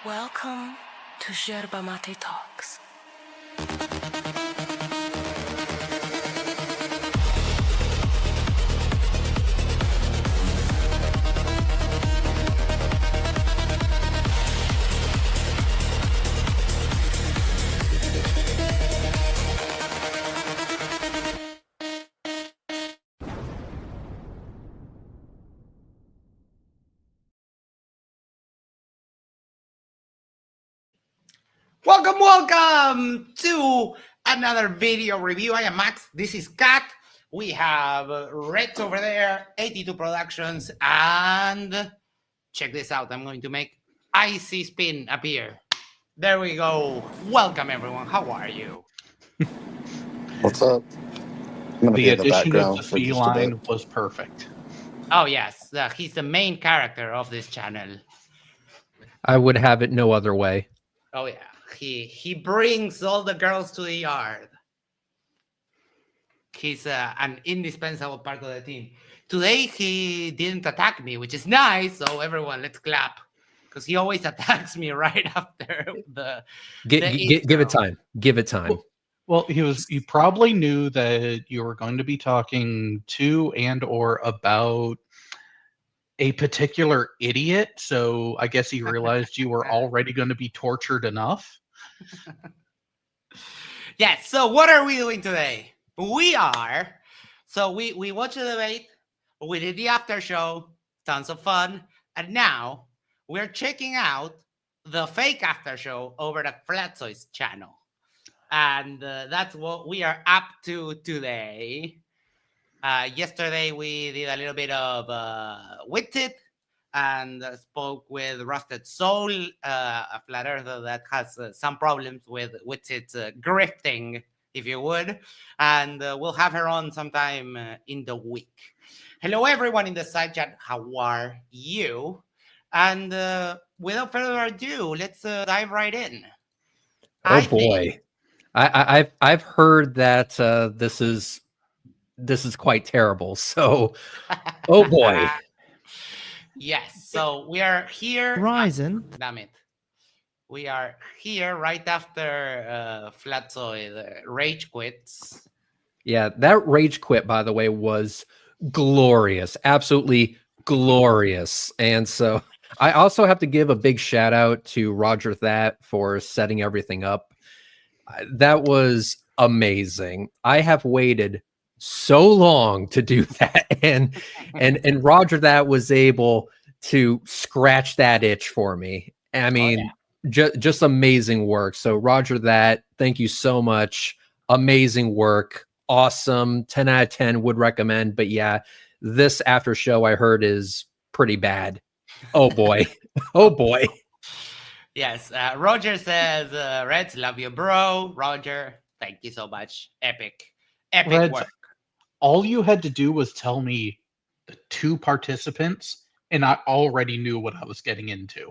Welcome to Yerba Talks. Welcome to another video review. I am Max. This is Kat. We have Reds over there, 82 Productions, and check this out. I'm going to make Icy Spin appear. There we go. Welcome, everyone. How are you? What's up? I'm The addition of the for just a bit. feline was perfect. Oh, yes. He's the main character of this channel. I would have it no other way. Oh, yeah. He brings all the girls to the yard. He's an indispensable part of the team. Today, he didn't attack me, which is nice. So everyone, let's clap. Because he always attacks me right after the Give it time. Give it time. Well, he probably knew that you were going to be talking to and or about a particular idiot. So I guess he realized you were already going to be tortured enough. Yes. So what are we doing today? We watched the debate. We did the after show. Tons of fun. And now we're checking out the fake after show over the Fkatzoid channel. And that's what we are up to today. Yesterday, we did a little bit of Witted and spoke with Rusted Soul, a flat earther that has some problems with Witted's grifting, if you would. And we'll have her on sometime in the week. Hello, everyone in the side chat. How are you? And without further ado, let's dive right in. Oh, boy. I've heard that this is quite terrible. So, oh boy. Yes. So we are here. Ryzen. Damn it. We are here right after Fkatzoid rage quits. Yeah, that rage quit, by the way, was glorious. Absolutely glorious. And so I also have to give a big shout out to Roger That for setting everything up. That was amazing. I have waited so long to do that, and Roger That was able to scratch that itch for me. I mean, just amazing work. So Roger That, thank you so much. Amazing work. Awesome. 10 out of 10 would recommend. But yeah, this after show I heard is pretty bad. Oh boy. Oh boy. Yes, Roger says, Reds, love you, bro. Roger, thank you so much. Epic Reds, work. All you had to do was tell me the two participants, and I already knew what I was getting into.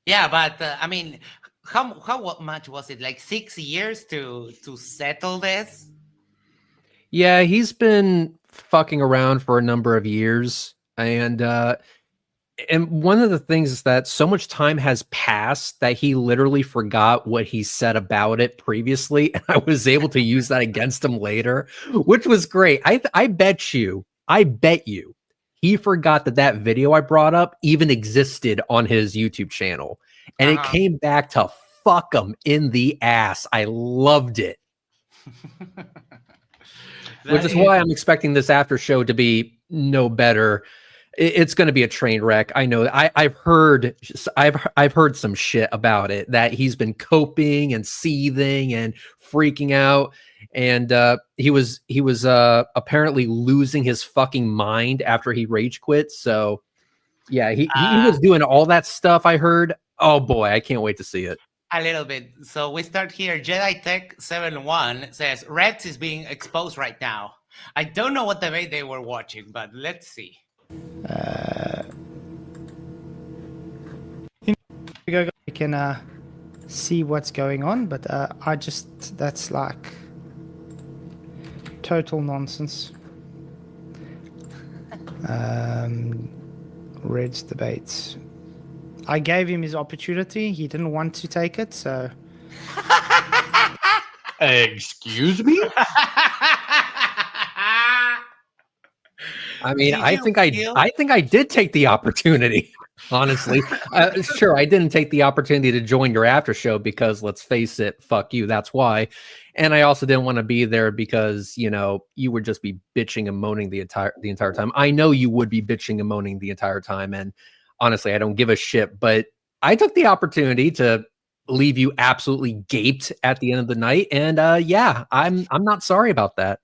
Yeah, but I mean, how much was it? Like 6 years to settle this? Yeah, he's been fucking around for a number of years, and one of the things is that so much time has passed that he literally forgot what he said about it previously, and I was able to use that against him later, which was great. I bet you he forgot that video I brought up even existed on his YouTube channel, and it came back to fuck him in the ass. I loved it. Which is why I'm expecting this after show to be no better. It's going to be a train wreck. I know. I've heard some shit about it, that he's been coping and seething and freaking out, and he was apparently losing his fucking mind after he rage quit. So yeah, he was doing all that stuff. I heard. Oh boy, I can't wait to see it. A little bit. So we start here. Jedi Tech 71 says Reds is being exposed right now. I don't know what debate they were watching, but let's see. You can see what's going on, but that's like total nonsense. Red's debates. I gave him his opportunity. He didn't want to take it, so Excuse me? I mean, Did I you think I feel- I think I did take the opportunity. Honestly, sure, I didn't take the opportunity to join your after show because, let's face it, fuck you. That's why. And I also didn't want to be there because, you know, you would just be bitching and moaning the entire time. I know you would be bitching and moaning the entire time, and honestly, I don't give a shit. But I took the opportunity to leave you absolutely gaped at the end of the night, and yeah, I'm not sorry about that.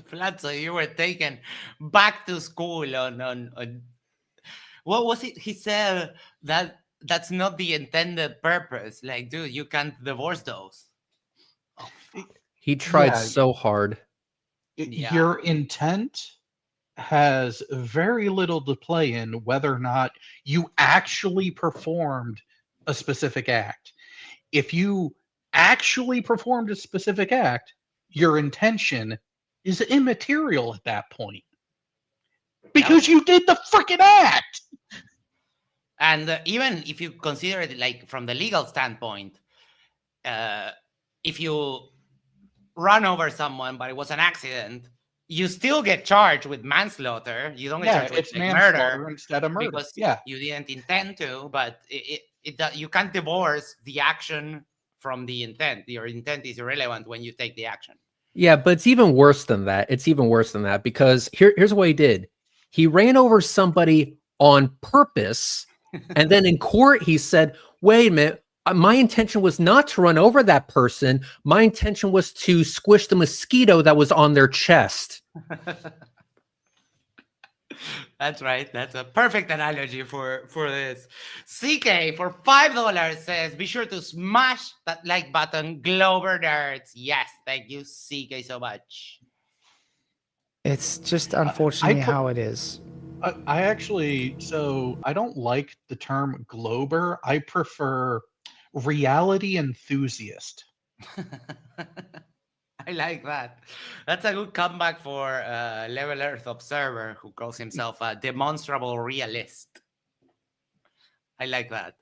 Flatzo, you were taken back to school on what was it? He said that that's not the intended purpose. Like, dude, you can't divorce those. Oh, fuck. He tried Yeah. so hard. Yeah. Your intent has very little to play in whether or not you actually performed a specific act. If you actually performed a specific act, your intention is immaterial at that point. Because you did the freaking act. And even if you consider it like from the legal standpoint, if you run over someone but it was an accident, you still get charged with manslaughter. You don't get Yeah, charged with it's like, manslaughter murder instead of murder. because Yeah. you didn't intend to. But you can't divorce the action from the intent. Your intent is irrelevant when you take the action. Yeah, but it's even worse than that. It's even worse than that because here's what he did. He ran over somebody on purpose, and then in court he said, "Wait a minute, my intention was not to run over that person. My intention was to squish the mosquito that was on their chest." That's right. That's a perfect analogy for this. CK for $5 says, be sure to smash that like button, Glober nerds. Yes, thank you, CK, so much. it's just unfortunately put- how it is. I actually, so I don't like the term Glober. I prefer reality enthusiast. I like that. That's a good comeback for Level Earth Observer, who calls himself a demonstrable realist. I like that.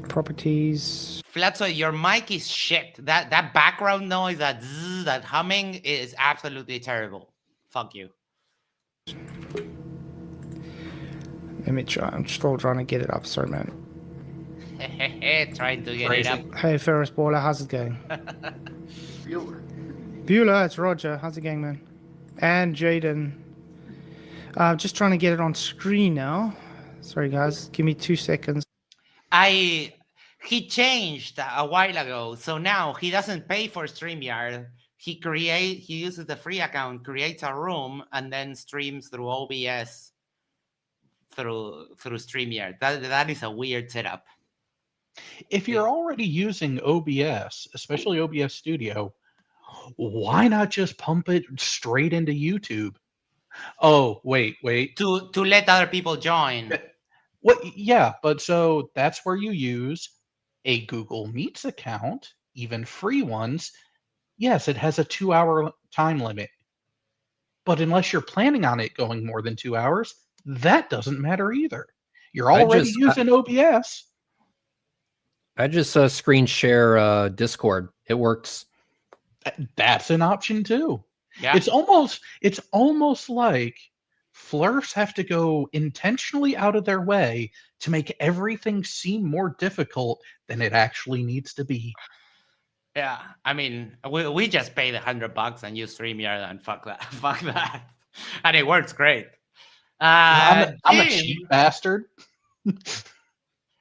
Properties. Flatso, your mic is shit. That background noise, that zzz, that humming is absolutely terrible. Fuck you. Let me try. I'm still trying to get it up. Sorry, man. Trying to get Crazy. it up. Hey, Ferris Baller, how's it going? Bueller, it's Roger. How's it going, man? And Jaden. Just trying to get it on screen now. Sorry, guys. Give me 2 seconds. He changed a while ago, so now he doesn't pay for StreamYard. He uses the free account, creates a room, and then streams through OBS through StreamYard. That is a weird setup. If you're already using OBS, especially OBS Studio, why not just pump it straight into YouTube? Oh, wait. To let other people join. What? Yeah, but so that's where you use a Google Meets account, even free ones. Yes, it has a 2-hour time limit. But unless you're planning on it going more than 2 hours, that doesn't matter either. You're already using OBS. I just screen share Discord. It works. That's an option too. Yeah. It's almost like Flurfs have to go intentionally out of their way to make everything seem more difficult than it actually needs to be. Yeah, I mean, we just paid $100 and use StreamYard and fuck that, and it works great. I'm a cheap bastard.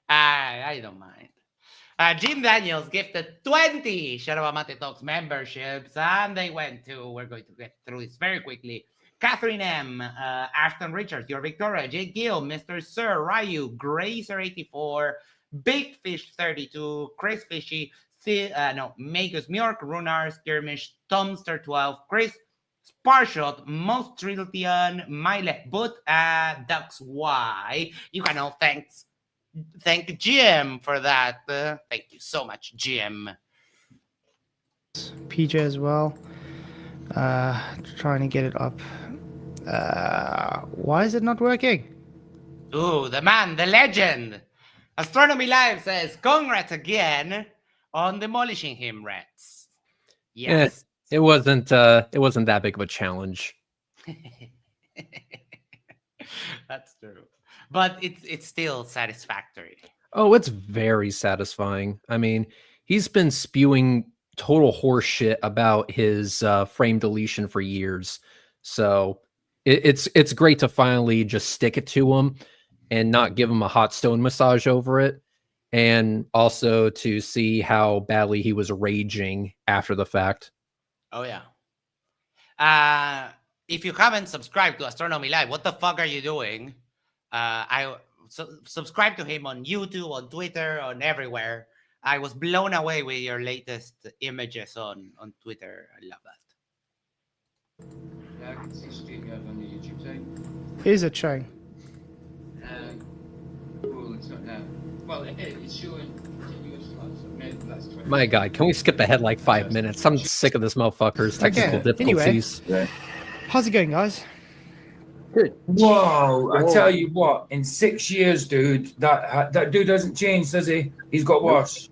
I don't mind. Jim Daniels gifted 20 Yerba Mate Talks memberships, and they went to, we're going to get through this very quickly. Catherine M, Ashton Richards, Your Victoria, Jake Gill, Mr. Sir, Ryu, Grazer84, Big Fish 32, Chris Fishy, Magus Mjork, Runar, Skirmish, Tomster 12, Chris, Sparshot, Most Trillion, Mile Boot, Ducks Y. You can all thank Jim for that. Thank you so much, Jim. PJ as well. Trying to get it up. Why is it not working? Ooh, the man, the legend. Astronomy Live says, congrats again on demolishing him, Reds. Yes. It wasn't that big of a challenge. That's true. But it's still satisfactory. Oh, it's very satisfying. I mean, he's been spewing total horse shit about his frame deletion for years. So it's great to finally just stick it to him and not give him a hot stone massage over it. And also to see how badly he was raging after the fact. Oh, yeah. If you haven't subscribed to Astronomy Live, what the fuck are you doing? Subscribe to him on YouTube, on Twitter, on everywhere. I was blown away with your latest images on Twitter. I love that. Yeah, I can see StreamYard on the YouTube site. Is it showing? Well, it's not now. Well, it's showing continuous floods. So maybe that's 20. My God, can we skip ahead like 5 minutes? I'm sick of this motherfucker's technical Okay, anyway. difficulties. How's it going, guys? Whoa! I tell you what, in 6 years, dude, that dude doesn't change, does he? He's got worse.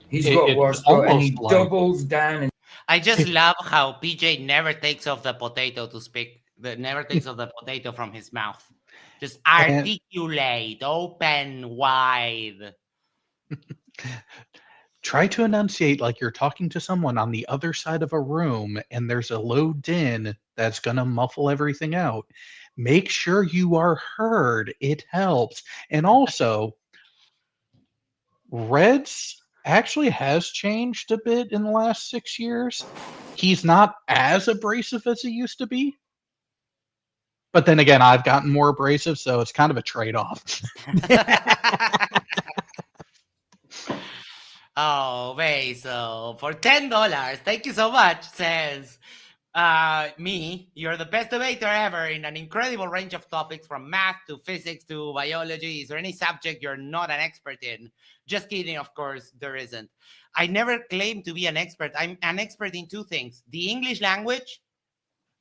He's got worse, bro, and he doubles down. And I just love how PJ never takes off the potato to speak. Never takes off the potato from his mouth. Just articulate, open, wide. Try to enunciate like you're talking to someone on the other side of a room and there's a low din that's going to muffle everything out. Make sure you are heard. It helps. And also, Reds actually has changed a bit in the last 6 years. He's not as abrasive as he used to be. But then again, I've gotten more abrasive, so it's kind of a trade-off. Oh, Basil, for $10, thank you so much, says you're the best debater ever in an incredible range of topics from math to physics to biology. Is there any subject you're not an expert in? Just kidding, of course, there isn't. I never claimed to be an expert. I'm an expert in two things: the English language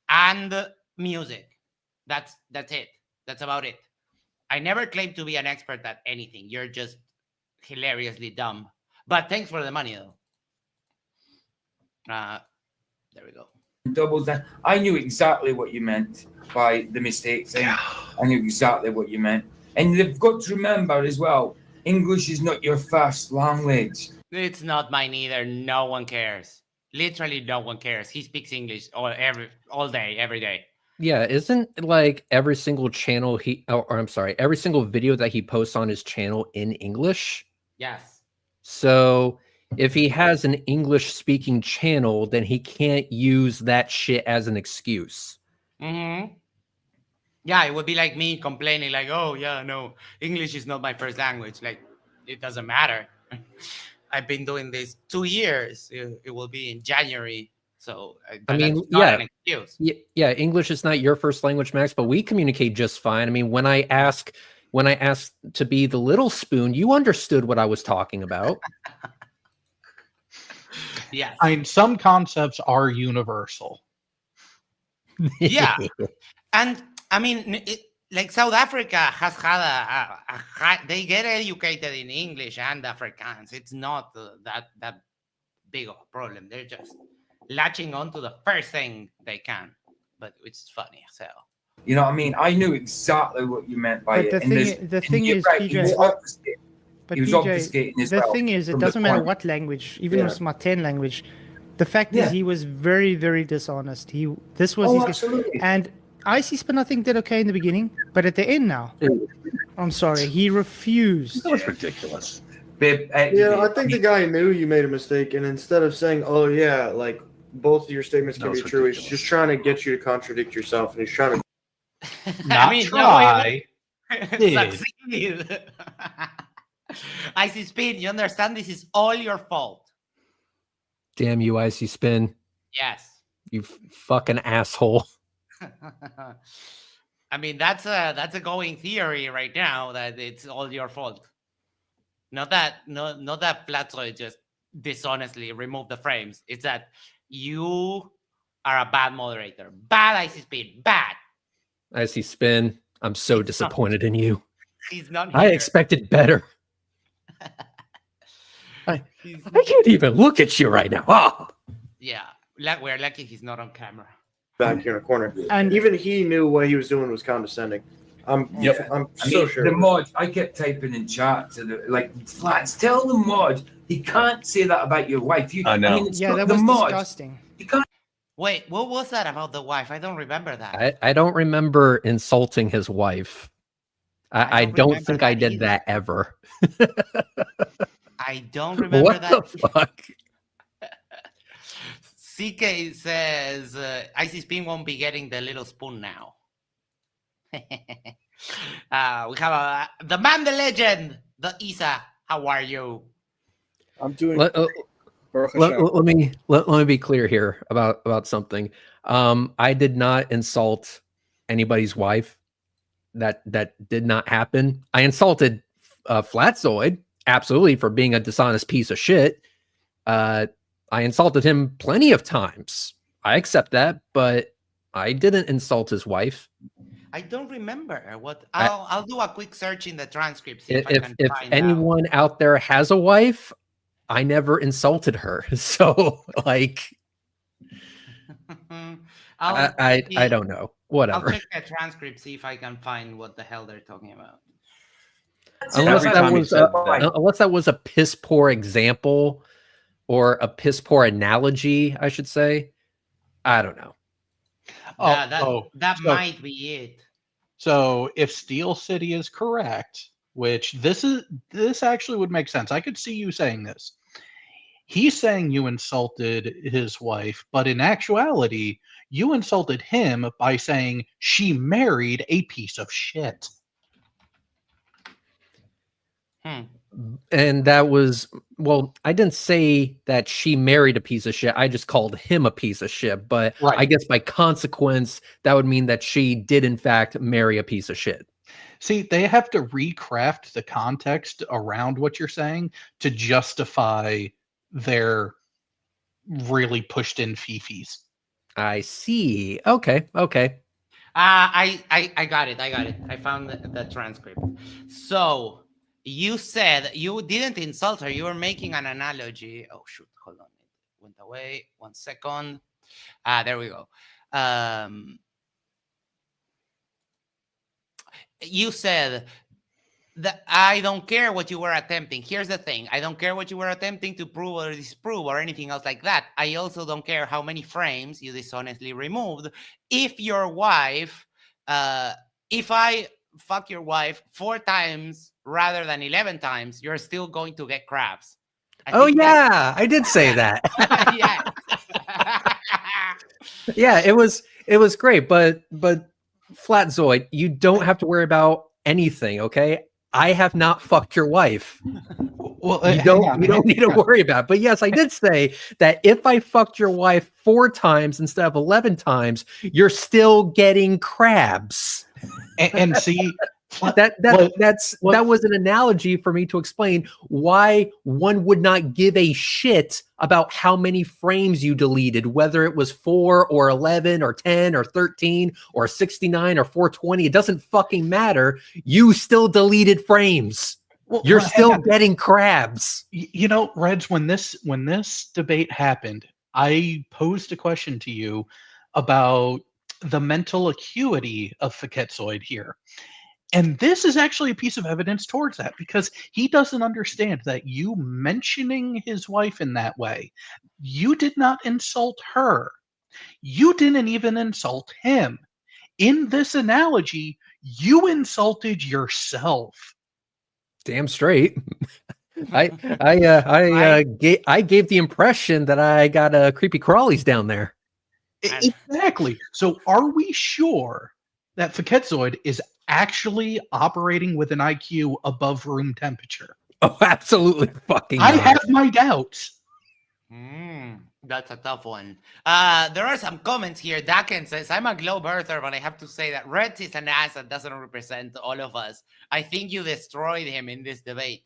and music. That's it. That's about it. I never claimed to be an expert at anything. You're just hilariously dumb. But thanks for the money, though. There we go. doubles down. I knew exactly what you meant by the mistake thing. I knew exactly what you meant. And you've got to remember as well, English is not your first language. It's not mine either. No one cares. Literally no one cares. He speaks English all day, every day. Yeah, isn't like every single channel every single video that he posts on his channel in English? Yes. So if he has an English speaking channel, then he can't use that shit as an excuse. Mm-hmm. Yeah, it would be like me complaining like, oh, yeah, no, English is not my first language. Like, it doesn't matter. I've been doing this 2 years. It will be in January. So I mean, that's not an excuse. Yeah, English is not your first language, Max, but we communicate just fine. I mean, when I asked to be the little spoon, you understood what I was talking about. Yes. I mean, some concepts are universal. Yeah. And I mean, like South Africa has had they get educated in English and Afrikaans. It's not that big of a problem. They're just latching on to the first thing they can, but it's funny as hell. You know what I mean? I knew exactly what you meant by But it. the thing is, right, PJ, he was obfuscating. but He was PJ, obfuscating as the well thing is, it from the doesn't matter point. what language, even if it's my 10 language. The fact is, he was very, very dishonest. This was absolutely. and Icy Spin, I think, did okay in the beginning, but at the end now, I'm sorry, he refused. That was ridiculous. Babe, Yeah, I think the guy knew you made a mistake, and instead of saying, "Oh yeah," like both of your statements can That be was true, he's ridiculous. just trying to get you to contradict yourself, and he's trying to. Not try. Succeed. Icy Spin, you understand this is all your fault. Damn you, Icy Spin. Yes. You fucking asshole. I mean, that's a going theory right now that it's all your fault. Not that Fkatzoid just dishonestly removed the frames. It's that you are a bad moderator. Bad Icy Spin, bad. I see Spin. I'm so disappointed in you. He's not I here. expected better. He's- I can't even look at you right now. Oh. yeah, we're lucky he's not on camera. Back here in a corner. And Even he knew what he was doing was condescending. I'm I so mean, sure. the of it. mod, I kept typing in chat to the Flats, tell the mod he can't say that about your wife. I know. mean, it's yeah, not that the was mod. disgusting. He can't. Wait, what was that about the wife? I don't remember that. I don't remember insulting his wife. I don't remember think I that did either. that ever. I don't remember What that. the fuck? CK says Icy Spin won't be getting the little spoon now. We have the man, the legend, the Isa. How are you? I'm doing. Let Baruch let me be clear here about something. I did not insult anybody's wife. That did not happen. I insulted Flatzoid, absolutely, for being a dishonest piece of shit. I insulted him plenty of times. I accept that, but I didn't insult his wife. I don't remember what. I'll do a quick search in the transcript. See if I If can if find anyone out there has a wife, I never insulted her. So like, I don't know. Whatever. I'll check the transcript, see if I can find what the hell they're talking about. Unless Every that time you was said that. unless that was a piss poor example or a piss poor analogy, I should say. I don't know. That so- might be it. So if Steel City is correct, which this actually would make sense. I could see you saying this. He's saying you insulted his wife, but in actuality, you insulted him by saying she married a piece of shit. And that was, well, I didn't say that she married a piece of shit. I just called him a piece of shit. But Right. I guess by consequence, that would mean that she did, in fact, marry a piece of shit. See, they have to recraft the context around what you're saying to justify their really pushed in fifis. I see. Okay. I got it. I found the transcript. So you said you didn't insult her. You were making an analogy. Oh shoot! Hold on. It went away. 1 second. There we go. You said that I don't care what you were attempting. Here's the thing. I don't care what you were attempting to prove or disprove or anything else like that. I also don't care how many frames you dishonestly removed. If your wife, if I fuck your wife 4 times rather than 11 times, you're still going to get crabs. I did say that. Yeah, it was great, but Flatzoid, you don't have to worry about anything, okay? I have not fucked your wife. Well, You don't need to worry about it. But yes, I did say that if I fucked your wife 4 times instead of 11 times, you're still getting crabs. And see, that was an analogy for me to explain why one would not give a shit about how many frames you deleted, whether it was 4 or 11 or 10 or 13 or 69 or 420. It doesn't fucking matter. You still deleted frames. You're still getting crabs. You know, Reds, when this debate happened, I posed a question to you about the mental acuity of Fkatzoid here. And this is actually a piece of evidence towards that, because he doesn't understand that you mentioning his wife in that way, you did not insult her. You didn't even insult him. In this analogy, you insulted yourself. Damn straight. I gave the impression that I got creepy crawlies down there. Exactly. So are we sure that Fkatzoid is actually operating with an IQ above room temperature? Oh, absolutely fucking I not. have my doubts. That's a tough one. There are some comments here. Daken says, I'm a globe earther, but I have to say that Red is an ass and doesn't represent all of us. I think you destroyed him in this debate.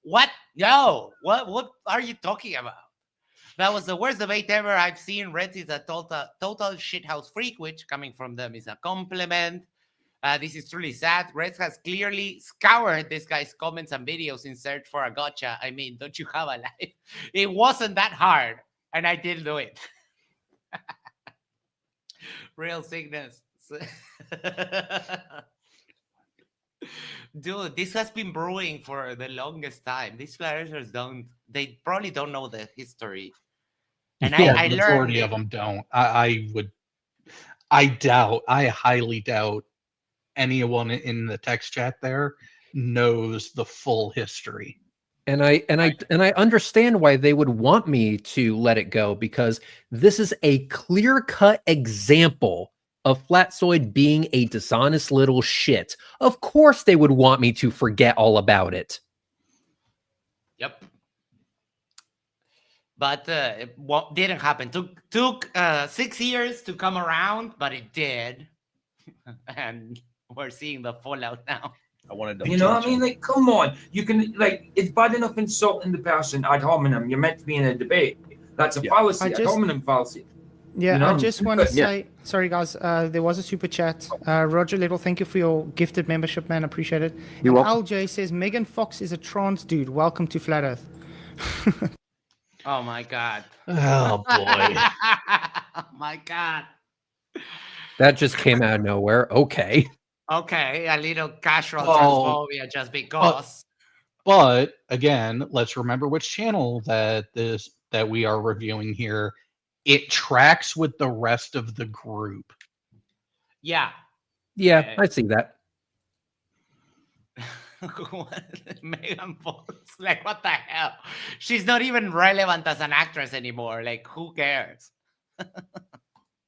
What? No. What are you talking about? That was the worst debate ever. I've seen. Red is a total shithouse freak, which coming from them is a compliment. This is truly sad. Red has clearly scoured this guy's comments and videos in search for a gotcha. I mean, don't you have a life? It wasn't that hard, and I didn't do it. Real sickness. Dude, this has been brewing for the longest time. These flat earthers they probably don't know the history. And I the learned majority of them don't. I highly doubt anyone in the text chat there knows the full history. And I understand why they would want me to let it go, because this is a clear-cut example of Fkatzoid being a dishonest little shit. Of course they would want me to forget all about it. Yep. But what didn't happen. Took 6 years to come around, but it did. And we're seeing the fallout now. I wanted to. You know what I mean? Like, come on. You can, like, it's bad enough insulting the person ad hominem. You're meant to be in a debate. That's a fallacy, ad hominem fallacy. Yeah, You know? I just want to say, sorry guys, there was a super chat. Roger Little, thank you for your gifted membership, man. Appreciate it. You're welcome. LJ says, Megan Fox is a trans dude. Welcome to Flat Earth. Oh my God. Oh boy. Oh my God. That just came out of nowhere. Okay. Okay, a little casual transphobia just because. But again, let's remember which channel that we are reviewing here. It tracks with the rest of the group. Yeah. Yeah, I see that. Megan Fox, like, what the hell? She's not even relevant as an actress anymore. Like, who cares?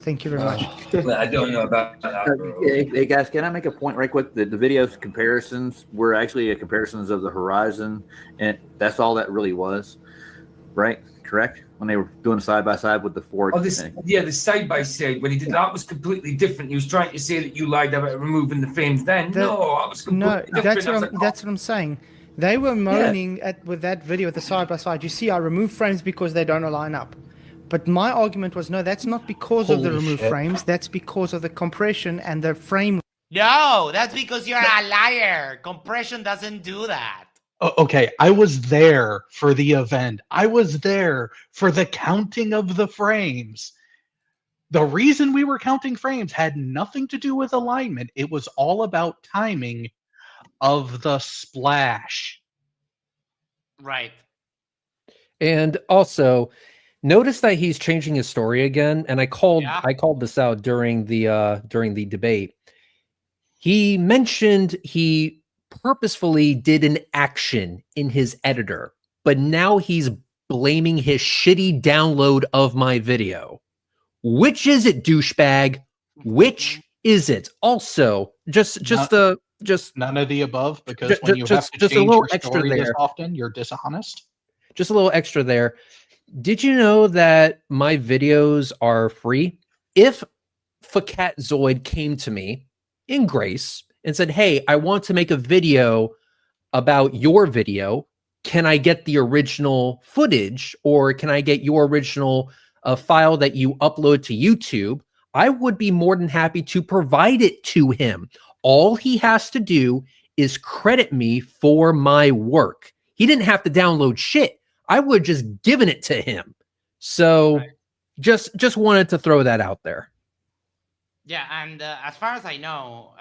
Thank you very much. I don't know about that. Hey guys, can I make a point right quick? The video's comparisons were actually comparisons of the horizon, and that's all that really was, right? Correct? When they were doing side by side with the Ford. Oh, the side by side. When he did that was completely different. He was trying to say that you lied about removing the frames. Then no, I was completely different. That's what I'm saying. They were moaning with that video, the side by side. You see, I removed frames because they don't align up. But my argument was, no, that's not because of the removed frames. That's because of the compression and the frame. No, that's because you're a liar. Compression doesn't do that. Okay, I was there for the event. I was there for the counting of the frames. The reason we were counting frames had nothing to do with alignment. It was all about timing of the splash. Right. And also, notice that he's changing his story again. And I called this out during the debate. He mentioned he purposefully did an action in his editor, but now he's blaming his shitty download of my video. Which is it, douchebag? Which is it? Also, just none of the above, because when you have to just change a little your extra story there. this often, you're dishonest. Just a little extra there. Did you know that my videos are free? If Fkatzoid came to me in grace and said, hey, I want to make a video about your video. Can I get the original footage, or can I get your original file that you upload to YouTube? I would be more than happy to provide it to him. All he has to do is credit me for my work. He didn't have to download shit. I would have just given it to him. So just wanted to throw that out there. Yeah, and as far as I know,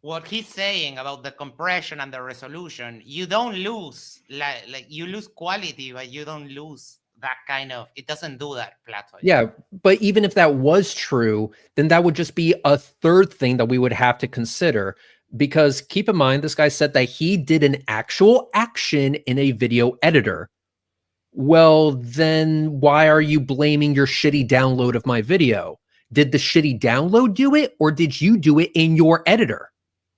what he's saying about the compression and the resolution, you don't lose, like you lose quality, but you don't lose that kind of, it doesn't do that Fkatzoid. Yeah, but even if that was true, then that would just be a third thing that we would have to consider. Because keep in mind, this guy said that he did an actual action in a video editor. Well, then why are you blaming your shitty download of my video? Did the shitty download do it, or did you do it in your editor?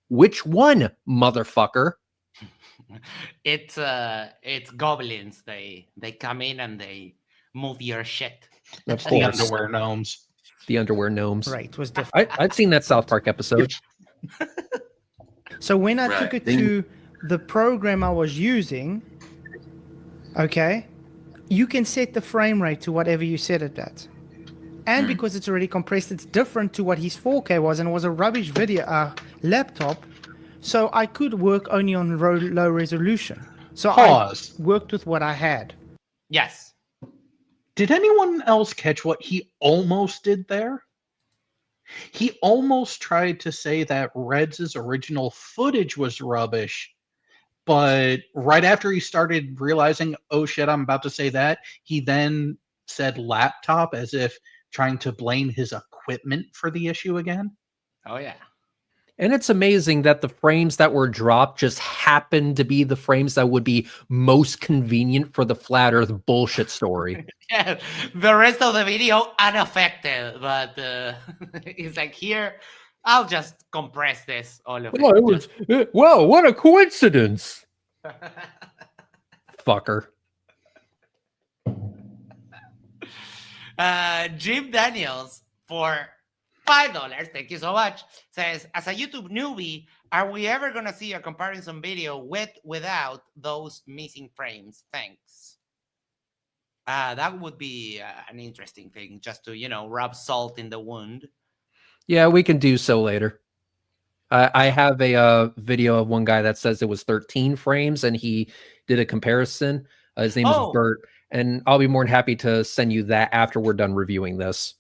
Which one, motherfucker? It's goblins. They come in and they move your shit. Of The course. underwear gnomes. The underwear gnomes. Right, it was different. I'd seen that South Park episode. So when I took it to the program I was using, okay, you can set the frame rate to whatever you set it at. And because it's already compressed, it's different to what his 4K was, and it was a rubbish video laptop. So I could work only on low resolution. So Pause. I worked with what I had. Yes. Did anyone else catch what he almost did there? He almost tried to say that Reds' original footage was rubbish, but right after he started realizing, oh shit, I'm about to say that, he then said laptop as if trying to blame his equipment for the issue again. Oh, yeah. And it's amazing that the frames that were dropped just happened to be the frames that would be most convenient for the flat earth bullshit story. Yeah, the rest of the video unaffected, but it's like here, I'll just compress this, all of it. Well, well, what a coincidence. Fucker. Jim Daniels for $5, thank you so much, says, as a YouTube newbie, are we ever going to see a comparison video without those missing frames? Thanks. That would be an interesting thing, just to, rub salt in the wound. Yeah, we can do so later. I have a video of one guy that says it was 13 frames, and he did a comparison. His name is Bert, and I'll be more than happy to send you that after we're done reviewing this.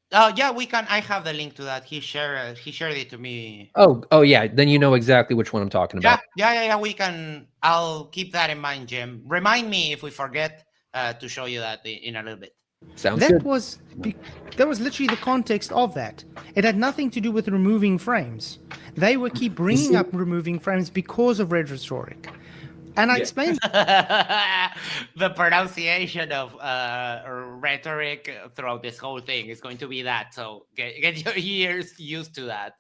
Yeah, we can. I have the link to that. He shared it to me. Oh yeah. Then you know exactly which one I'm talking about. Yeah. We can. I'll keep that in mind, Jim. Remind me if we forget to show you that in a little bit. Sounds that good. That was literally the context of that. It had nothing to do with removing frames. They would keep bringing up removing frames because of Red Rhetoric. And I explained the pronunciation of rhetoric throughout this whole thing is going to be that. So get your ears used to that.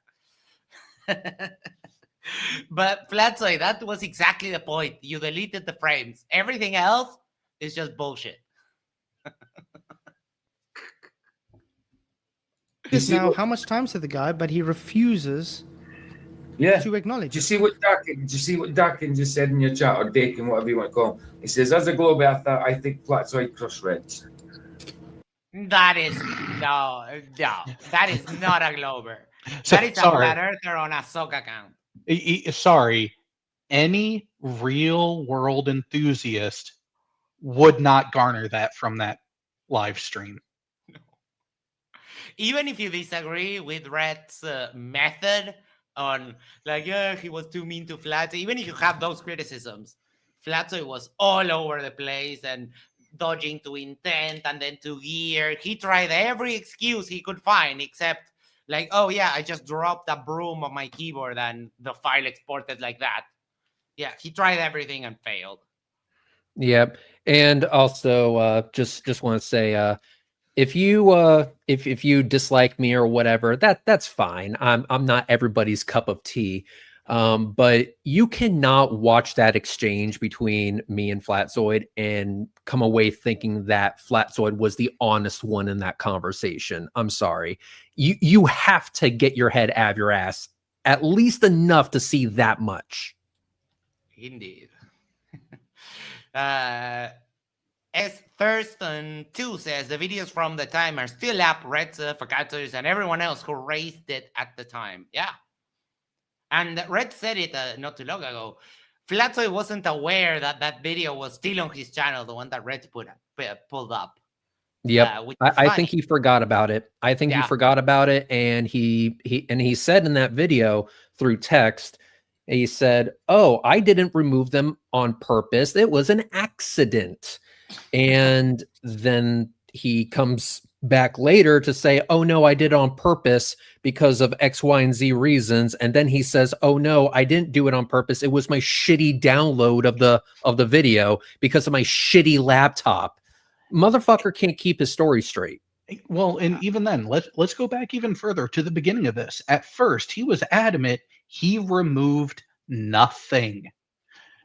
But Fkatzoid, that was exactly the point. You deleted the frames. Everything else is just bullshit. now how much time to the guy, but he refuses to acknowledge. Do you see what Dakin just said in your chat, or Dakin, whatever you want to call him? He says, as a Globe Earther, I think Fkatzoid crush Reds. That is no. That is not a Glober. That is a flat earther on a sock account. Sorry, any real world enthusiast would not garner that from that live stream. No. Even if you disagree with Red's method on, like, yeah, he was too mean to Fkatzoid, even if you have those criticisms, Fkatzoid was all over the place and dodging to intent and then to gear. He tried every excuse he could find except, like, oh yeah, I just dropped a broom on my keyboard and the file exported like that. Yeah, he tried everything and failed. Yep. And also just want to say if you dislike me or whatever, that's fine. I'm not everybody's cup of tea. But you cannot watch that exchange between me and Fkatzoid and come away thinking that Fkatzoid was the honest one in that conversation. I'm sorry. You have to get your head out of your ass at least enough to see that much. Indeed. As Thurston 2 says, the videos from the time are still up, Reds, Fkatzoid, and everyone else who raised it at the time. Yeah. And Red said it not too long ago. Fkatzoid wasn't aware that that video was still on his channel, the one that Red pulled up. Yep. I think he forgot about it. He forgot about it, and he said in that video through text, he said, "Oh, I didn't remove them on purpose. It was an accident." And then he comes back later to say, "Oh no, I did it on purpose because of X, Y, and Z reasons." And then he says, "Oh no, I didn't do it on purpose. It was my shitty download of the video because of my shitty laptop." Motherfucker can't keep his story straight. Well, and even then, let's go back even further to the beginning of this. At first, he was adamant he removed nothing.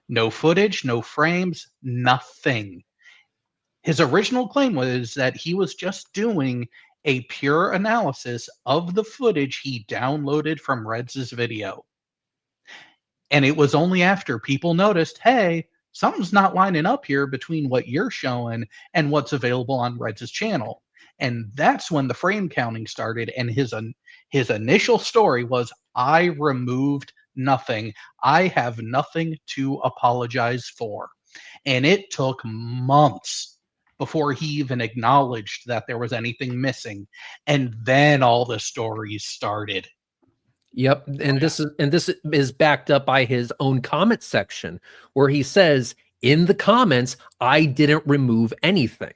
No footage, no frames, nothing. His original claim was that he was just doing a pure analysis of the footage he downloaded from Reds' video. And it was only after people noticed, hey, something's not lining up here between what you're showing and what's available on Red's channel. And that's when the frame counting started. And his initial story was, I removed nothing. I have nothing to apologize for. And it took months before he even acknowledged that there was anything missing. And then all the stories started. Yep, and this is backed up by his own comment section where he says in the comments, I didn't remove anything.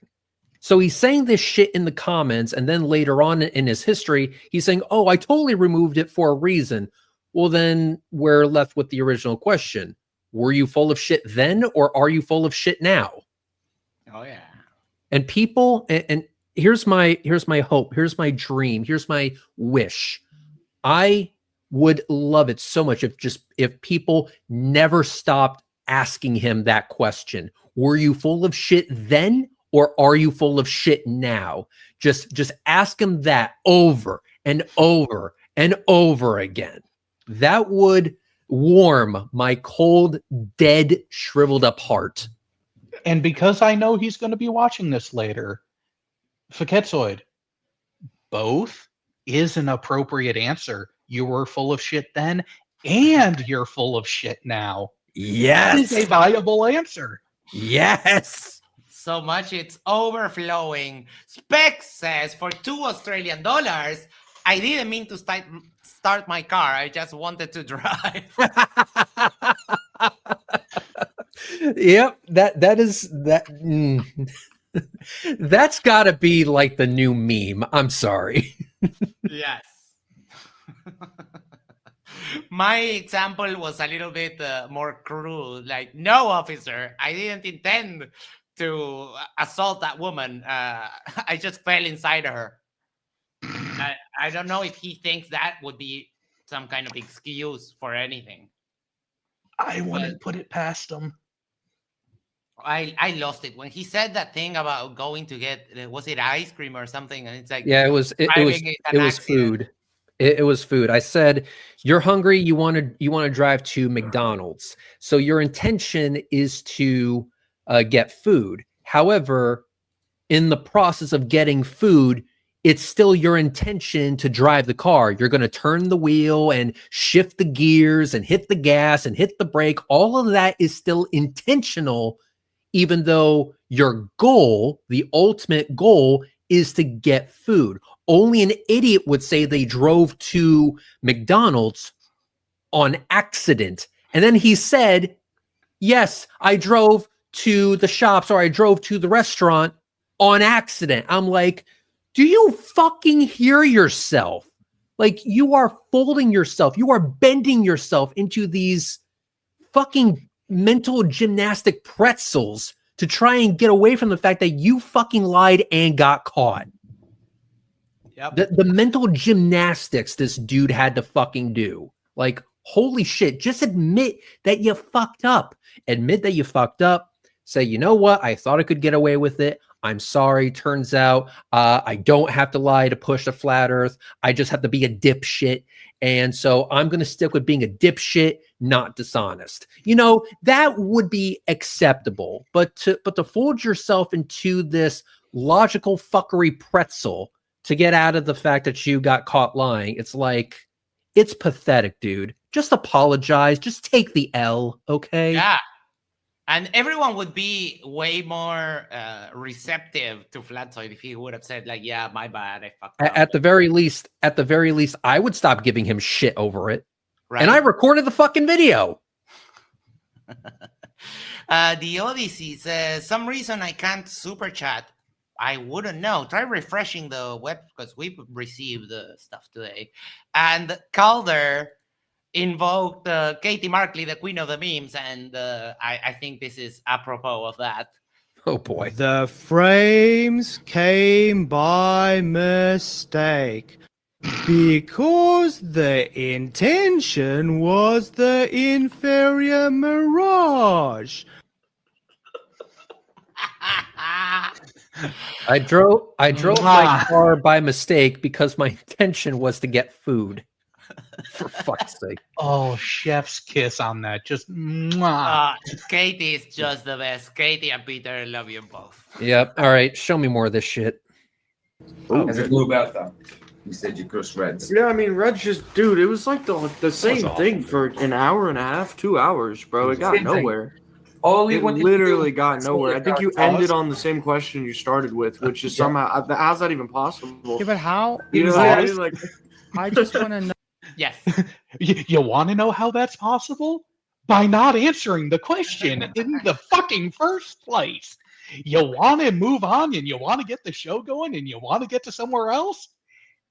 So he's saying this shit in the comments, and then later on in his history, he's saying, oh, I totally removed it for a reason. Well, then we're left with the original question. Were you full of shit then, or are you full of shit now? Oh, yeah. And people, and here's my hope, here's my dream, here's my wish. I would love it so much if people never stopped asking him that question. Were you full of shit then, or are you full of shit now? Just ask him that over and over and over again. That would warm my cold, dead, shriveled up heart. And because I know he's going to be watching this later, Fkatzoid, both is an appropriate answer. You were full of shit then, and you're full of shit now. Yes. That is a viable answer. Yes. So much it's overflowing. Specs says for $2 I didn't mean to start my car. I just wanted to drive. Yep, that is that. That's got to be like the new meme. I'm sorry. Yes. My example was a little bit more crude. Like, no, officer, I didn't intend to assault that woman. I just fell inside her. I don't know if he thinks that would be some kind of excuse for anything. I wouldn't put it past him. I lost it when he said that thing about going to get, was it ice cream or something? And it's like, yeah, it was food. It was food. I said, you're hungry. You want to drive to McDonald's. So your intention is to get food. However, in the process of getting food, it's still your intention to drive the car. You're going to turn the wheel and shift the gears and hit the gas and hit the brake. All of that is still intentional, even though your goal, the ultimate goal, is to get food. Only an idiot would say they drove to McDonald's on accident. And then he said, yes, I drove to the shops or I drove to the restaurant on accident. I'm like, do you fucking hear yourself? Like, you are folding yourself. You are bending yourself into these fucking mental gymnastic pretzels to try and get away from the fact that you fucking lied and got caught. Yep. The mental gymnastics this dude had to fucking do. Like, holy shit, just admit that you fucked up. Admit that you fucked up. Say, you know what? I thought I could get away with it. I'm sorry. Turns out I don't have to lie to push the flat earth. I just have to be a dipshit. And so I'm going to stick with being a dipshit, not dishonest. You know, that would be acceptable. But to fold yourself into this logical fuckery pretzel to get out of the fact that you got caught lying, it's like, it's pathetic, dude. Just apologize. Just take the L, okay? Yeah. And everyone would be way more receptive to Fkatzoid if he would have said, like, yeah, my bad, I fucked up. At the very least, I would stop giving him shit over it. Right? And I recorded the fucking video. The Odyssey says, some reason I can't super chat. I wouldn't know. Try refreshing the web because we received the stuff today. And Calder invoked Katie Markley, the queen of the memes, and I think this is apropos of that. Oh boy. The frames came by mistake because the intention was the inferior mirage. I drove my car by mistake because my intention was to get food. For fuck's sake. Oh, chef's kiss on that. Just mwah. Katie is just the best. Katie and Peter, I love you both. Yep. All right. Show me more of this shit. As a blue belt, though, you said you crushed Reds. Yeah, I mean, Red's just, dude, it was like the same awful. thing for an hour and a half, 2 hours, bro. It got Same thing. nowhere. All he It wanted literally to do got was nowhere. I score think you the ended cause. on the same question you started with, which is somehow, how's that even possible? Yeah, but how? You know what I mean? Like, I just want to know. Yes. You want to know how that's possible? By not answering the question in the fucking first place. You want to move on and you want to get the show going and you want to get to somewhere else?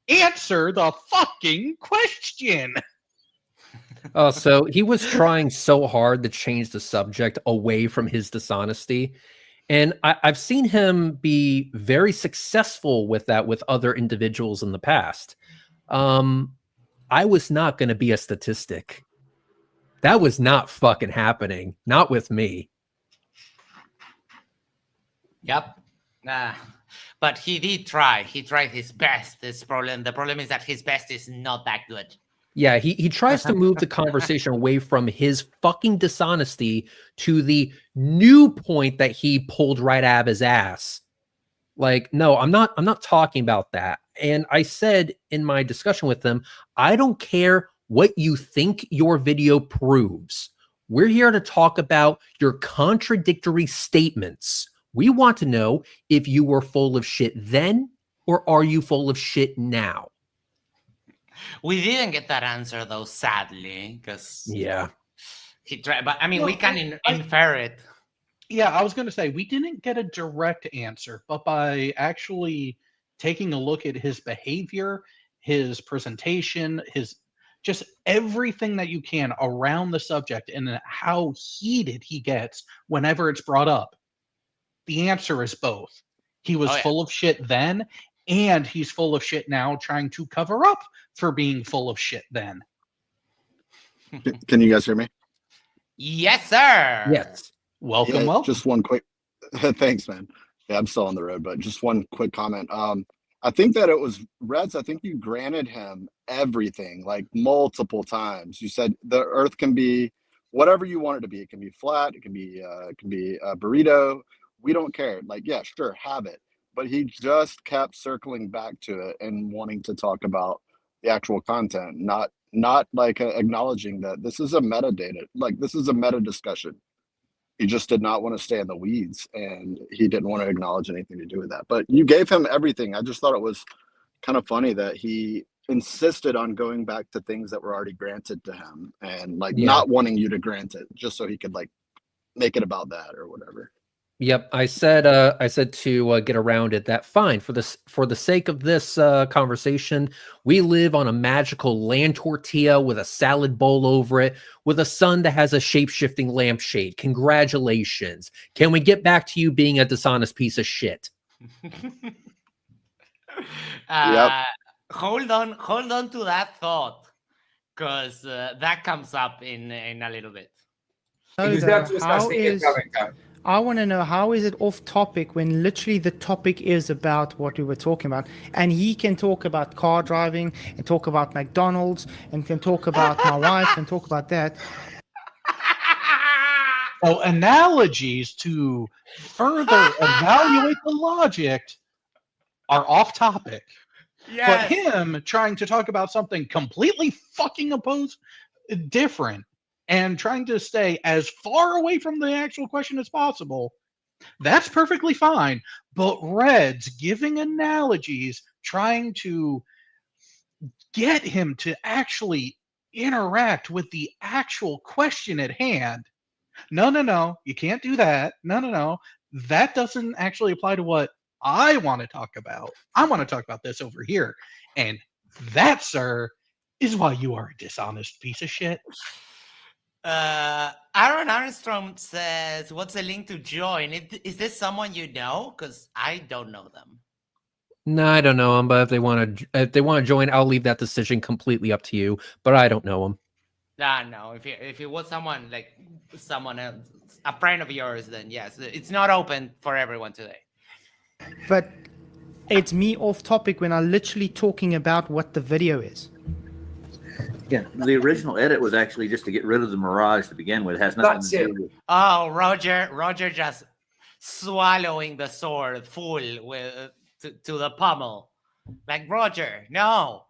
Answer the fucking question. Oh, so he was trying so hard to change the subject away from his dishonesty. And I've seen him be very successful with that with other individuals in the past. I was not going to be a statistic. That was not fucking happening. Not with me. Yep. But he did try. He tried his best. The problem is that his best is not that good. Yeah, he tries to move the conversation away from his fucking dishonesty to the new point that he pulled right out of his ass. Like, no, I'm not talking about that. And I said in my discussion with them, I don't care what you think your video proves. We're here to talk about your contradictory statements. We want to know if you were full of shit then, or are you full of shit now? We didn't get that answer though, sadly, because Yeah, he tried. But I mean, we can infer it. Yeah, I was going to say, we didn't get a direct answer, but by actually taking a look at his behavior, his presentation, his just everything that you can around the subject and how heated he gets whenever it's brought up, the answer is both. He was full of shit then, and he's full of shit now trying to cover up for being full of shit then. Can you guys hear me? Yes, sir. yes. Welcome, Yeah, welcome. Just one quick. Thanks, man. Yeah, I'm still on the road, but just one quick comment. I think that it was Reds. I think you granted him everything like multiple times. You said the Earth can be whatever you want it to be. It can be flat. It can be a burrito. We don't care. Like, yeah, sure, have it. But he just kept circling back to it and wanting to talk about the actual content, not like acknowledging that this is a metadata. Like, this is a meta discussion. He just did not want to stay in the weeds, and he didn't want to acknowledge anything to do with that. But you gave him everything. I just thought it was kind of funny that he insisted on going back to things that were already granted to him and like not wanting you to grant it just so he could like make it about that or whatever. Yep, I said to get around it that fine for the sake of this conversation, we live on a magical land tortilla with a salad bowl over it, with a sun that has a shape-shifting lampshade. Congratulations! Can we get back to you being a dishonest piece of shit? Hold on to that thought, because that comes up in a little bit. I want to know, how is it off topic when literally the topic is about what we were talking about? And he can talk about car driving and talk about McDonald's and can talk about my wife and talk about that. So analogies to further evaluate the logic are off topic. Yes. But him trying to talk about something completely fucking different and trying to stay as far away from the actual question as possible, that's perfectly fine. But Reds giving analogies, trying to get him to actually interact with the actual question at hand. No, you can't do that. No. That doesn't actually apply to what I want to talk about. I want to talk about this over here. And that, sir, is why you are a dishonest piece of shit. Aaron Armstrong says, what's the link to join? Is this someone you know? Because I don't know them. No, I don't know them, but if they want to join, I'll leave that decision completely up to you. But I don't know them. No. If it was someone else, a friend of yours, then yes, it's not open for everyone today. But it's me off topic when I'm literally talking about what the video is. Yeah, the original edit was actually just to get rid of the mirage to begin with. It has nothing That's to it. do with. Oh, Roger just swallowing the sword full with to the pommel. Like, Roger, no.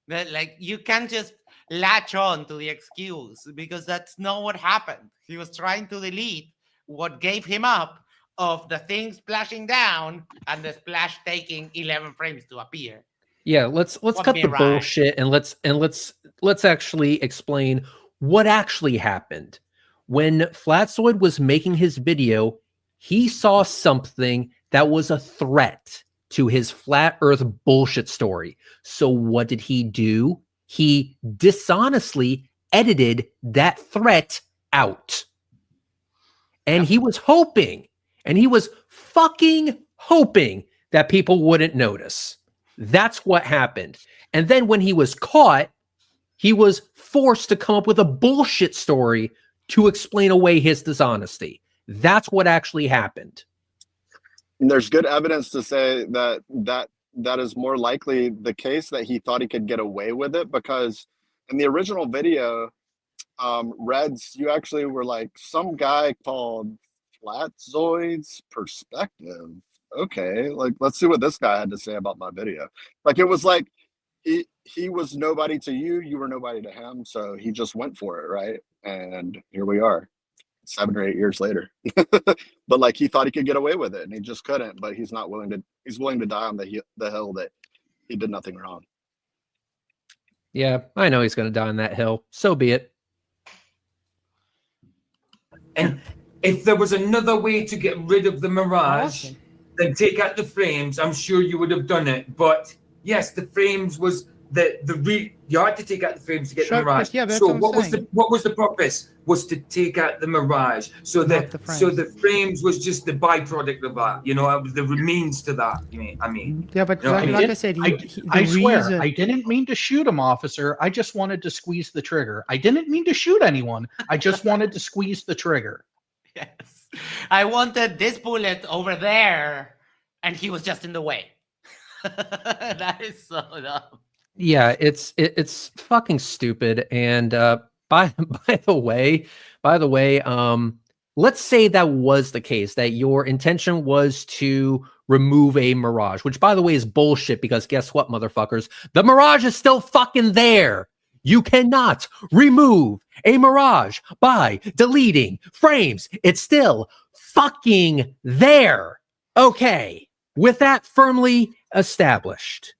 Like, you can't just latch on to the excuse, because that's not what happened. He was trying to delete what gave him up of the thing splashing down and the splash taking 11 frames to appear. Yeah, let's What cut the mirage? bullshit and let's actually explain what actually happened. When Fkatzoid was making his video, he saw something that was a threat to his flat earth bullshit story. So what did he do? He dishonestly edited that threat out. And he was hoping, and he was fucking hoping that people wouldn't notice. That's what happened. And then when he was caught, he was forced to come up with a bullshit story to explain away his dishonesty. That's what actually happened. And there's good evidence to say that is more likely the case, that he thought he could get away with it, because in the original video, Reds, you actually were like, some guy called Fkatzoid's perspective. Okay, like, let's see what this guy had to say about my video. Like, it was like he was nobody to you, you were nobody to him, so he just went for it, right? And here we are, 7 or 8 years later. But like, he thought he could get away with it, and he just couldn't. But he's not willing to. He's willing to die on the hill that he did nothing wrong. Yeah, I know he's going to die on that hill. So be it. And if there was another way to get rid of the mirage, Awesome. then take out the frames, I'm sure you would have done it. But yes, the frames was you had to take out the frames to get Sure, the mirage. but yeah, that's so what I'm what was the purpose? Was to take out the mirage. So Not the the frames was just the byproduct of that. You know, the remains to that. I mean. Yeah, but You know, like I said, I swear, reason- I didn't mean to shoot him, officer. I just wanted to squeeze the trigger. I didn't mean to shoot anyone. I just wanted to squeeze the trigger. Yes. I wanted this bullet over there, and he was just in the way. That is so dumb. Yeah, it's fucking stupid. And by the way, let's say that was the case, that your intention was to remove a mirage, which, by the way, is bullshit, because guess what, motherfuckers? The mirage is still fucking there. You cannot remove a mirage by deleting frames. It's still fucking there. Okay, with that firmly established.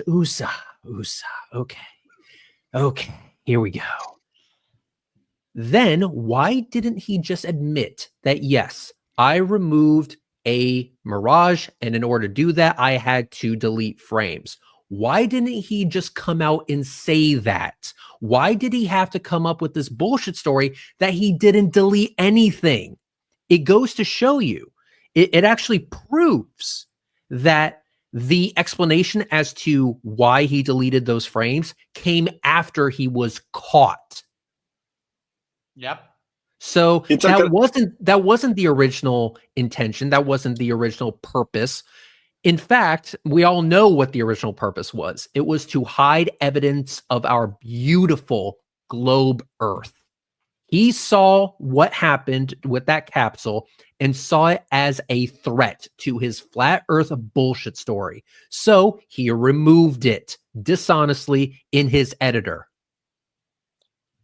USA. Okay, here we go. Then why didn't he just admit that, yes, I removed a mirage, and in order to do that, I had to delete frames? Why didn't he just come out and say that? Why did he have to come up with this bullshit story that he didn't delete anything? It goes to show you, it actually proves that the explanation as to why he deleted those frames came after he was caught. Yep. So that wasn't the original intention. That wasn't the original purpose. In fact, we all know what the original purpose was. It was to hide evidence of our beautiful globe Earth. He saw what happened with that capsule and saw it as a threat to his flat Earth bullshit story. So he removed it dishonestly in his editor.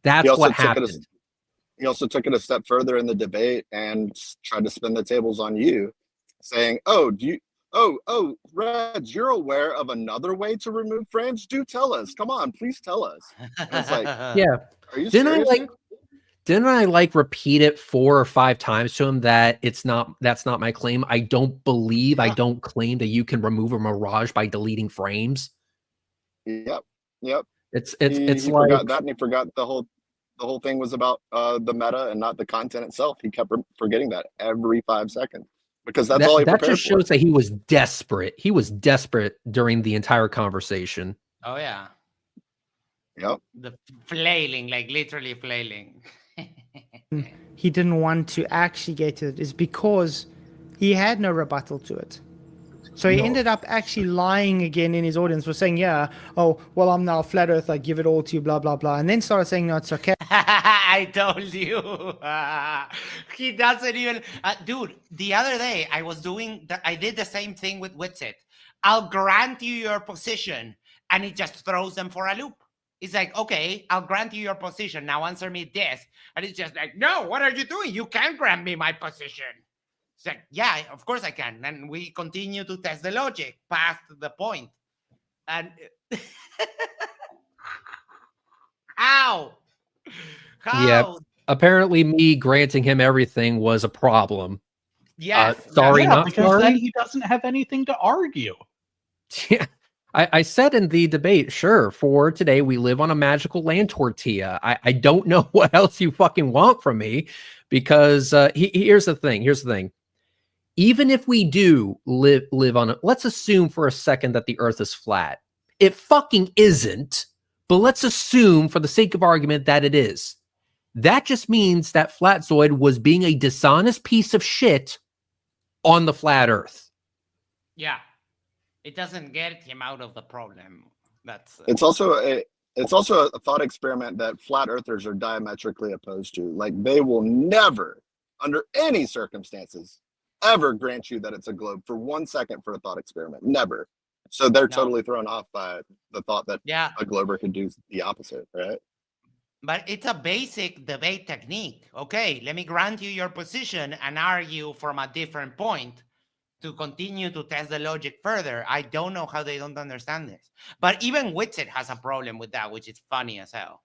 That's what happened. He also took it a step further in the debate and tried to spin the tables on you, saying, "Oh, Reds, you're aware of another way to remove frames? Do tell us. Come on, please tell us." And it's like, yeah. Are you Didn't serious? Didn't I repeat it 4 or 5 times to him that that's not my claim? I don't claim that you can remove a mirage by deleting frames. Yep. He forgot that, and he forgot the whole thing was about the meta and not the content itself. He kept forgetting that every 5 seconds, because that's all he prepared for. That just shows that he was desperate. He was desperate during the entire conversation. Oh yeah. Yep. The flailing, like literally flailing. he didn't want to actually get to it is because he had no rebuttal to it. So he ended up actually lying again in his audience for saying, yeah, oh, well, I'm now flat earth. I give it all to you, blah, blah, blah. And then started saying, no, it's sarcastic. I told you. He doesn't even. Dude, the other day I did the same thing with Witsit. I'll grant you your position, and it just throws them for a loop. It's like, okay, I'll grant you your position. Now answer me this. And it's just like, no, what are you doing? You can't grant me my position. It's like, yeah, of course I can. And we continue to test the logic past the point. And how? Yep. Apparently, me granting him everything was a problem. Yes. Sorry, not because sorry. then he doesn't have anything to argue. Yeah. I said in the debate, sure, for today, we live on a magical land tortilla. I don't know what else you fucking want from me, because here's the thing. Here's the thing. Even if we do live on it, let's assume for a second that the earth is flat. It fucking isn't, but let's assume for the sake of argument that it is. That just means that Fkatzoid was being a dishonest piece of shit on the flat earth. Yeah. It doesn't get him out of the problem. That's It's also a thought experiment that flat earthers are diametrically opposed to. Like, they will never, under any circumstances, ever grant you that it's a globe for 1 second for a thought experiment. Never. So they're totally thrown off by the thought that a glober could do the opposite, right? But it's a basic debate technique. Okay, let me grant you your position and argue from a different point to continue to test the logic further. I don't know how they don't understand this. But even Witsit has a problem with that, which is funny as hell.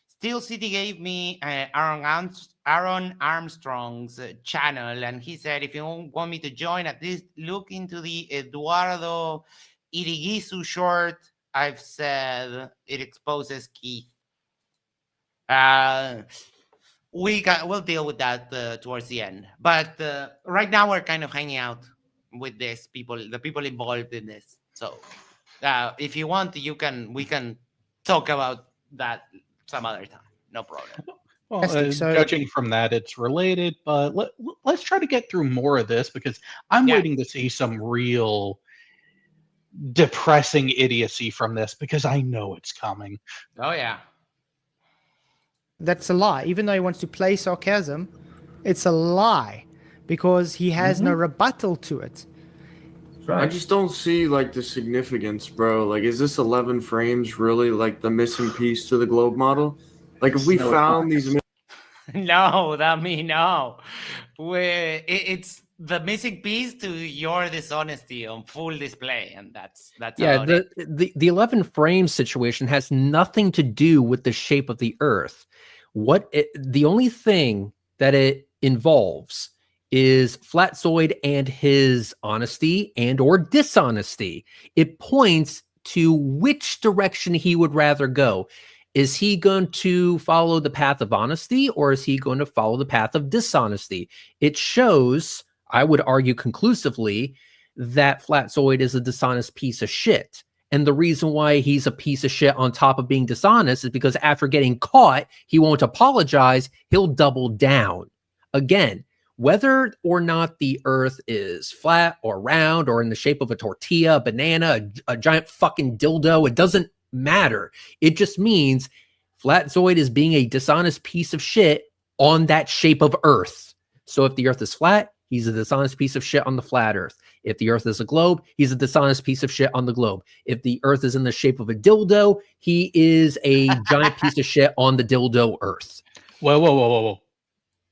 Steel City gave me Aaron Armstrong's channel, and he said, if you want me to join, at least look into the Eduardo Irigisu short. I've said it exposes Keith. We'll deal with that towards the end. But right now we're kind of hanging out with the people involved in this. So if you want, we can talk about that some other time. No problem. Well, judging from that, it's related, but let's try to get through more of this, because I'm waiting to see some real depressing idiocy from this, because I know it's coming. Oh, yeah. That's a lie. Even though he wants to play sarcasm, it's a lie because he has no rebuttal to it. I just don't see like the significance, bro. Like, is this 11 frames really like the missing piece to the globe model? Like, if we found these... No, it's the missing piece to your dishonesty on full display, and that's yeah. The 11 frame situation has nothing to do with the shape of the Earth. The only thing that it involves is Fkatzoid and his honesty and or dishonesty. It points to which direction he would rather go. Is he going to follow the path of honesty, or is he going to follow the path of dishonesty? It shows, I would argue conclusively, that Fkatzoid is a dishonest piece of shit. And the reason why he's a piece of shit on top of being dishonest is because after getting caught, he won't apologize. He'll double down. Again, whether or not the Earth is flat or round or in the shape of a tortilla, a banana, a giant fucking dildo, it doesn't matter. It just means Fkatzoid is being a dishonest piece of shit on that shape of Earth. So if the Earth is flat, he's a dishonest piece of shit on the flat Earth. If the Earth is a globe, he's a dishonest piece of shit on the globe. If the Earth is in the shape of a dildo, he is a giant piece of shit on the dildo Earth. Whoa.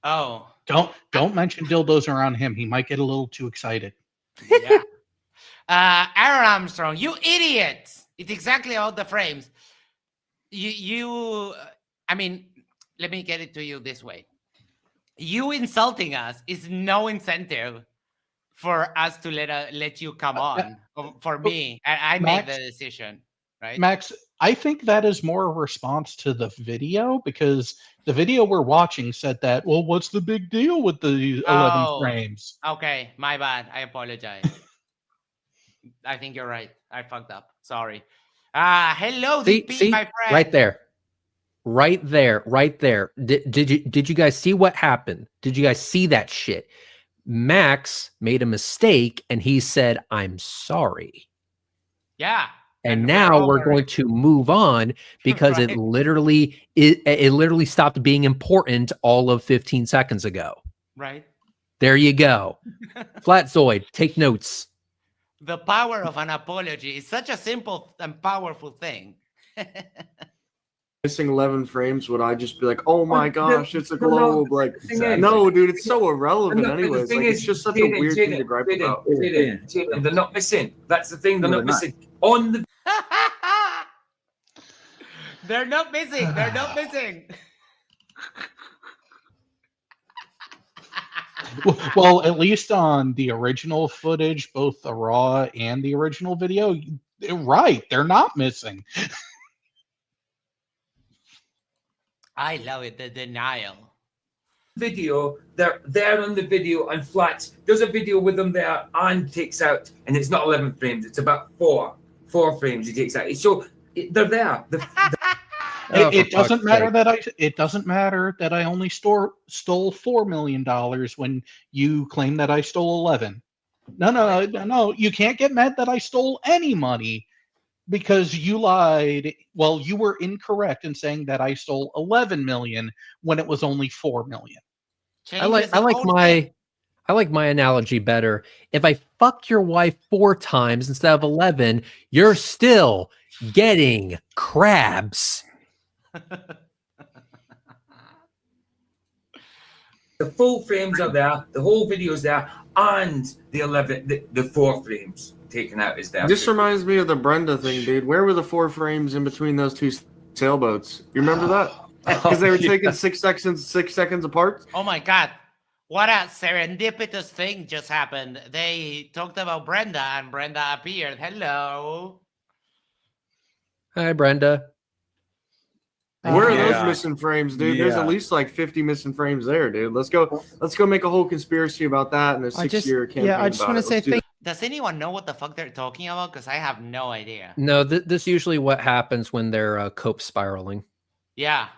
Oh. Don't mention dildos around him. He might get a little too excited. Yeah. Aaron Armstrong, you idiot! It's exactly about the frames. I mean, let me get it to you this way. You insulting us is no incentive for us to let you come on. For me, I made the decision, right? Max, I think that is more a response to the video, because the video we're watching said that, well, what's the big deal with the 11 frames? Okay, my bad. I apologize. I think you're right. I fucked up. Sorry. Hello, DP, my friend. Right there. Did you guys see what happened? Did you guys see that shit? Max made a mistake and he said, "I'm sorry." Yeah. And we're now we're over going it. to move on because Right. it literally stopped being important all of 15 seconds ago. Right. There you go. Flatzoid, take notes. The power of an apology is such a simple and powerful thing. Missing 11 frames, would I just be like, oh my gosh, it's a No, globe? Like, thing no, dude, it's so irrelevant the anyways. thing Like, it's is, just such a weird thing to gripe about. Jaden, they're not missing. That's the thing. They're No, not they're not. missing on the They're not missing. They're not missing. Well, at least on the original footage, both the raw and the original video, right, they're not missing. I love it. The denial. video. They're there on the video and Flats. There's a video with them there and takes out, and it's not 11 frames. It's about four frames he takes out. So they're there. It doesn't matter that I only stole $4 million when you claim that I stole 11. No. You can't get mad that I stole any money because you lied. Well, you were incorrect in saying that I stole 11 million when it was only 4 million. I like my analogy better. If I fucked your wife 4 times instead of 11, you're still getting crabs. The full frames are there. The whole video is there, and the 4 frames taken out is there. This reminds me of the Brenda thing, dude. Where were the 4 frames in between those 2 sailboats? You remember that? Because they were taking 6 seconds apart. Oh my God. What a serendipitous thing just happened. They talked about Brenda and Brenda appeared. Hello. Hi, Brenda. Where are those missing frames, dude? There's at least like 50 missing frames there, dude. Let's go make a whole conspiracy about that and a 6-year campaign. Yeah, I just want to say Does anyone know what the fuck they're talking about? Because I have no idea. No, this usually what happens when they're cope spiraling. Yeah.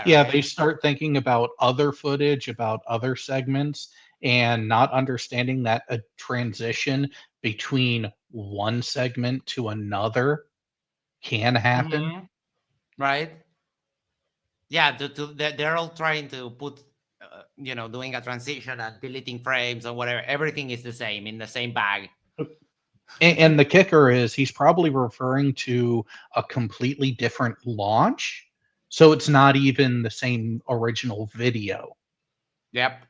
Yeah, they start thinking about other footage, about other segments, and not understanding that a transition between one segment to another can happen. Mhm. Right? Yeah, they're all trying to put, doing a transition and deleting frames or whatever. Everything is the same, in the same bag. And the kicker is he's probably referring to a completely different launch. So it's not even the same original video. Yep.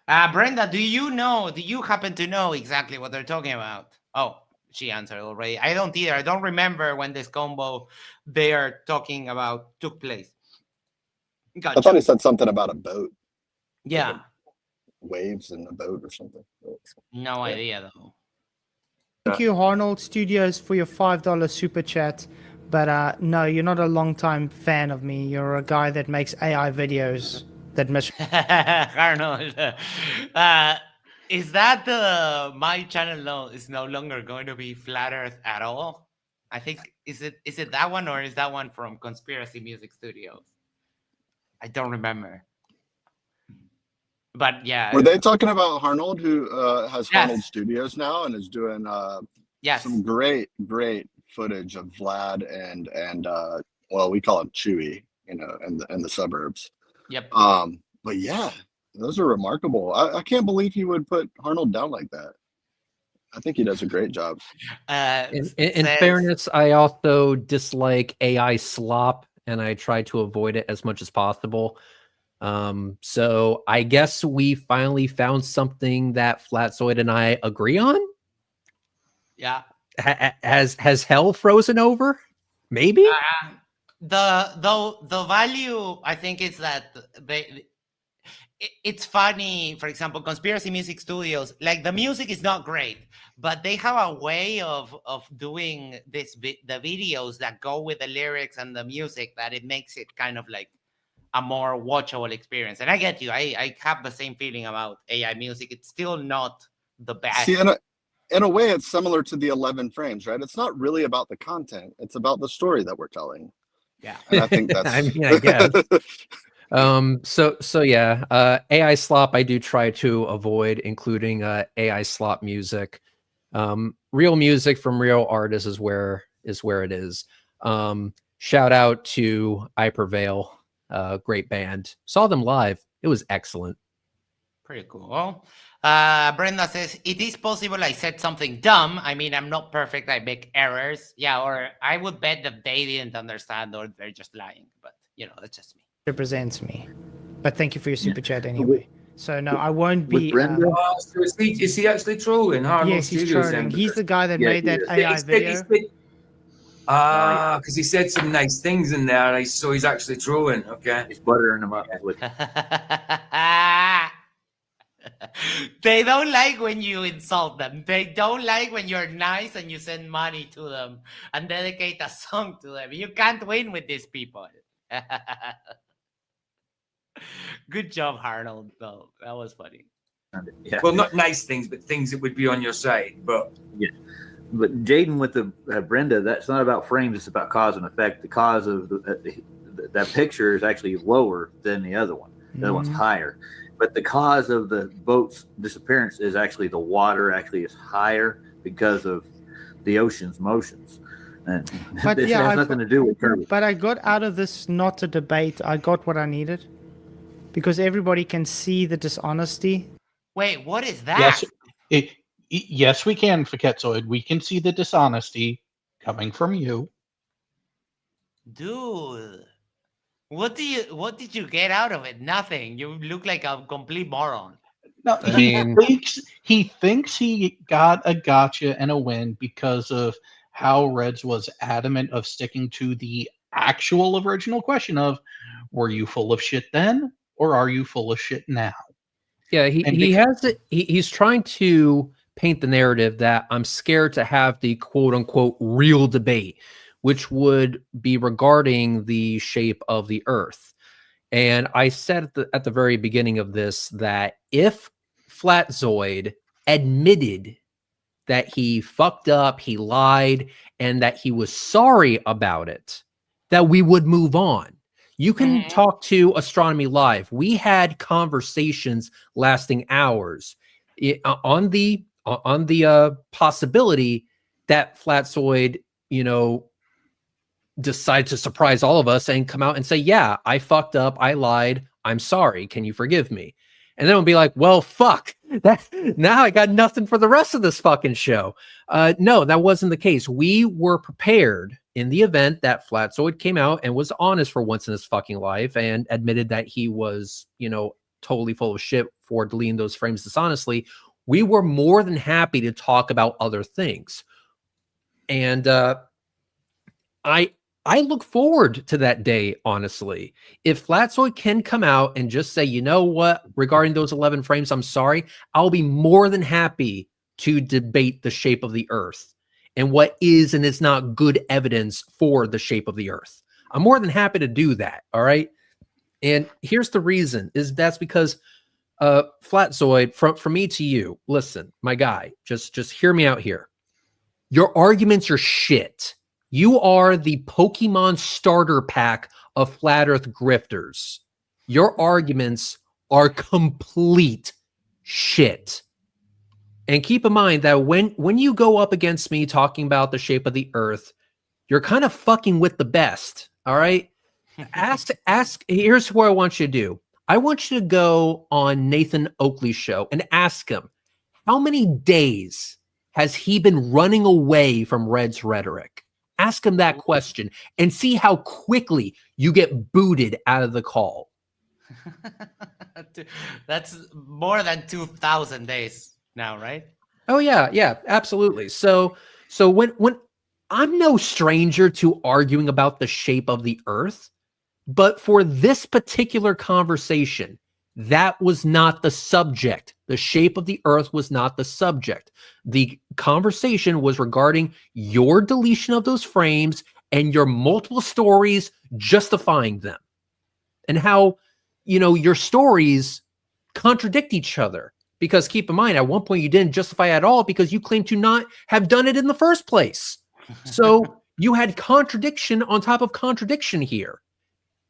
Brenda, do you happen to know exactly what they're talking about? Oh, she answered already. I don't either. I don't remember when this combo they are talking about took place. Gotcha. I thought he said something about a boat. Yeah. Like waves in a boat or something. No idea, though. Thank you, Arnold Studios, for your $5 super chat. But no, you're not a long-time fan of me. You're a guy that makes AI videos that miss. Arnold, is that my channel is no longer going to be Flat Earth at all? I think is it that one, or is that one from Conspiracy Music Studios? I don't remember. But yeah. Were they talking about Arnold, who has Yes. Arnold Studios now and is doing Yes. some great footage of Vlad and well, we call him Chewy, in the suburbs. Yep. But yeah, those are remarkable. I can't believe he would put Arnold down like that. I think he does a great job. In fairness, I also dislike AI slop, and I try to avoid it as much as possible. So I guess we finally found something that Flatzoid and I agree on. Yeah. Has hell frozen over? Maybe. The value, I think, is that it's funny. For example, Conspiracy Music Studios, like, the music is not great, but they have a way of doing the videos that go with the lyrics and the music that it makes it kind of like a more watchable experience. And I get you. I have the same feeling about AI music. It's still not the best. See, in a way, it's similar to the 11 frames, right? It's not really about the content. It's about the story that we're telling. Yeah. And I think that's... I mean, I guess. So yeah, AI slop I do try to avoid including AI slop music. Real music from real artists is where it is. Shout out to I Prevail, great band. Saw them live. It was excellent. Pretty cool. Brenda says, it is possible I said something dumb. I mean, I'm not perfect. I make errors. Yeah, or I would bet that they didn't understand or they're just lying. But, that's just me. Represents me. But thank you for your super chat anyway. So no, I won't be. Brenda? So is he actually trolling? Harlow Yes, he's Studios trolling. then? He's the guy that Yeah, made he that is. AI video. Because he said some nice things in there, so he's actually trolling. Okay. He's buttering them up. With They don't like when you insult them. They don't like when you're nice and you send money to them and dedicate a song to them. You can't win with these people. Good job, Arnold. Though that was funny. yeah. Well, not nice things, but things that would be on your side. But But Jaden with the Brenda, that's not about frames. It's about cause and effect. The cause of that picture is actually lower than the other one. The other one's higher. But the cause of the boat's disappearance is actually the water actually is higher because of the ocean's motions. And But this yeah, has nothing to do with Kirby. But I got out of this not a debate. I got what I needed because everybody can see the dishonesty. Wait, what is that? Yes, we can, Fkatzoid. We can see the dishonesty coming from you. Dude. What did you get out of it? Nothing. You look like a complete moron. No, I mean, he thinks he got a gotcha and a win because of how Reds was adamant of sticking to the actual original question of, were you full of shit then, or are you full of shit now? Yeah, he's trying to paint the narrative that I'm scared to have the quote unquote real debate, which would be regarding the shape of the Earth. And I said at the very beginning of this that if Fkatzoid admitted that he fucked up, he lied, and that he was sorry about it, that we would move on. You can talk to Astronomy Live. We had conversations lasting hours on the possibility that Fkatzoid, decide to surprise all of us and come out and say, yeah, I fucked up, I lied, I'm sorry, can you forgive me? And then we'll be like, well, fuck, now I got nothing for the rest of this fucking show. No, that wasn't the case. We were prepared in the event that Fkatzoid came out and was honest for once in his fucking life and admitted that he was, totally full of shit for deleting those frames dishonestly. We were more than happy to talk about other things. And I look forward to that day, honestly. If Fkatzoid can come out and just say, you know what, regarding those 11 frames, I'm sorry, I'll be more than happy to debate the shape of the Earth and what is and is not good evidence for the shape of the Earth. I'm more than happy to do that, all right? And here's the reason, is that's because Fkatzoid, from me to you, listen, my guy, just hear me out here. Your arguments are shit. You are the Pokemon starter pack of flat Earth grifters. Your arguments are complete shit. And keep in mind that when you go up against me talking about the shape of the Earth, you're kind of fucking with the best. All right. Ask. Here's what I want you to do. I want you to go on Nathan Oakley's show and ask him, how many days has he been running away from Red's rhetoric? Ask him that question and see how quickly you get booted out of the call. That's more than 2,000 days now, right? Oh yeah, absolutely. So when I'm no stranger to arguing about the shape of the Earth, but for this particular conversation, that was not the subject. The shape of the Earth was not the subject. The conversation was regarding your deletion of those frames and your multiple stories justifying them. And how, your stories contradict each other. Because keep in mind, at one point you didn't justify at all because you claimed to not have done it in the first place. So you had contradiction on top of contradiction here.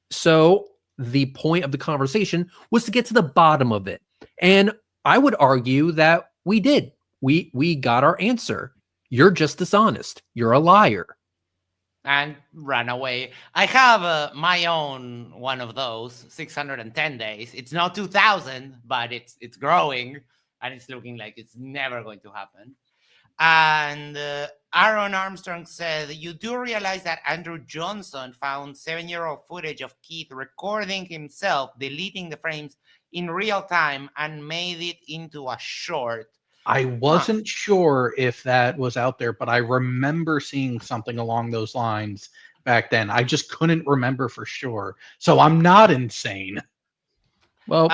So the point of the conversation was to get to the bottom of it. And I would argue that we did. We got our answer. You're just dishonest. You're a liar. And run away. I have my own one of those 610 days. It's not 2000, but it's growing, and it's looking like it's never going to happen. And Aaron Armstrong said, you do realize that Andrew Johnson found 7-year-old footage of Keith recording himself deleting the frames in real time and made it into a short. I wasn't sure if that was out there, but I remember seeing something along those lines back then. I just couldn't remember for sure. So I'm not insane. Well,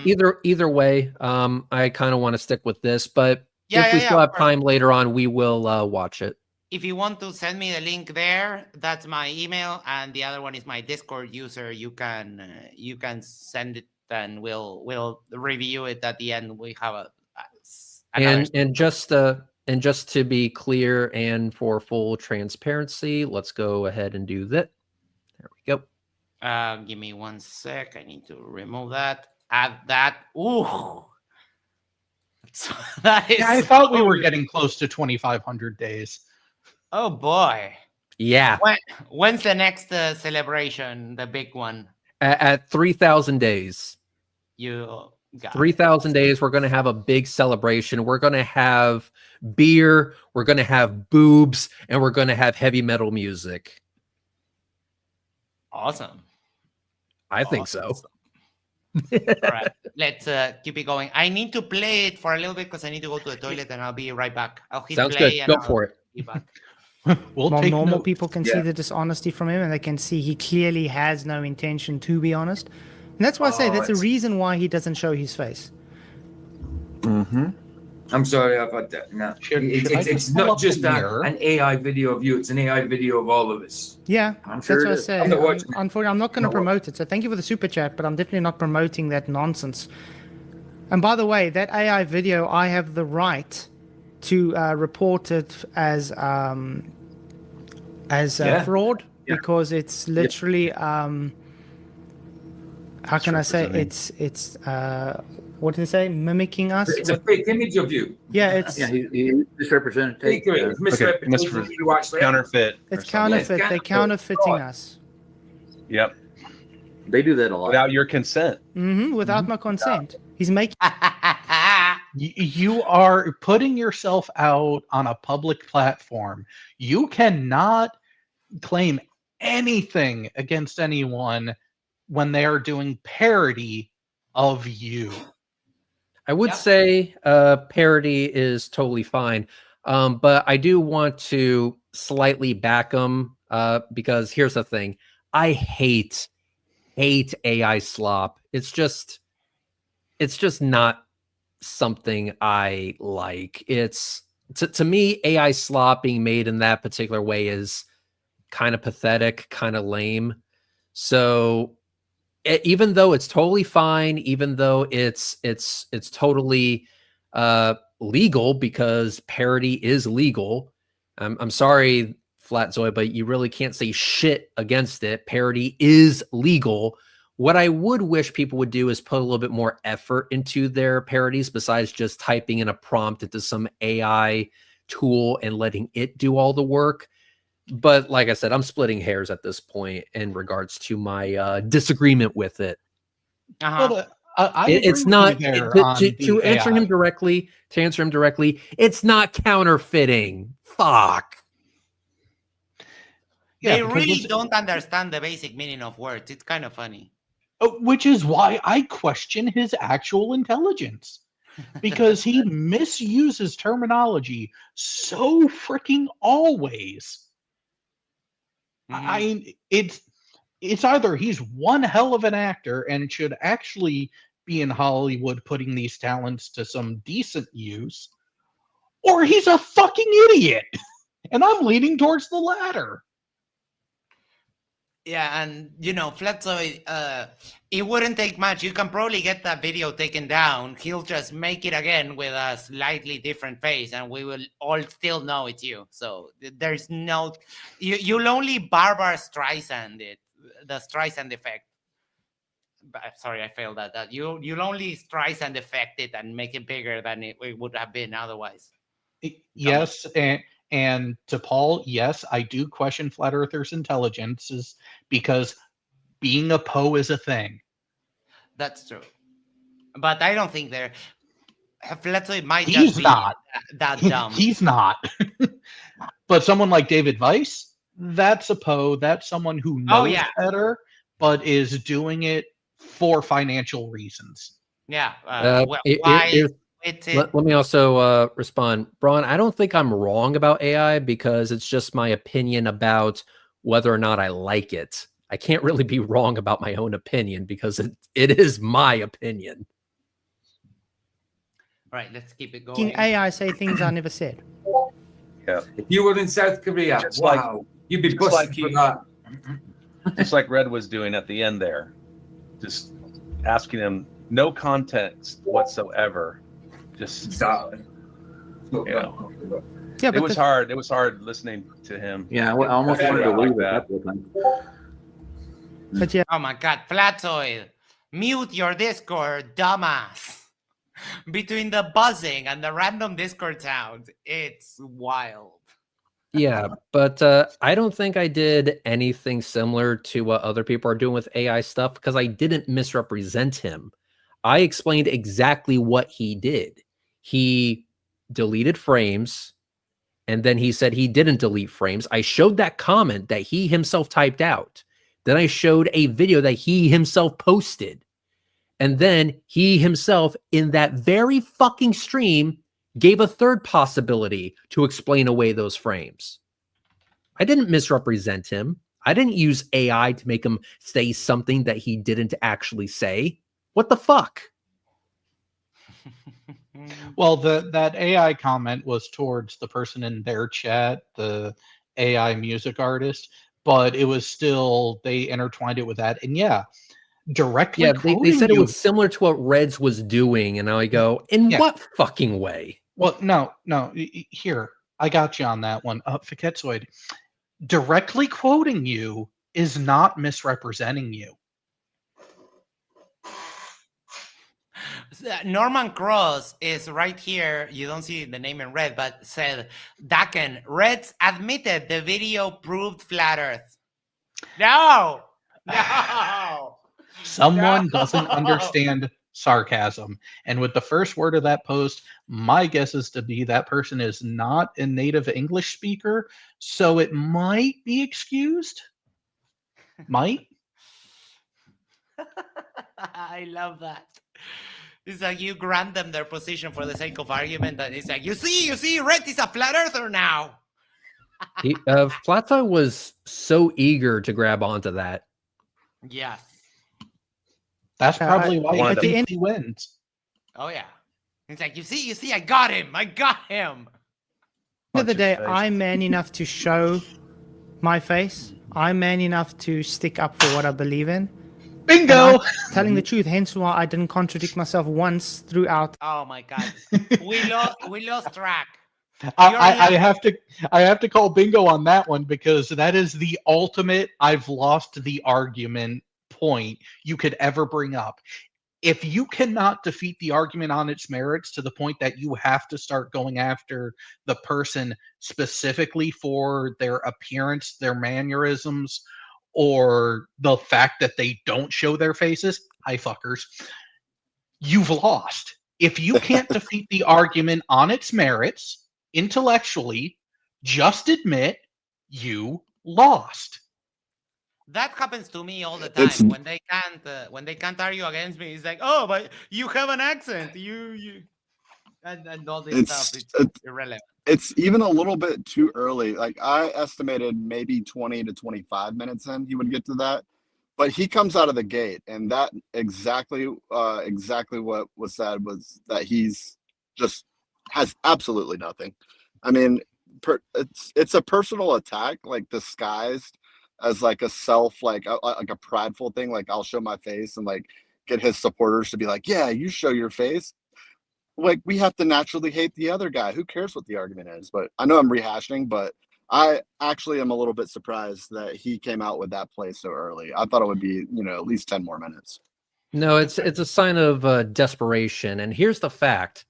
either way, I kind of want to stick with this, but if we still have time later on, we will watch it. If you want to send me the link there, that's my email, and the other one is my Discord user. You can send it, and we'll review it at the end. We have and just to be clear and for full transparency, let's go ahead and do that. There we go. Give me 1 sec. I need to remove that. Add that. Ooh. That is I thought we were getting close to 2,500 days. Oh boy. Yeah. When's the next celebration? The big one? At 3,000 days. You got 3,000 days. We're going to have a big celebration. We're going to have beer. We're going to have boobs, and we're going to have heavy metal music. Awesome. I think so. All right, let's keep it going. I need to play it for a little bit because I need to go to the toilet, and I'll be right back. I'll hit Sounds play good. and Go I'll for it. be back. Normal people can see the dishonesty from him, and they can see he clearly has no intention to be honest. And that's why I say that's the reason why he doesn't show his face. Mm-hmm. I'm sorry, I've had that. No, it's not just an AI video of you. It's an AI video of all of us. Yeah, I'm sure that's what I say. Unfortunately, I'm not going to promote it. So thank you for the super chat, but I'm definitely not promoting that nonsense. And by the way, that AI video, I have the right to report it as fraud because it's literally how can I say it's what did it say? Mimicking us? It's a fake image of you. Yeah, it's he misrepresented. Counterfeit. It's counterfeit. They're counterfeiting us. Yep. They do that a lot without your consent. Without my consent. He's making. You are putting yourself out on a public platform. You cannot claim anything against anyone when they are doing parody of you. I would say parody is totally fine, but I do want to slightly back them because here's the thing: I hate AI slop. It's just not something I like. It's to me, AI slop being made in that particular way is kind of pathetic, kind of lame. So even though it's totally fine, even though it's totally legal because parody is legal. I'm sorry, Fkatzoid, but you really can't say shit against it. Parody is legal. What I would wish people would do is put a little bit more effort into their parodies besides just typing in a prompt into some AI tool and letting it do all the work. But like I said, I'm splitting hairs at this point in regards to my disagreement with it. It's not to answer him directly. To answer him directly, it's not counterfeiting. Fuck. They really don't understand the basic meaning of words. It's kind of funny. Which is why I question his actual intelligence. Because he misuses terminology so freaking always. It's either he's one hell of an actor and should actually be in Hollywood putting these talents to some decent use, or he's a fucking idiot. And I'm leaning towards the latter. Yeah, and Fkatzoid, it wouldn't take much. You can probably get that video taken down. He'll just make it again with a slightly different face, and we will all still know it's you. So there's no, you'll only Barbara Streisand it, the Streisand effect. sorry, I failed at that. You'll only twice and affect it and make it bigger than it would have been otherwise. Yes, and to Paul, yes, I do question flat earthers' intelligences because being a Poe is a thing. That's true, but I don't think they're. Fkatzoid might He's just be not. that dumb. He's not. But someone like David Weiss, that's a Poe. That's someone who knows better, but is doing it for financial reasons. Yeah. Why? Let me also respond. Braun, I don't think I'm wrong about AI because it's just my opinion about whether or not I like it. I can't really be wrong about my own opinion because it is my opinion. Right, let's keep it going. AI say things I never said. Yeah. If you were in South Korea, Just wow, you'd be busted for that. Just like Red was doing at the end there, just asking him no context whatsoever. Just exactly. You know, yeah, it was hard. It was hard listening to him. Yeah, I almost wanted to leave that. But yeah. Oh my God, Fkatzoid, mute your Discord, dumbass. Between the buzzing and the random Discord sounds, it's wild. Yeah, but I don't think I did anything similar to what other people are doing with AI stuff because I didn't misrepresent him. I explained exactly what he did. He deleted frames, and then he said he didn't delete frames. I showed that comment that he himself typed out. Then I showed a video that he himself posted. And then he himself, in that very fucking stream, gave a third possibility to explain away those frames. I didn't misrepresent him. I didn't use AI to make him say something that he didn't actually say. What the fuck? Well, that AI comment was towards the person in their chat, the AI music artist, but it was still, they intertwined it with that. And yeah, directly they said it was similar to what Reds was doing, and I go, in what fucking way? Well, no, here, I got you on that one. Fkatzoid, directly quoting you is not misrepresenting you. Norman Cross is right here. You don't see the name in red, but said, Daken, Reds admitted the video proved flat Earth. No! Someone doesn't understand sarcasm. And with the first word of that post, my guess is to be that person is not a native English speaker, so it might be excused. Might. I love that. It's like you grant them their position for the sake of argument, and it's like, you see, Red is a flat earther now. Fkatzoid was so eager to grab onto that. Yes. That's probably why he wins. Oh yeah. It's like, you see, I got him. At the end of the day, I'm man enough to show my face. I'm man enough to stick up for what I believe in. Bingo! Telling the truth, hence why I didn't contradict myself once throughout. Oh my God. We lost track. I have to call bingo on that one because that is the ultimate I've lost the argument point you could ever bring up. If you cannot defeat the argument on its merits to the point that you have to start going after the person specifically for their appearance, their mannerisms, or the fact that they don't show their faces, hi fuckers, you've lost. If you can't defeat the argument on its merits intellectually, just admit you lost. That happens to me all the time. When they can't argue against me, it's like, oh, but you have an accent, you and all this stuff. It's irrelevant. It's even a little bit too early. Like I estimated maybe 20 to 25 minutes in he would get to that, but he comes out of the gate, and that exactly what was said was that he's just has absolutely nothing. I mean, it's a personal attack, like disguised as like a self, like a prideful thing. Like I'll show my face and like get his supporters to be like, yeah, you show your face. Like we have to naturally hate the other guy. Who cares what the argument is? But I know I'm rehashing, but I actually am a little bit surprised that he came out with that play so early. I thought it would be, at least 10 more minutes. No, it's a sign of desperation. And here's the fact: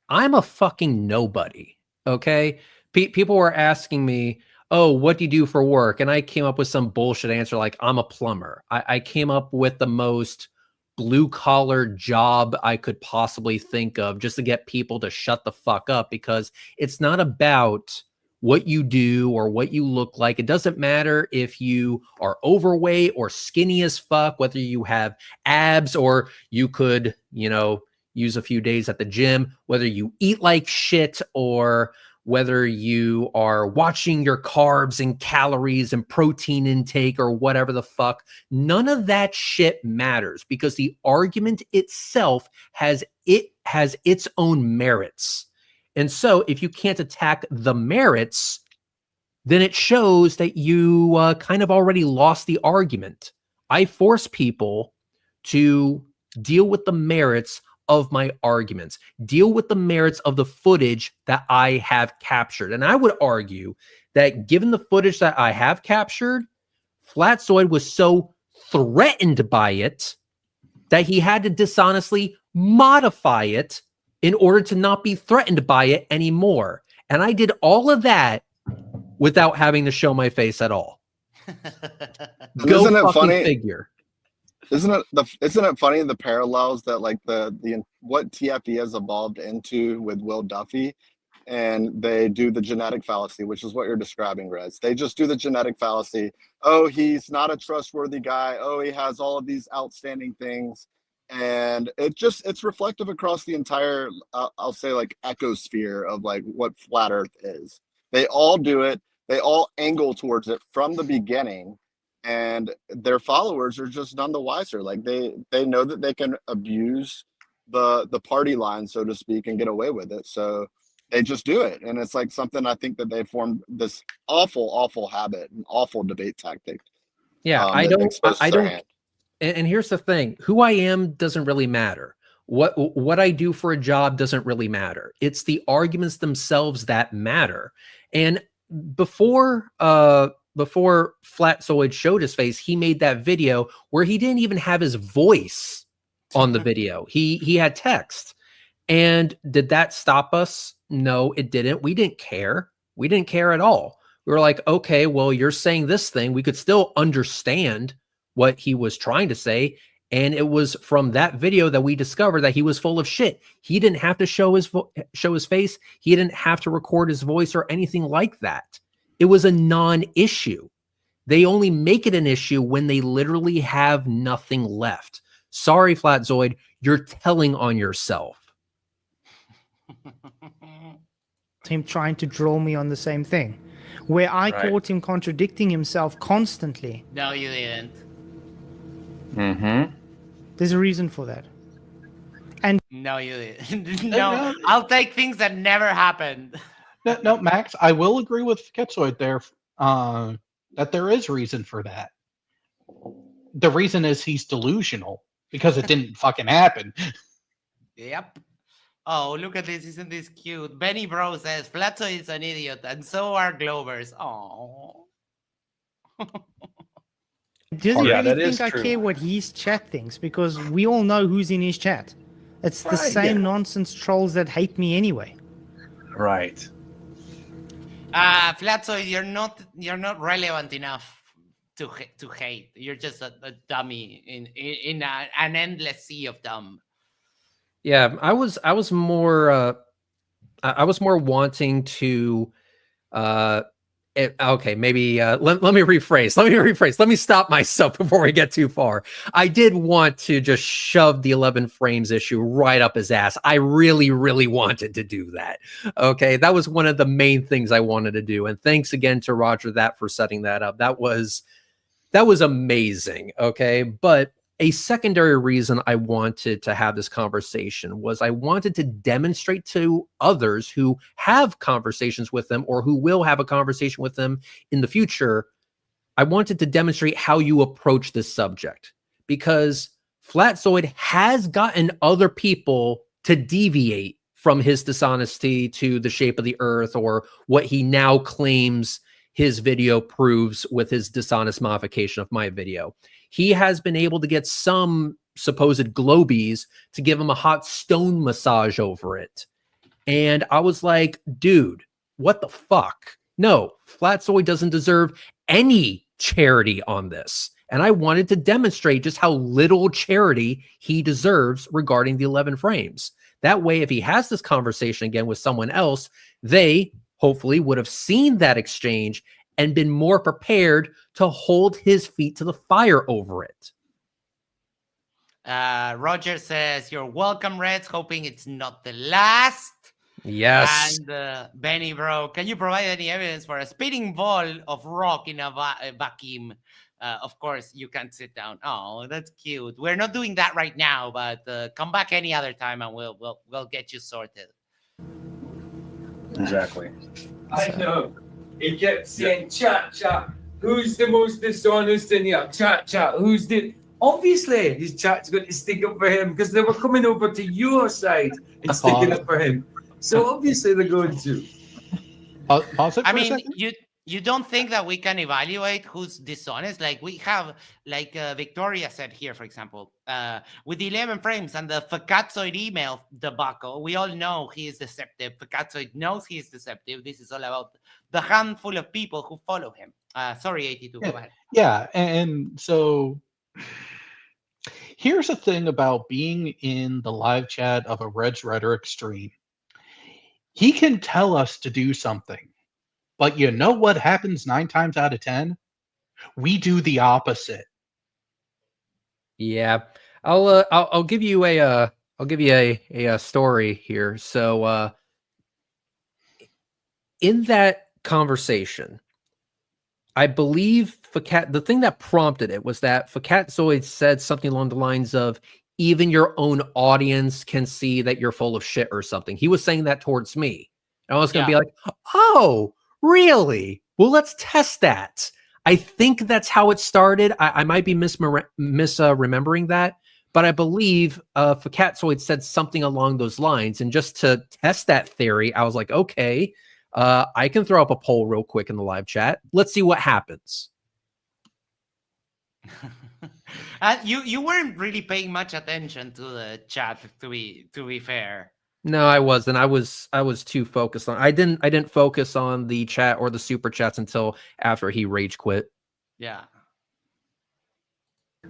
I'm a fucking nobody. Okay, people were asking me, "Oh, what do you do for work?" And I came up with some bullshit answer like, "I'm a plumber." I came up with the most blue collar job I could possibly think of just to get people to shut the fuck up, because it's not about what you do or what you look like. It doesn't matter if you are overweight or skinny as fuck, whether you have abs or you could, use a few days at the gym, whether you eat like shit or whether you are watching your carbs and calories and protein intake or whatever the fuck. None of that shit matters, because the argument itself has its own merits. And so if you can't attack the merits, then it shows that you kind of already lost the argument. I force people to deal with the merits of my arguments, deal with the merits of the footage that I have captured. And I would argue that given the footage that I have captured, Fkatzoid was so threatened by it that he had to dishonestly modify it in order to not be threatened by it anymore. And I did all of that without having to show my face at all. Go Isn't it fucking funny? figure. Isn't it funny the parallels that like the what TFE has evolved into with Will Duffy, and they do the genetic fallacy, which is what you're describing, Rez. They just do the genetic fallacy. Oh, he's not a trustworthy guy. Oh, he has all of these outstanding things, and it's reflective across the entire I'll say like ecosphere of like what flat Earth is. They all do it. They all angle towards it from the beginning. And their followers are just none the wiser. Like they know that they can abuse the party line, so to speak, and get away with it. So they just do it. And it's like something I think that they formed this awful habit, an awful debate tactic. Yeah, I don't. And here's the thing: who I am doesn't really matter. What I do for a job doesn't really matter. It's the arguments themselves that matter. And before Fkatzoid showed his face, he made that video where he didn't even have his voice on the video. He had text. And did that stop us? No, it didn't. We didn't care. We didn't care at all. We were like, okay, well, you're saying this thing. We could still understand what he was trying to say. And it was from that video that we discovered that he was full of shit. He didn't have to show his face. He didn't have to record his voice or anything like that. It was a non-issue. They only make it an issue when they literally have nothing left. Sorry, Fkatzoid, you're telling on yourself. Him trying to draw me on the same thing, where I caught him contradicting himself constantly. No, you didn't. Mm-hmm. There's a reason for that. And no, you didn't. No, I'll take things that never happened. No, Max, I will agree with Fkatzoid there that there is reason for that. The reason is he's delusional because it didn't fucking happen. Yep. Oh, look at this. Isn't this cute? Benny Bro says, Fkatzoid is an idiot, and so are Glovers. Oh. Doesn't really think I care what his chat thinks, because we all know who's in his chat. It's the same nonsense trolls that hate me anyway. Right. Fkatzoid, you're not relevant enough to hate. You're just a dummy in an endless sea of dumb. Yeah, I was more wanting to okay, maybe let me rephrase. Let me stop myself before we get too far. I did want to just shove the 11 frames issue right up his ass. I really wanted to do that. Okay, that was one of the main things I wanted to do. And thanks again to Roger that for setting that up. That was amazing. Okay, but a secondary reason I wanted to have this conversation was I wanted to demonstrate to others who have conversations with them or who will have a conversation with them in the future. I wanted to demonstrate how you approach this subject, because Fkatzoid has gotten other people to deviate from his dishonesty to the shape of the earth, or what he now claims his video proves with his dishonest modification of my video. He has been able to get some supposed globies to give him a hot stone massage over it. And I was like, dude, what the fuck? No, Fkatzoid doesn't deserve any charity on this. And I wanted to demonstrate just how little charity he deserves regarding the 11 frames. That way, if he has this conversation again with someone else, they hopefully would have seen that exchange and been more prepared to hold his feet to the fire over it. Roger says, you're welcome, Reds, hoping it's not the last. Yes. And Benny, bro, can you provide any evidence for a spinning ball of rock in a vacuum? Of course, you can't sit down. Oh, that's cute. We're not doing that right now, but come back any other time and we'll get you sorted. Exactly. I know. He kept saying, chat, who's the most dishonest in here? Chat, who's the... Obviously, his chat's going to stick up for him because they were coming over to your side and sticking up for him. So obviously they're going to. Pause it for I a mean, second. you don't think that we can evaluate who's dishonest? Like we have, like Victoria said here, for example, with the 11 frames and the Fkatzoid email debacle, we all know he is deceptive. Fkatzoid knows he is deceptive. This is all about the handful of people who follow him. Sorry, 82, go ahead. Yeah, and so here's the thing about being in the live chat of a Red's Rhetoric stream. He can tell us to do something, but you know what happens 9 times out of 10? We do the opposite. Yeah, I'll give you a story here. So in that conversation, I believe the thing that prompted it was that Fkatzoid said something along the lines of, even your own audience can see that you're full of shit or something. He was saying that towards me. And I was going to be like, oh, really? Well, let's test that. I think that's how it started. I might be misremembering that, but I believe Fkatzoid said something along those lines. And just to test that theory, I was like, okay, I can throw up a poll real quick in the live chat. Let's see what happens. You weren't really paying much attention to the chat, to be fair. No, I wasn't. I was too focused on. I didn't focus on the chat or the super chats until after he rage quit. Yeah.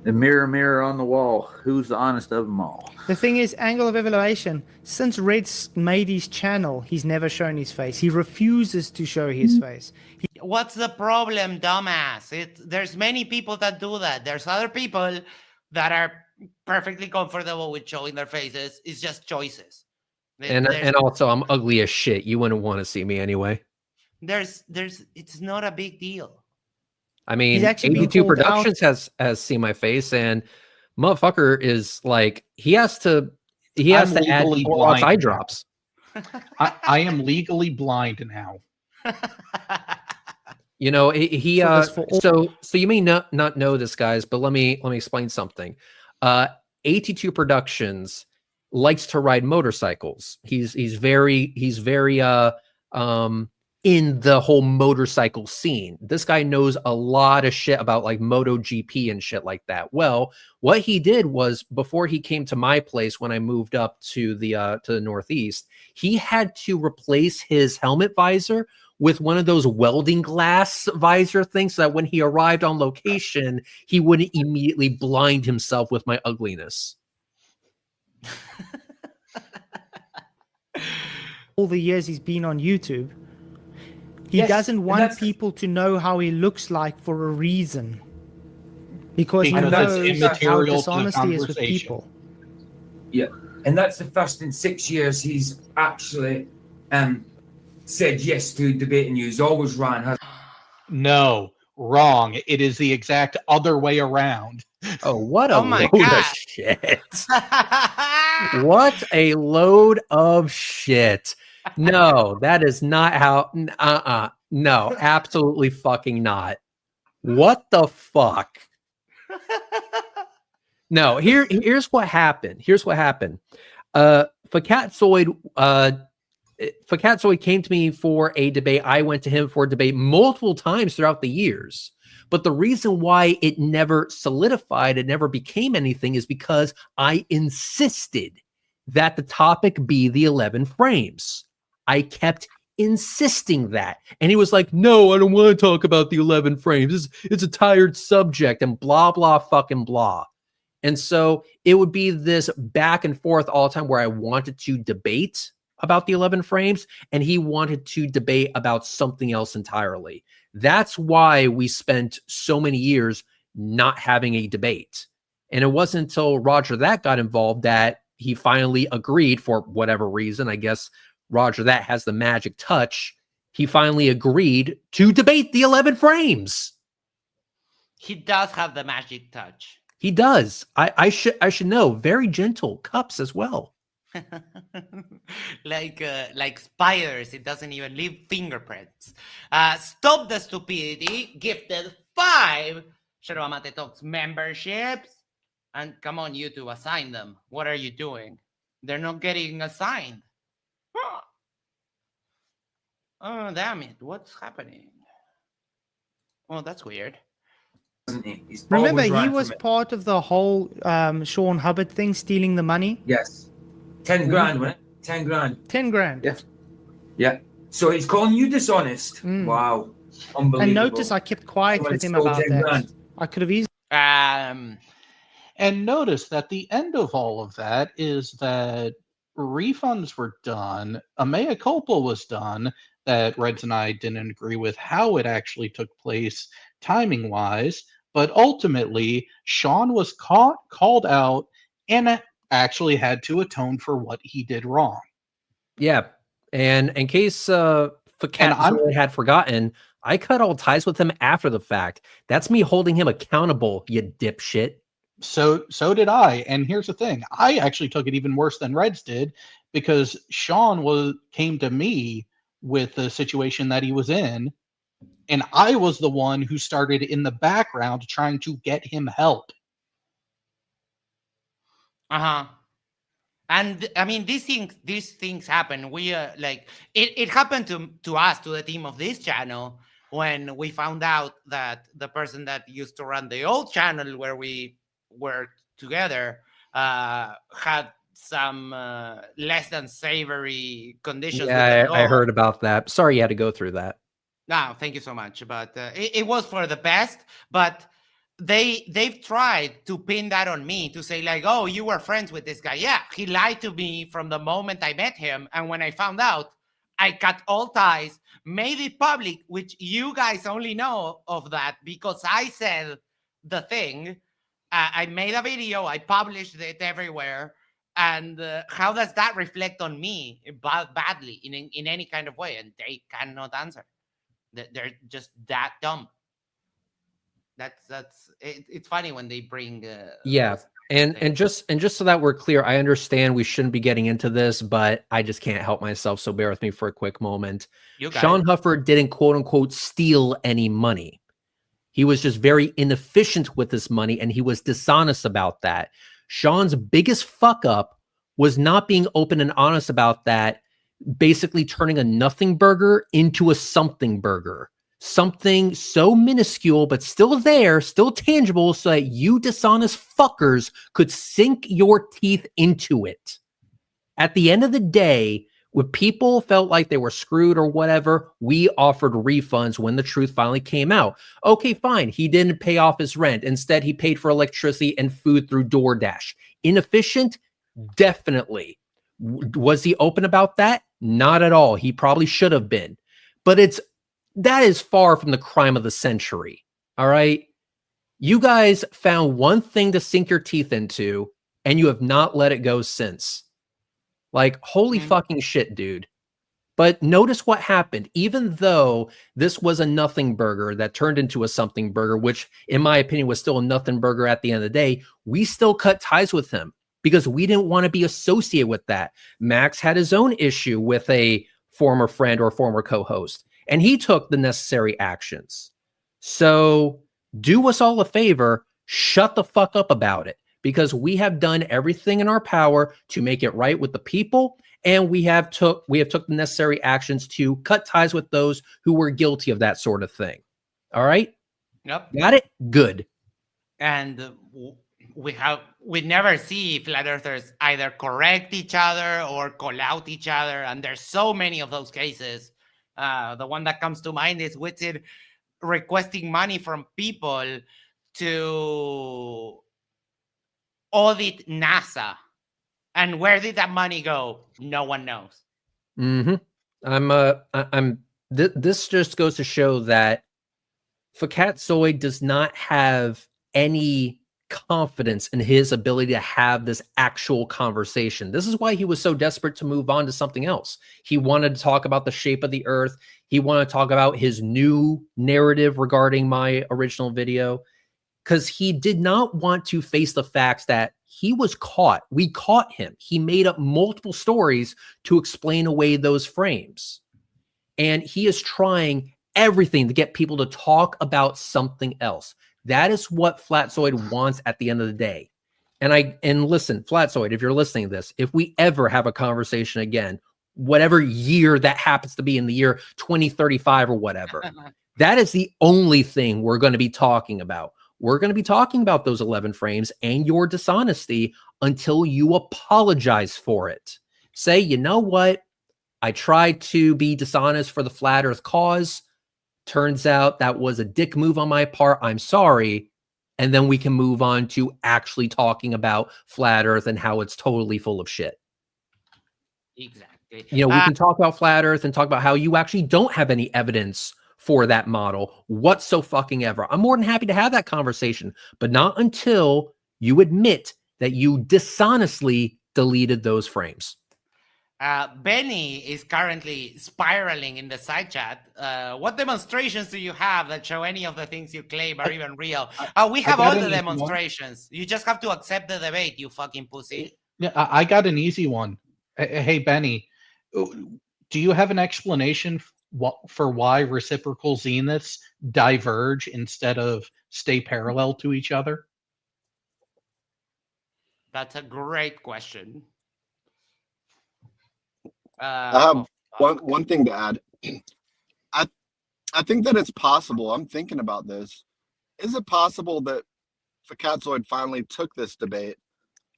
The mirror on the wall. Who's the honest of them all? The thing is, angle of evaluation. Since Red's made his channel, he's never shown his face. He refuses to show his face. What's the problem, dumbass? There's many people that do that. There's other people that are perfectly comfortable with showing their faces. It's just choices. And also, I'm ugly as shit. You wouldn't want to see me anyway. It's not a big deal. I mean, 82 Productions has seen my face, and motherfucker is like, he has to add Botox eye drops. I am legally blind now. You know, he so you may not know this, guys, but let me explain something. 82 Productions likes to ride motorcycles. He's very in the whole motorcycle scene. This guy knows a lot of shit about like MotoGP and shit like that. Well, what he did was, before he came to my place when I moved up to the Northeast, he had to replace his helmet visor with one of those welding glass visor things, so that when he arrived on location, he wouldn't immediately blind himself with my ugliness. All the years he's been on YouTube, he doesn't want people to know how he looks like for a reason, because he knows how dishonest he is with people. Yeah, and that's the first in 6 years he's actually said yes to debating you. He's always ran. No, wrong. It is the exact other way around. Oh, what a load of shit. What a load of shit. No, that is not how. No, absolutely fucking not. What the fuck? No, here's what happened. Fkatzoid Fkatzoid came to me for a debate. I went to him for a debate multiple times throughout the years. But the reason why it never solidified, it never became anything, is because I insisted that the topic be the 11 frames. I kept insisting that. And he was like, no, I don't want to talk about the 11 frames. It's a tired subject and blah, blah, fucking blah. And so it would be this back and forth all the time where I wanted to debate about the 11 frames and he wanted to debate about something else entirely. That's why we spent so many years not having a debate. And it wasn't until Roger that got involved that he finally agreed, for whatever reason. I guess Roger that has the magic touch. He finally agreed to debate the 11 frames. He does have the magic touch. He does. I should know. Very gentle cups as well. like spiders, it doesn't even leave fingerprints. Stop the stupidity. Gifted 5 Yerba Mate Talks memberships. And come on, YouTube, assign them. What are you doing? They're not getting assigned. Oh, damn it. What's happening? Oh, that's weird. Remember, he was part of the whole Sean Hubbard thing, stealing the money? Yes. 10 grand, wasn't it? 10 grand. 10 grand. Yeah. Yeah. So he's calling you dishonest. Wow. Unbelievable. And notice I kept quiet with him about that. Grand. I could have easily. And notice that the end of all of that is that refunds were done. A mea culpa was done that Reds and I didn't agree with how it actually took place timing-wise. But ultimately, Sean was called out, and actually had to atone for what he did wrong. Yeah. And in case Fkatzoid had forgotten, I cut all ties with him after the fact. That's me holding him accountable, you dipshit. So did I. And here's the thing. I actually took it even worse than Reds did, because Sean came to me with the situation that he was in, and I was the one who started in the background trying to get him help. And I mean, these things happen. We it happened to us, to the team of this channel, when we found out that the person that used to run the old channel where we worked together had some less than savory conditions. Yeah, I heard about that. Sorry you had to go through that. No, thank you so much. But it was for the best. But they've tried to pin that on me, to say like, oh, you were friends with this guy. Yeah, he lied to me from the moment I met him. And when I found out, I cut all ties, made it public, which you guys only know of that because I said the thing. I made a video. I published it everywhere. And how does that reflect on me badly in any kind of way? And they cannot answer. They're just that dumb. It's funny when they bring yeah. And just so that we're clear, I understand we shouldn't be getting into this, but I just can't help myself, so bear with me for a quick moment. Sean Hufford didn't quote unquote steal any money. He was just very inefficient with his money, and he was dishonest about that. Sean's biggest fuck up was not being open and honest about that, basically turning a nothing burger into a something burger. Something so minuscule, but still there, still tangible, so that you dishonest fuckers could sink your teeth into it. At the end of the day, when people felt like they were screwed or whatever, we offered refunds when the truth finally came out. Okay, fine. He didn't pay off his rent. Instead, he paid for electricity and food through DoorDash. Inefficient? Definitely. Was he open about that? Not at all. He probably should have been. But that is far from the crime of the century. All right? You guys found one thing to sink your teeth into, and you have not let it go since. Like, holy fucking shit, dude. But notice what happened. Even though this was a nothing burger that turned into a something burger, which in my opinion was still a nothing burger at the end of the day, we still cut ties with him because we didn't want to be associated with that. Max had his own issue with a former friend or former co-host, and he took the necessary actions. So do us all a favor, shut the fuck up about it, because we have done everything in our power to make it right with the people and we have took the necessary actions to cut ties with those who were guilty of that sort of thing. All right? Yep. Got it? Good. And we never see flat earthers either correct each other or call out each other, and there's so many of those cases. The one that comes to mind is Whitsid requesting money from people to audit NASA, and where did that money go? No one knows. This just goes to show that Fkatzoid does not have any confidence in his ability to have this actual conversation. This is why he was so desperate to move on to something else. He wanted to talk about the shape of the earth. He wanted to talk about his new narrative regarding my original video, because he did not want to face the facts that he was caught. We caught him. He made up multiple stories to explain away those frames. And he is trying everything to get people to talk about something else. That is what Fkatzoid wants at the end of the day. And listen, Fkatzoid, if you're listening to this, if we ever have a conversation again, whatever year that happens to be, in the year 2035 or whatever, that is the only thing we're going to be talking about. We're going to be talking about those 11 frames and your dishonesty until you apologize for it. Say, you know what? I tried to be dishonest for the flat earth cause. Turns out that was a dick move on my part. I'm sorry. And then we can move on to actually talking about flat earth and how it's totally full of shit. Exactly. You know, we can talk about flat earth and talk about how you actually don't have any evidence for that model whatsoever. I'm more than happy to have that conversation, but not until you admit that you dishonestly deleted those frames. Benny is currently spiraling in the side chat. What demonstrations do you have that show any of the things you claim are even real? We have all the demonstrations. You just have to accept the debate, you fucking pussy. Yeah, I got an easy one. Hey, Benny, do you have an explanation for why reciprocal zeniths diverge instead of stay parallel to each other? That's a great question. I have one thing to add. I think that it's possible. I'm thinking about this. Is it possible that Fkatzoid finally took this debate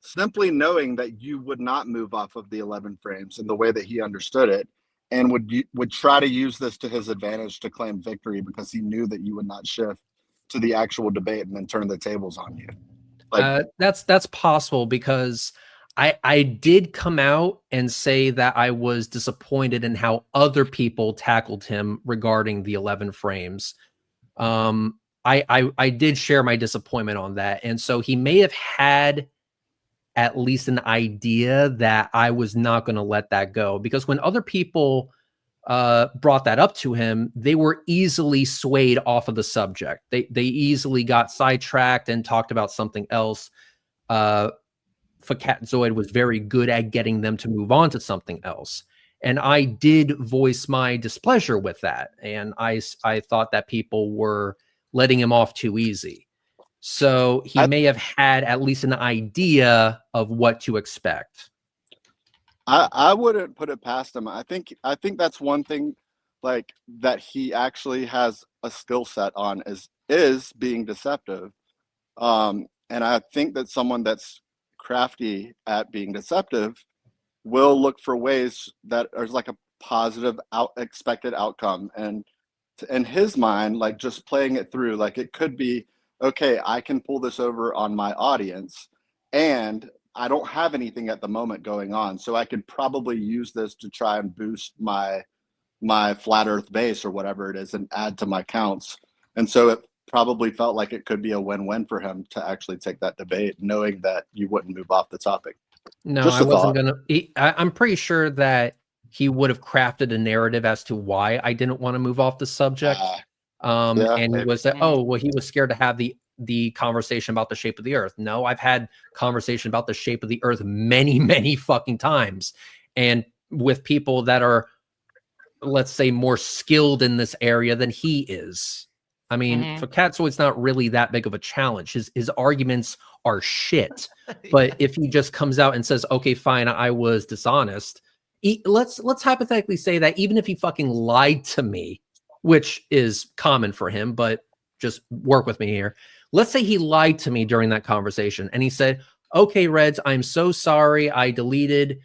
simply knowing that you would not move off of the 11 frames in the way that he understood it, and would try to use this to his advantage to claim victory because he knew that you would not shift to the actual debate and then turn the tables on you? Like, that's possible, because I did come out and say that I was disappointed in how other people tackled him regarding the 11 frames. I did share my disappointment on that. And so he may have had at least an idea that I was not going to let that go, because when other people brought that up to him, they were easily swayed off of the subject. They easily got sidetracked and talked about something else. Fkatzoid was very good at getting them to move on to something else. And I did voice my displeasure with that. And I thought that people were letting him off too easy. So he may have had at least an idea of what to expect. I wouldn't put it past him. I think that's one thing, like, that he actually has a skill set on is being deceptive. And I think that someone that's crafty at being deceptive will look for ways that are like a positive expected outcome. And in his mind, like, just playing it through, like, it could be, okay, I can pull this over on my audience, and I don't have anything at the moment going on, so I could probably use this to try and boost my flat earth base or whatever it is and add to my counts. And so it probably felt like it could be a win-win for him to actually take that debate, knowing that you wouldn't move off the topic. No, Just I wasn't thought. going to. I'm pretty sure that he would have crafted a narrative as to why I didn't want to move off the subject. Yeah, And it was that, oh, well, he was scared to have the conversation about the shape of the earth. No, I've had conversation about the shape of the earth many, many fucking times. And with people that are, let's say, more skilled in this area than he is. I mean, Fkatzoid's not really that big of a challenge. His arguments are shit. But if he just comes out and says, okay, fine, I was dishonest, let's hypothetically say that even if he fucking lied to me, which is common for him, but just work with me here. Let's say he lied to me during that conversation and he said, okay, Reds, I'm so sorry. I deleted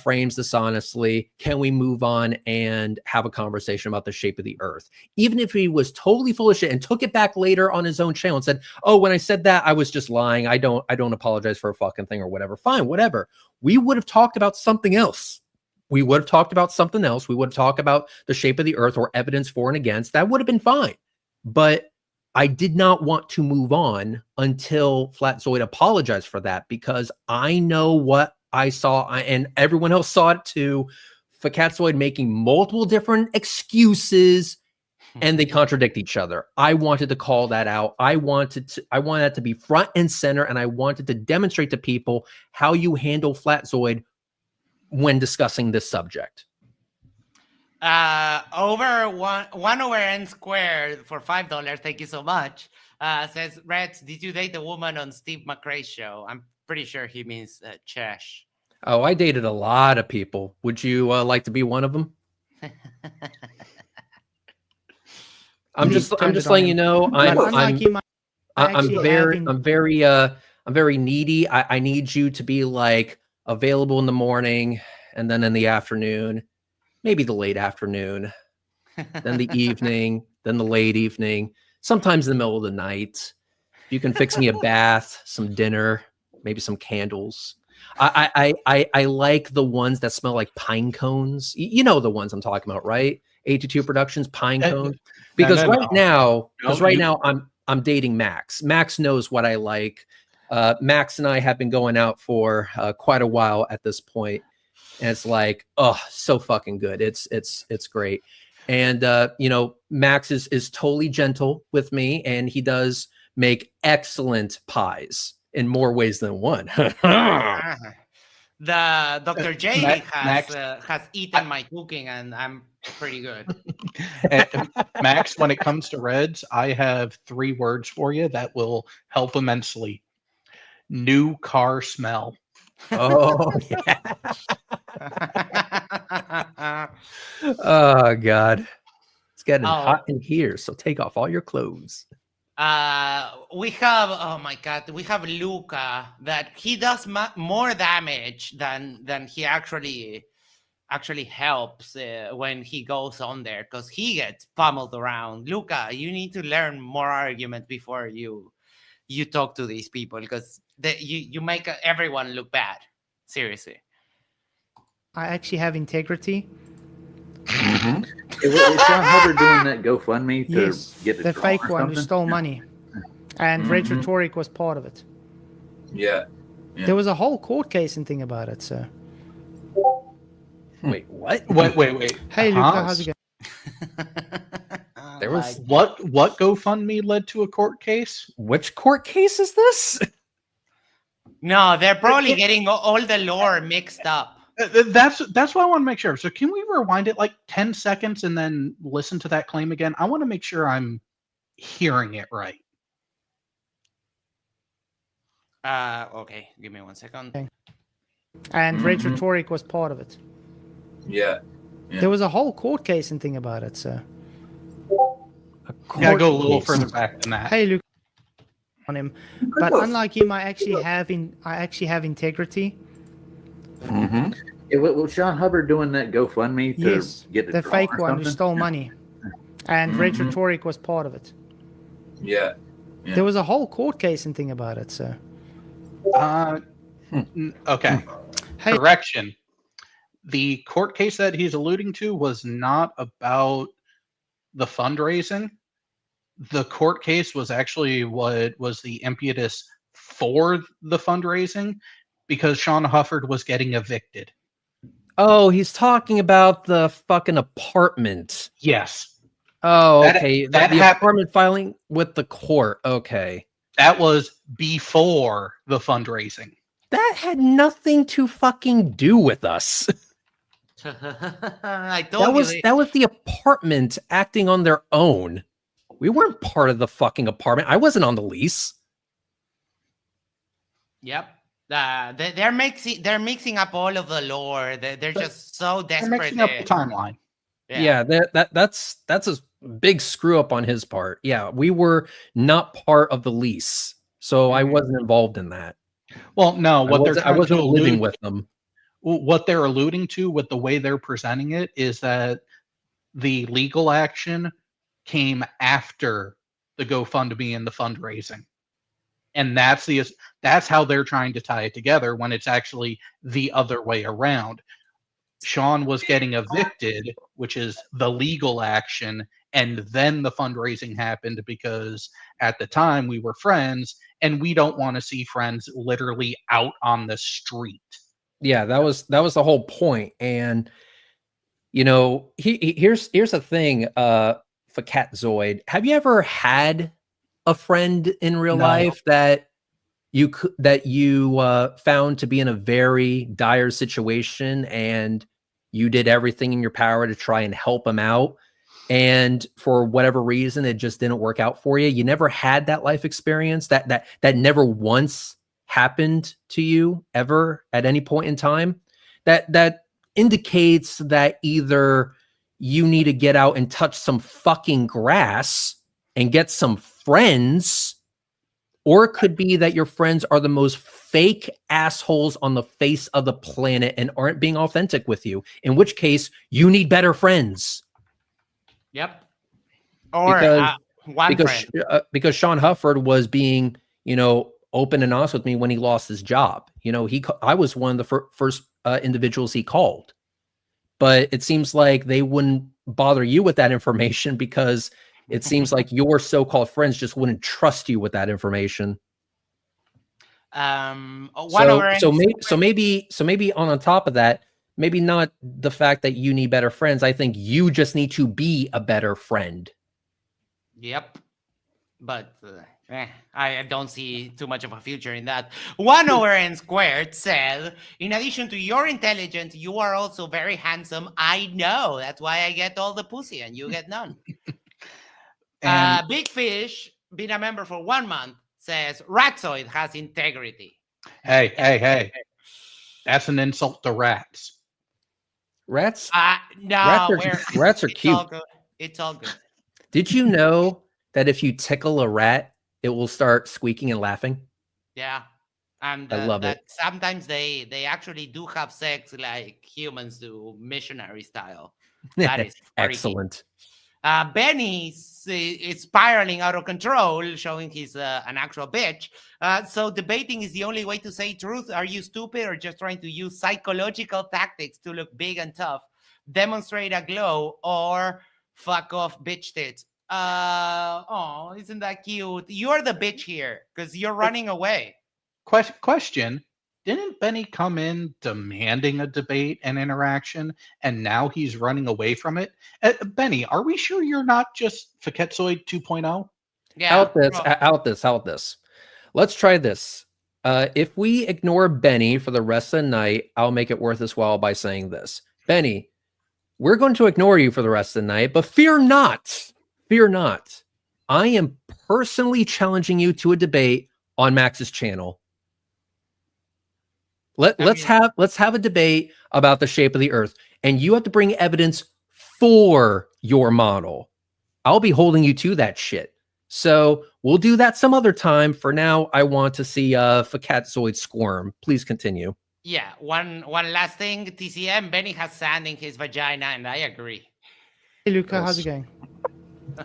frames dishonestly. Can we move on and have a conversation about the shape of the earth? Even if he was totally full of shit and took it back later on his own channel and said, oh, when I said that, I was just lying. I don't apologize for a fucking thing or whatever. Fine, whatever. We would have talked about something else. We would have talked about something else. We would have talked about the shape of the earth or evidence for and against. That would have been fine. But I did not want to move on until Fkatzoid apologized for that, because I know what I saw and everyone else saw it too. Fkatzoid making multiple different excuses and they contradict each other. I wanted to call that out. I wanted that to be front and center, and I wanted to demonstrate to people how you handle Fkatzoid when discussing this subject. Over one over n squared for $5. Thank you so much. Says, Reds, did you date the woman on Steve McRae's show? I'm pretty sure he means Chesh. Oh, I dated a lot of people. Would you like to be one of them? I'm just letting you know. I'm very needy. I need you to be like available in the morning and then in the afternoon, maybe the late afternoon, then the evening, then the late evening, sometimes in the middle of the night. You can fix me a bath, some dinner, maybe some candles. I like the ones that smell like pine cones. You know the ones I'm talking about, right? 82 Productions pine cone. Because right now I'm dating Max. Max knows what I like. Max and I have been going out for quite a while at this point, and it's like, oh, so fucking good. It's great. And you know, Max is totally gentle with me, and he does make excellent pies in more ways than one. The Dr. J has eaten my cooking, and I'm pretty good. Max, when it comes to Reds, I have 3 words for you that will help immensely. New car smell. Oh, yeah. Oh, God. It's getting hot in here, so take off all your clothes. We have, oh my God, we have Luca, that he does more damage than he actually helps when he goes on there, because he gets pummeled around. Luca, you need to learn more argument before you talk to these people, because you make everyone look bad. Seriously. I actually have integrity. Is Sean Hubbard doing that GoFundMe to get the fake one who stole money, and Rage Rhetoric was part of it. Yeah. There was a whole court case and thing about it. So. Wait, what? Wait. Hey, Luca, how's it going? There was what GoFundMe led to a court case? Which court case is this? No, they're probably getting all the lore mixed up. That's what I want to make sure. So can we rewind it like 10 seconds and then listen to that claim again? I want to make sure I'm hearing it right. Okay, give me 1 second. Okay. And Rage Rhetoric was part of it. Yeah. There was a whole court case and thing about it. So. Gotta go a little further back than that. Hey, Luke, on him, but unlike him, I actually have integrity. Was Sean Hubbard doing that GoFundMe to get the fake one who stole money, and Rage Rhetoric was part of it. Yeah. There was a whole court case and thing about it. So. Okay. Hey. Correction. The court case that he's alluding to was not about the fundraising. The court case was actually what was the impetus for the fundraising, because Sean Hufford was getting evicted. Oh, he's talking about the fucking apartment. Yes. Oh, okay. The apartment filing with the court. Okay. That was before the fundraising. That had nothing to fucking do with us. I told that was the apartment acting on their own. We weren't part of the fucking apartment. I wasn't on the lease. Yep. They're mixing up all of the lore. They're just so They're desperate. mixing up the timeline. Yeah, that's a big screw up on his part. Yeah, we were not part of the lease, so I wasn't involved in that. Well, no, what they're I trying to wasn't living allude with them. what they're alluding to with the way they're presenting it is that the legal action came after the GoFundMe and the fundraising. And that's how they're trying to tie it together when it's actually the other way around. Sean was getting evicted, which is the legal action, and then the fundraising happened because at the time we were friends, and we don't want to see friends literally out on the street. Yeah, that was the whole point. And you know, here's the thing, Fkatzoid. Have you ever had a friend in real life that you found to be in a very dire situation, and you did everything in your power to try and help him out, and for whatever reason it just didn't work out for you? You never had that life experience that never once happened to you ever at any point in time? That indicates that either you need to get out and touch some fucking grass and get some friends, or it could be that your friends are the most fake assholes on the face of the planet and aren't being authentic with you, in which case you need better friends. Yep. Or because Sean Hufford was being, open and honest with me when he lost his job. I was one of the first individuals he called, but it seems like they wouldn't bother you with that information because it seems like your so-called friends just wouldn't trust you with that information. So maybe on top of that, maybe not the fact that you need better friends. I think you just need to be a better friend. Yep. But I don't see too much of a future in that. 1 over n squared said, in addition to your intelligence, you are also very handsome. I know. That's why I get all the pussy and you get none. Big Fish, been a member for 1 month, says Ratzoid has integrity. Hey. That's an insult to rats. Rats? No. Rats are cute. It's all good. Did you know that if you tickle a rat, it will start squeaking and laughing? Yeah. And I love it. Sometimes they actually do have sex like humans do, missionary style. That is excellent. Benny is spiraling out of control, showing he's an actual bitch. So debating is the only way to say truth. Are you stupid or just trying to use psychological tactics to look big and tough, demonstrate a glow, or fuck off bitch tits? Oh, isn't that cute? You're the bitch here because you're running away. Question. Didn't Benny come in demanding a debate and interaction, and now he's running away from it? Benny, are we sure you're not just Fkatzoid 2.0? Yeah. Out this. Let's try this. If we ignore Benny for the rest of the night, I'll make it worth his while by saying this. Benny, we're going to ignore you for the rest of the night, but fear not. Fear not. I am personally challenging you to a debate on Max's channel. Let's have a debate about the shape of the earth, and you have to bring evidence for your model. I'll be holding you to that shit. So we'll do that some other time. For now, I want to see Fkatzoid squirm. Please continue. Yeah, one last thing. TCM, Benny has sand in his vagina, and I agree. Hey, Luca, how's it going?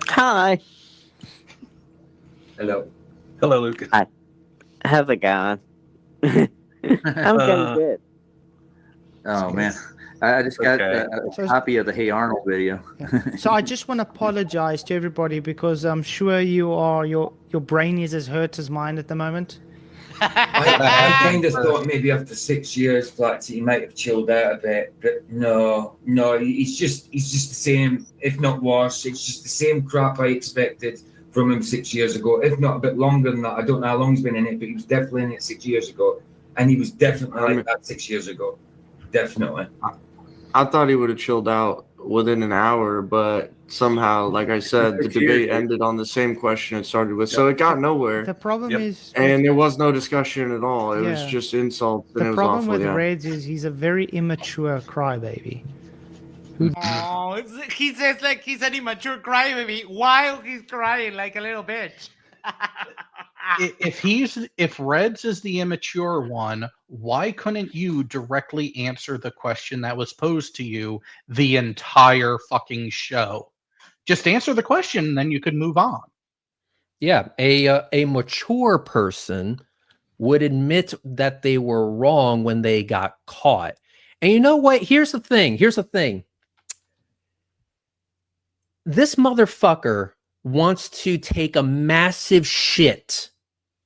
Hi. Hello. Hello, Luca. Hi. How's it going? I'm getting good. Oh man, I just got a copy of the Hey Arnold video. So I just want to apologize to everybody because I'm sure your brain is as hurt as mine at the moment. I kind of thought maybe after 6 years, Flatsy, he might have chilled out a bit, but no, he's just the same, if not worse. It's just the same crap I expected from him 6 years ago, if not a bit longer than that. I don't know how long he's been in it, but he was definitely in it 6 years ago. And he was definitely like that 6 years ago. Definitely. I thought he would have chilled out within an hour, but somehow, like I said, the debate ended on the same question it started with, so it got nowhere. The problem is, and there was no discussion at all. It was Yeah. just insults, and it the was problem awful. with Yeah. Reds is he's a very immature crybaby. Oh, he says like he's an immature crybaby while he's crying like a little bitch. If Reds is the immature one, why couldn't you directly answer the question that was posed to you the entire fucking show? Just answer the question, and then you could move on. Yeah, a mature person would admit that they were wrong when they got caught. And you know what? Here's the thing. This motherfucker wants to take a massive shit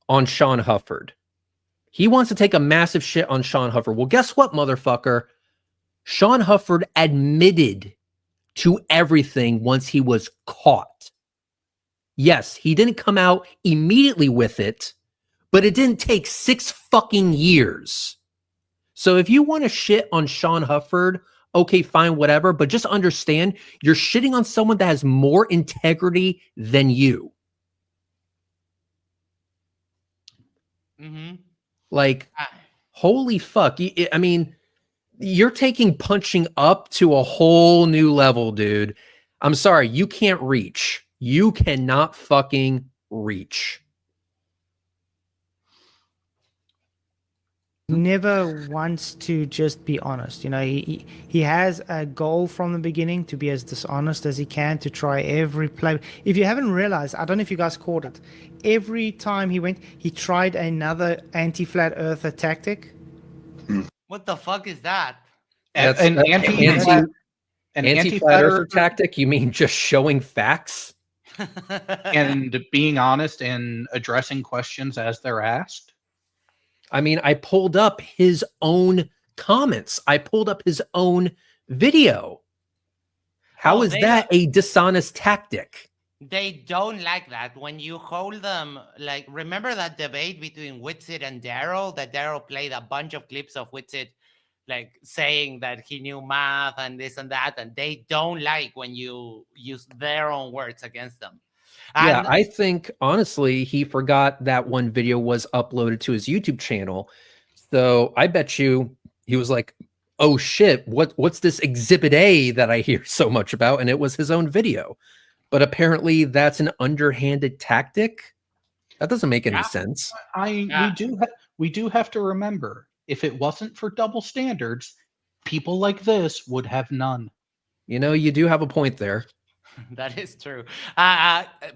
on Sean Hufford. He wants to take a massive shit on Sean Hufford. Well, guess what, motherfucker? Sean Hufford admitted to everything once he was caught. Yes, he didn't come out immediately with it, but it didn't take 6 fucking years. So if you want to shit on Sean Hufford, okay, fine, whatever, but just understand you're shitting on someone that has more integrity than you. Mm-hmm. Like, holy fuck. I mean, you're taking punching up to a whole new level, dude. I'm sorry, you can't reach. You cannot fucking reach. Never wants to just be honest. You know, he has a goal from the beginning to be as dishonest as he can, to try every play. If you haven't realized, I don't know if you guys caught it, every time he went, he tried another anti-flat earther tactic. What the fuck is that? That's An anti-flat anti-flat earther tactic? You mean just showing facts? And being honest and addressing questions as they're asked? I mean, I pulled up his own comments. I pulled up his own video. How is that a dishonest tactic? They don't like that when you hold them. Like, remember that debate between Whitsitt and Daryl? That Daryl played a bunch of clips of Whitsitt, like saying that he knew math and this and that, and they don't like when you use their own words against them. Yeah, And I think honestly he forgot that one video was uploaded to his YouTube channel. So I bet you he was like, "Oh shit, what's this Exhibit A that I hear so much about?" And it was his own video. But apparently that's an underhanded tactic. That doesn't make any sense. We do have to remember, if it wasn't for double standards, people like this would have none. You know, you do have a point there. that is true.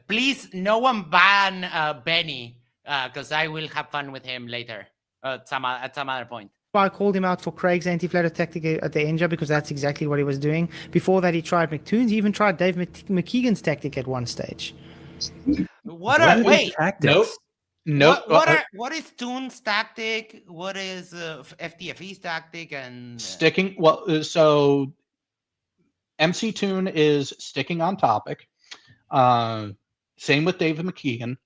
Please, no one ban Benny, because I will have fun with him later at some other point. I called him out for Craig's anti-flatter tactic at the Enja because that's exactly what he was doing. Before that, he tried McToon's. He even tried Dave McKeegan's tactic at one stage. Wait. Tactics? Nope. What is Toon's tactic? What is FTFE's tactic? And Sticking. Well, so MC Toon is sticking on topic. Same with David McKeegan.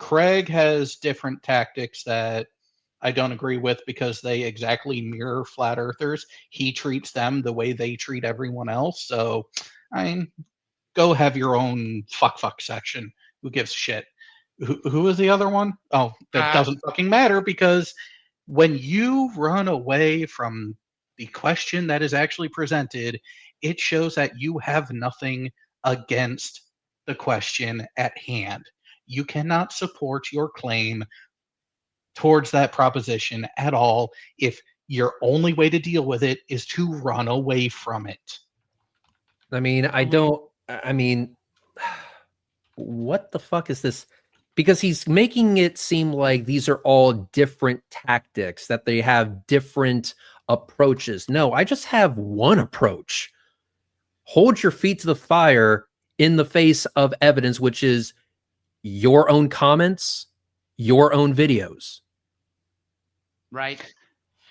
Craig has different tactics that I don't agree with because they exactly mirror flat earthers. He treats them the way they treat everyone else. So, I mean, go have your own fuck section. Who gives a shit? Who is the other one? Oh, that doesn't fucking matter, because when you run away from the question that is actually presented, it shows that you have nothing against the question at hand. You cannot support your claim towards that proposition at all if your only way to deal with it is to run away from it. I mean, what the fuck is this? Because he's making it seem like these are all different tactics, that they have different approaches. No, I just have one approach. Hold your feet to the fire in the face of evidence, which is your own comments, your own videos. right.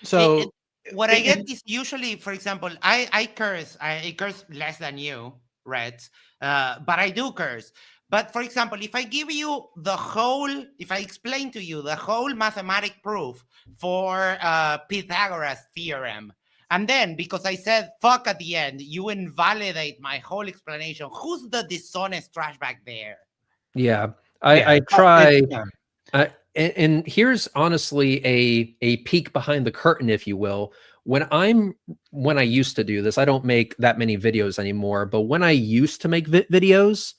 So What I get is usually, for example, I curse. I curse less than you, Reds, but I do curse. But for example, if I give you if I explain to you the whole mathematic proof for Pythagoras theorem, And then, because I said fuck at the end, you invalidate my whole explanation. Who's the dishonest trash bag there? Yeah, I try. And here's honestly a peek behind the curtain, if you will. When I used to do this, I don't make that many videos anymore. But when I used to make videos,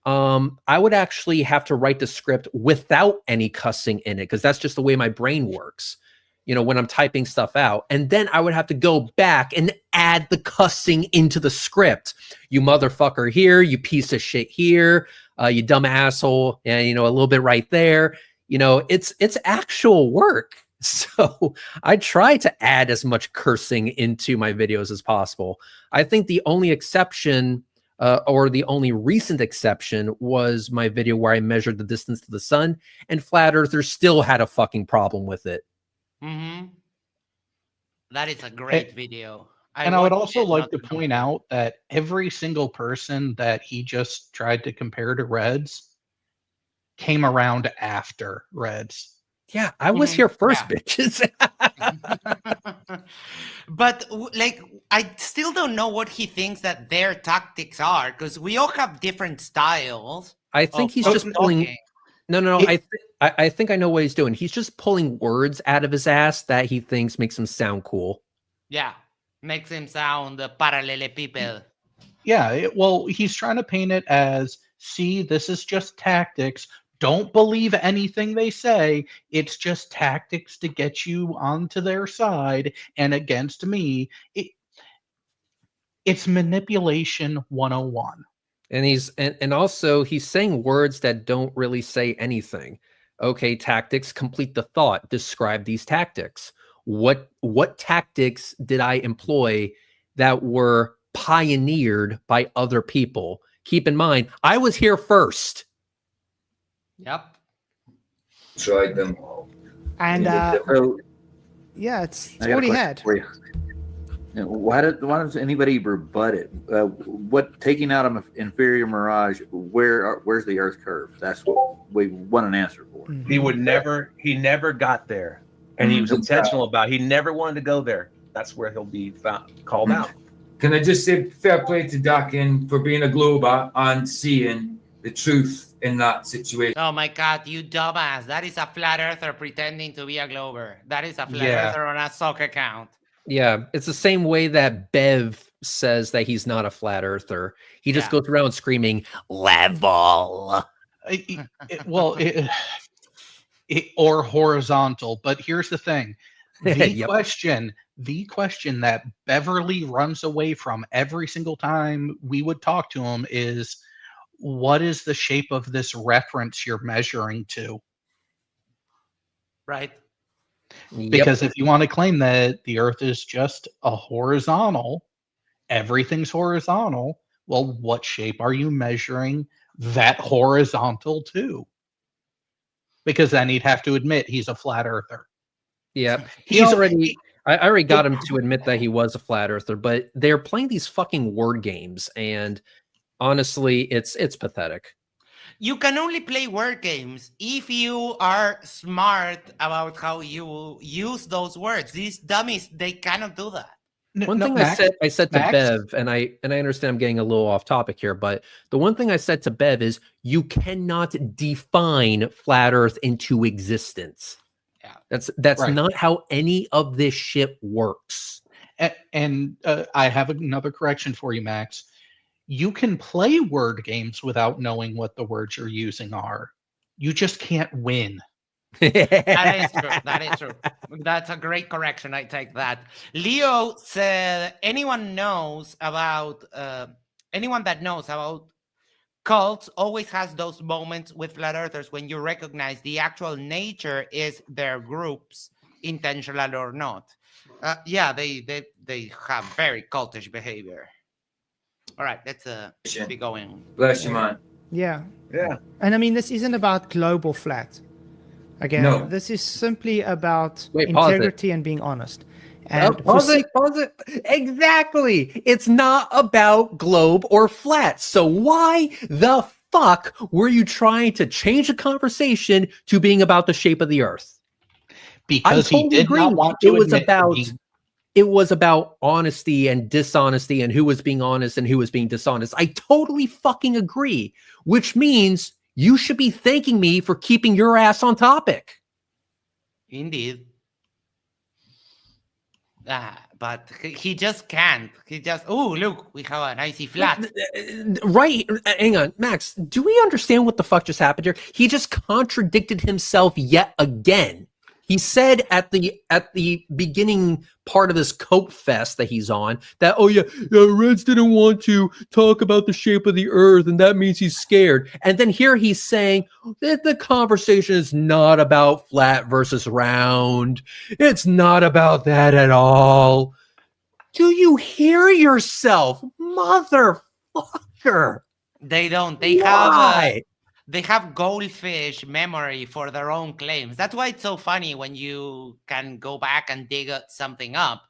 I would actually have to write the script without any cussing in it, because that's just the way my brain works. You know, when I'm typing stuff out, and then I would have to go back and add the cussing into the script. You motherfucker here, you piece of shit here, you dumb asshole, and you know, a little bit right there. You know, it's actual work. So I try to add as much cursing into my videos as possible. I think the only exception, or the only recent exception, was my video where I measured the distance to the sun, and flat earthers still had a fucking problem with it. Mm-hmm. That is a great video. And I would also like to point out that every single person that he just tried to compare to Reds came around after Reds. Yeah, I was here first, bitches. But like, I still don't know what he thinks that their tactics are, because we all have different styles. I think he's just pulling. No. I think I know what he's doing. He's just pulling words out of his ass that he thinks makes him sound cool. Yeah, makes him sound parallelepiped. Yeah, well, he's trying to paint it as, see, this is just tactics. Don't believe anything they say. It's just tactics to get you onto their side and against me. It's manipulation 101. And and also he's saying words that don't really say anything. Okay, tactics, complete the thought. Describe these tactics. What tactics did I employ that were pioneered by other people? Keep in mind, I was here first. Yep. Tried them. And yeah, it's what he had. Why does anybody rebut it? What taking out an inferior mirage? Where's the Earth curve? That's what we want an answer for. He would never. He never got there, and he was intentional about. He never wanted to go there. That's where he'll be called out. Can I just say fair play to Dakin for being a glober and seeing the truth in that situation? Oh my God, you dumbass! That is a flat earther pretending to be a glober. That is a flat earther on a sock account. Yeah, it's the same way that Bev says that he's not a flat earther. He just goes around screaming level. Or horizontal. But here's the thing: the question that Beverly runs away from every single time we would talk to him is, what is the shape of this reference you're measuring to? Right. Because if you want to claim that the Earth is just a horizontal, everything's horizontal, well, what shape are you measuring that horizontal to? Because then he'd have to admit he's a flat earther. Yeah. I already got him to admit that he was a flat earther, but they're playing these fucking word games, and honestly, it's pathetic. You can only play word games if you are smart about how you use those words. These dummies, they cannot do that. One thing I said to Bev, and I understand I'm getting a little off topic here, but the one thing I said to Bev is you cannot define flat Earth into existence. Yeah. That's right. Not how any of this shit works. And I have another correction for you, Max. You can play word games without knowing what the words you're using are. You just can't win. That is true. That is true. That's a great correction. I take that. Leo said, anyone that knows about cults always has those moments with flat earthers when you recognize the actual nature is their groups, intentional or not. Yeah, they have very cultish behavior. All right, let's be going. Bless you, man. Yeah. Yeah. And I mean, this isn't about global flat. Again, No. This is simply about Wait, pause integrity and being honest. And pause it. Exactly. It's not about globe or flat. So why the fuck were you trying to change the conversation to being about the shape of the Earth? Because he did not want to admit it was about honesty and dishonesty and who was being honest and who was being dishonest. I totally fucking agree, which means you should be thanking me for keeping your ass on topic. Indeed. But he just can't. He just, oh, look, we have an icy flat. Right. Hang on, Max. Do we understand what the fuck just happened here? He just contradicted himself yet again. He said at the beginning part of this Copefest that he's on that, oh yeah, Reds didn't want to talk about the shape of the earth, and that means he's scared. And then here he's saying that the conversation is not about flat versus round. It's not about that at all. Do you hear yourself, motherfucker? They don't. They have goldfish memory for their own claims. That's why it's so funny when you can go back and dig something up,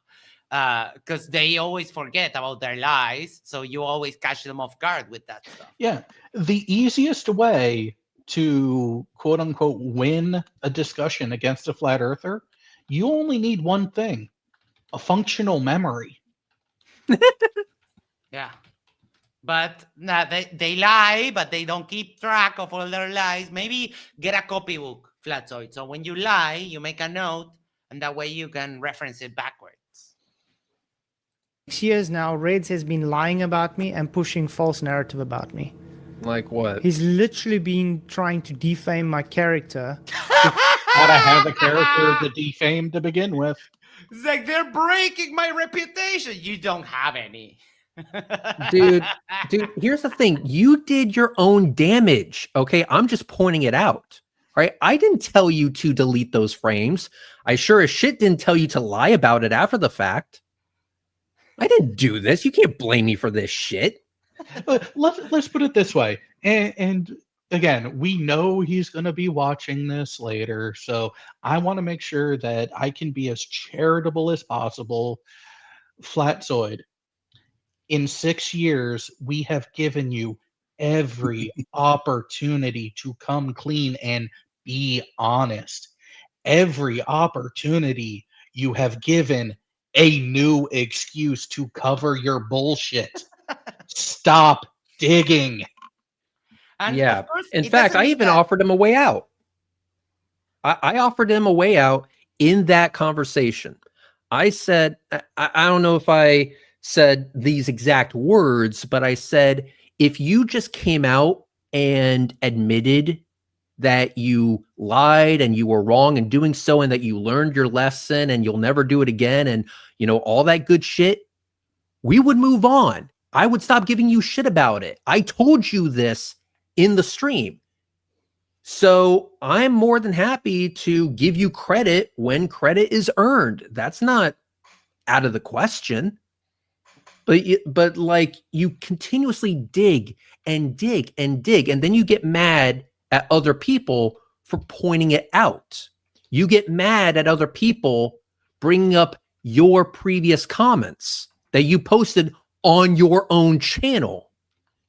because they always forget about their lies. So you always catch them off guard with that stuff. Yeah. The easiest way to quote unquote win a discussion against a flat earther, you only need one thing: a functional memory. Yeah. But they lie, but they don't keep track of all their lies. Maybe get a copybook, Fkatzoid. So when you lie, you make a note, and that way you can reference it backwards. 6 years now, Reds has been lying about me and pushing false narrative about me. Like what? He's literally been trying to defame my character. Gotta have a character to defame to begin with. It's like they're breaking my reputation. You don't have any. dude, here's the thing. You did your own damage, okay? I'm just pointing it out, right? I didn't tell you to delete those frames. I sure as shit didn't tell you to lie about it after the fact. I didn't do this. You can't blame me for this shit. Let's put it this way. And again, we know he's going to be watching this later, so I want to make sure that I can be as charitable as possible. Fkatzoid, in 6 years, we have given you every opportunity to come clean and be honest. Every opportunity you have given a new excuse to cover your bullshit. Stop digging. And yeah. of course, In fact, I even offered him a way out. I offered him a way out in that conversation. I said, I don't know if I said these exact words, but I said, if you just came out and admitted that you lied and you were wrong in doing so, and that you learned your lesson and you'll never do it again, and all that good shit, we would move on. I would stop giving you shit about it. I told you this in the stream. So I'm more than happy to give you credit when credit is earned. That's not out of the question. But like, you continuously dig and dig and dig, and then you get mad at other people for pointing it out. You get mad at other people bringing up your previous comments that you posted on your own channel.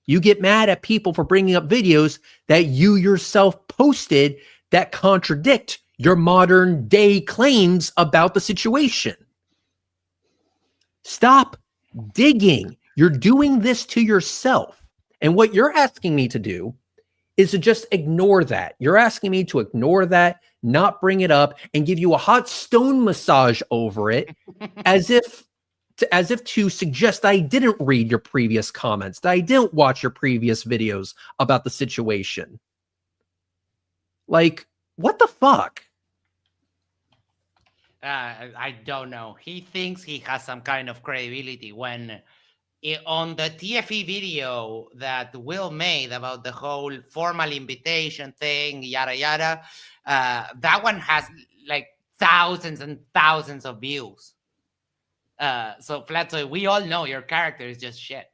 You get mad at people for bringing up videos that you yourself posted that contradict your modern day claims about the situation. Stop digging. You're doing this to yourself. And what you're asking me to do is to just ignore that. You're asking me to ignore that, not bring it up, and give you a hot stone massage over it as if to suggest that I didn't read your previous comments, that I didn't watch your previous videos about the situation. Like, what the fuck? I don't know. He thinks he has some kind of credibility when on the TFE video that Will made about the whole formal invitation thing, yada, yada, that one has like thousands and thousands of views. So Fkatzoid, we all know your character is just shit.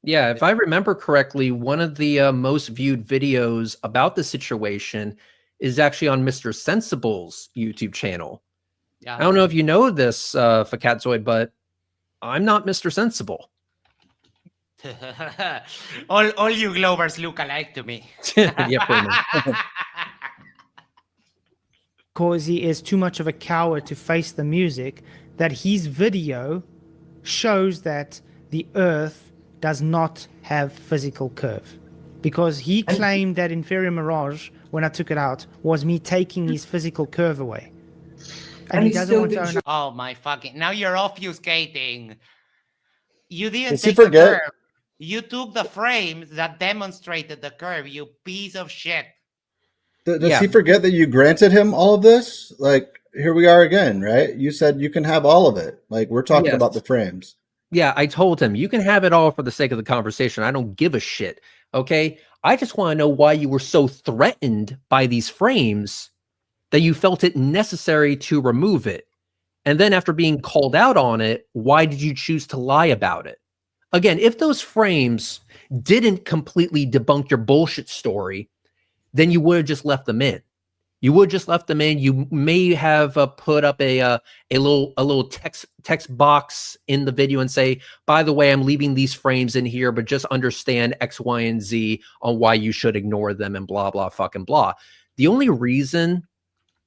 Yeah, if I remember correctly, one of the most viewed videos about the situation is actually on Mr. Sensible's YouTube channel. Yeah. I don't know if you know this, Fkatzoid, but I'm not Mr. Sensible. all you Glovers look alike to me. Yeah, pretty much. Because he is too much of a coward to face the music, that his video shows that the Earth does not have physical curve, because he claimed that Inferior Mirage, when I took it out, was me taking his physical curve away, and he doesn't want to own up. Oh my fucking! Now you're obfuscating. You didn't Does he take the forget? curve. You took the frames that demonstrated the curve. You piece of shit. Does he forget that you granted him all of this? Like, here we are again, right? You said you can have all of it. Like, we're talking about the frames. Yeah, I told him, you can have it all for the sake of the conversation. I don't give a shit. Okay? I just want to know why you were so threatened by these frames that you felt it necessary to remove it. And then after being called out on it, why did you choose to lie about it? Again, if those frames didn't completely debunk your bullshit story, then you would have just left them in. You would just left them in. You may have put up a little text box in the video and say, by the way, I'm leaving these frames in here, but just understand X, Y, and Z on why you should ignore them and blah, blah, fucking blah. The only reason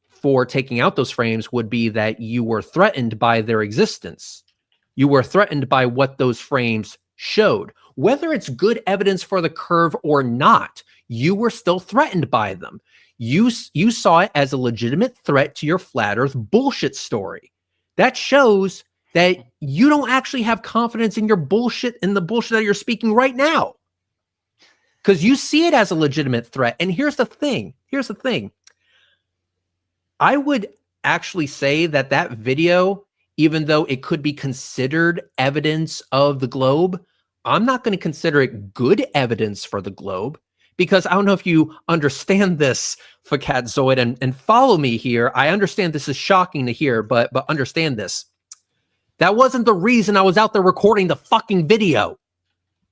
for taking out those frames would be that you were threatened by their existence. You were threatened by what those frames showed. Whether it's good evidence for the curve or not, you were still threatened by them. You saw it as a legitimate threat to your flat earth bullshit story. That shows that you don't actually have confidence in your bullshit, in the bullshit that you're speaking right now. Because you see it as a legitimate threat. And here's the thing. I would actually say that video, even though it could be considered evidence of the globe, I'm not going to consider it good evidence for the globe, because I don't know if you understand this, Fkatzoid, and follow me here. I understand this is shocking to hear, but understand this. That wasn't the reason I was out there recording the fucking video.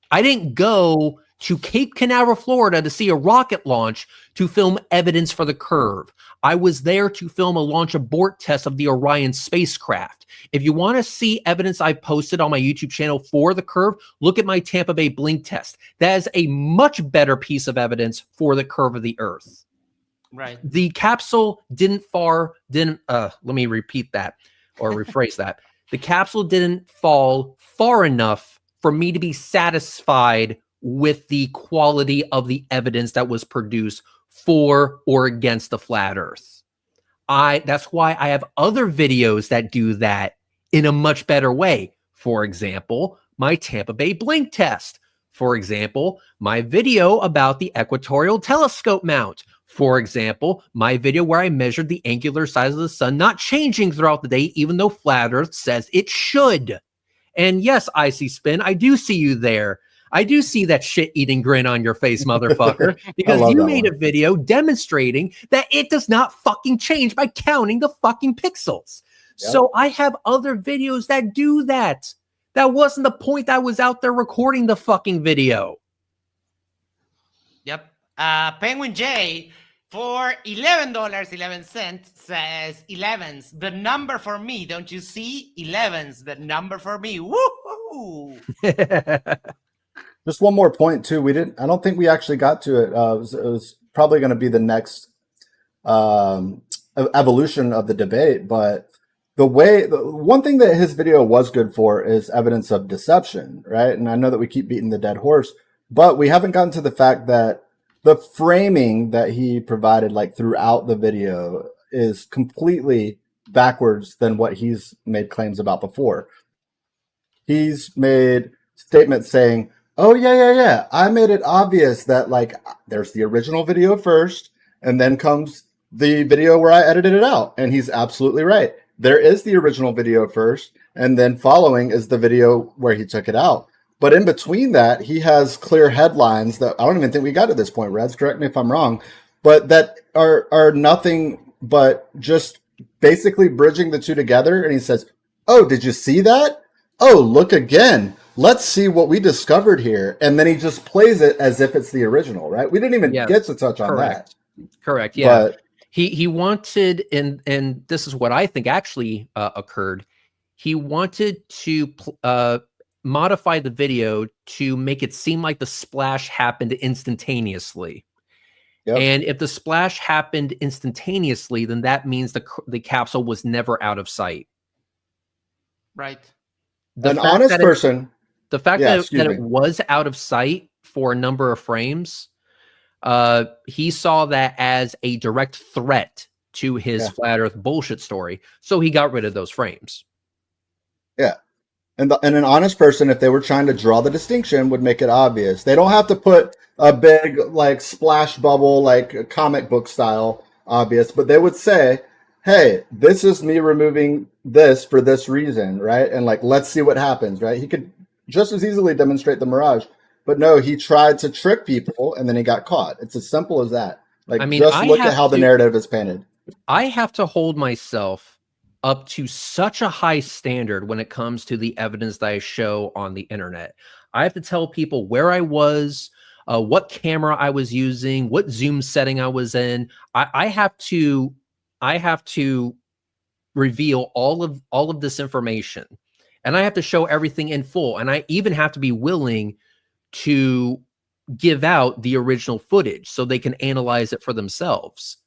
I didn't go to Cape Canaveral, Florida to see a rocket launch to film evidence for the curve. I was there to film a launch abort test of the Orion spacecraft. If you want to see evidence I posted on my YouTube channel for the curve, look at my Tampa Bay blink test. That is a much better piece of evidence for the curve of the Earth. Right. The capsule let me repeat that or rephrase that. The capsule didn't fall far enough for me to be satisfied with the quality of the evidence that was produced for or against the flat Earth. That's why I have other videos that do that in a much better way. For example, my Tampa Bay blink test. For example, my video about the equatorial telescope mount. For example, my video where I measured the angular size of the sun not changing throughout the day, even though flat Earth says it should. And yes, Icy Spin, I do see you there. I do see that shit-eating grin on your face, motherfucker, because you made a video demonstrating that it does not fucking change by counting the fucking pixels. Yep. So I have other videos that do that. That wasn't the point that I was out there recording the fucking video. Yep. Penguin J for $11.11 says 11's the number for me. Don't you see? 11's the number for me. Woo-hoo! Just one more point too. I don't think we actually got to it. It was probably going to be the next evolution of the debate. But the one thing that his video was good for is evidence of deception, right? And I know that we keep beating the dead horse, but we haven't gotten to the fact that the framing that he provided, like throughout the video, is completely backwards than what he's made claims about before. He's made statements saying, oh, yeah. I made it obvious that, like, there's the original video first, and then comes the video where I edited it out. And he's absolutely right. There is the original video first, and then following is the video where he took it out. But in between that, he has clear headlines that I don't even think we got to this point, Reds, correct me if I'm wrong, but that are nothing but just basically bridging the two together. And he says, oh, did you see that? Oh, look again. Let's see what we discovered here. And then he just plays it as if it's the original, right? We didn't even get to touch on that. Correct. Yeah. But he wanted, and this is what I think actually occurred. He wanted to modify the video to make it seem like the splash happened instantaneously. Yep. And if the splash happened instantaneously, then that means the capsule was never out of sight. Right. The An fact honest that person. the fact Yeah, that, excuse that me. it was out of sight for a number of frames, he saw that as a direct threat to his Yeah. flat Earth bullshit story, so he got rid of those frames. Yeah. And an honest person, if they were trying to draw the distinction, would make it obvious. They don't have to put a big like splash bubble, like comic book style, obvious, but they would say, "Hey, this is me removing this for this reason, right?" And like, let's see what happens, right? He could just as easily demonstrate the mirage, but no, he tried to trick people, and then he got caught. It's as simple as that. Like, I mean, just look at how the narrative is painted. I have to hold myself up to such a high standard when it comes to the evidence that I show on the internet. I have to tell people where I was, what camera I was using, what zoom setting I was in. I have to reveal all of this information, and I have to show everything in full. And I even have to be willing to give out the original footage so they can analyze it for themselves.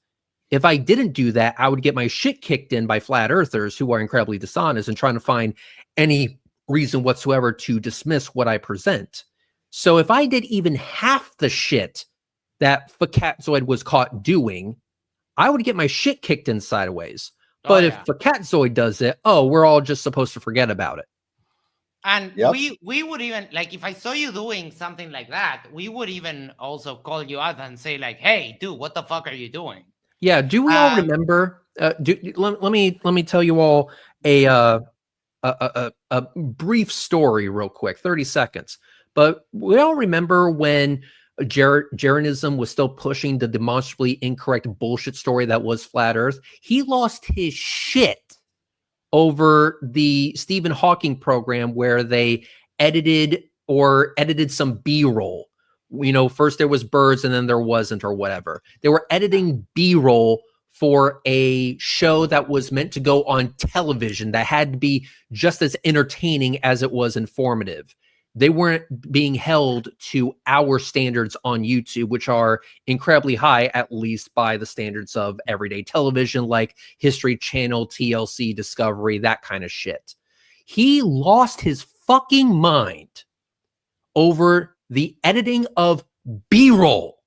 If I didn't do that, I would get my shit kicked in by flat earthers who are incredibly dishonest and trying to find any reason whatsoever to dismiss what I present. So if I did even half the shit that Fkatzoid was caught doing, I would get my shit kicked in sideways. But if Fkatzoid does it, we're all just supposed to forget about it. And we would even, like, if I saw you doing something like that, we would even also call you out and say, like, hey, dude, what the fuck are you doing? Yeah, do we all remember? Let me tell you all a brief story real quick, 30 seconds. But we all remember when Jeranism was still pushing the demonstrably incorrect bullshit story that was flat Earth. He lost his shit over the Stephen Hawking program where they edited some B-roll. First there was birds and then there wasn't, or whatever. They were editing B-roll for a show that was meant to go on television that had to be just as entertaining as it was informative. They weren't being held to our standards on YouTube, which are incredibly high, at least by the standards of everyday television, like History Channel, TLC, Discovery, that kind of shit. He lost his fucking mind over the editing of B-roll.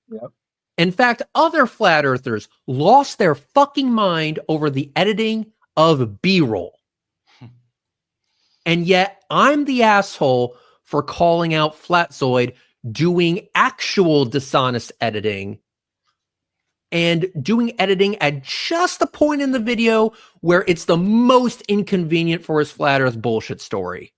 Yep. In fact, other flat earthers lost their fucking mind over the editing of B-roll. And yet I'm the asshole for calling out Fkatzoid doing actual dishonest editing and doing editing at just the point in the video where it's the most inconvenient for his flat earth bullshit story.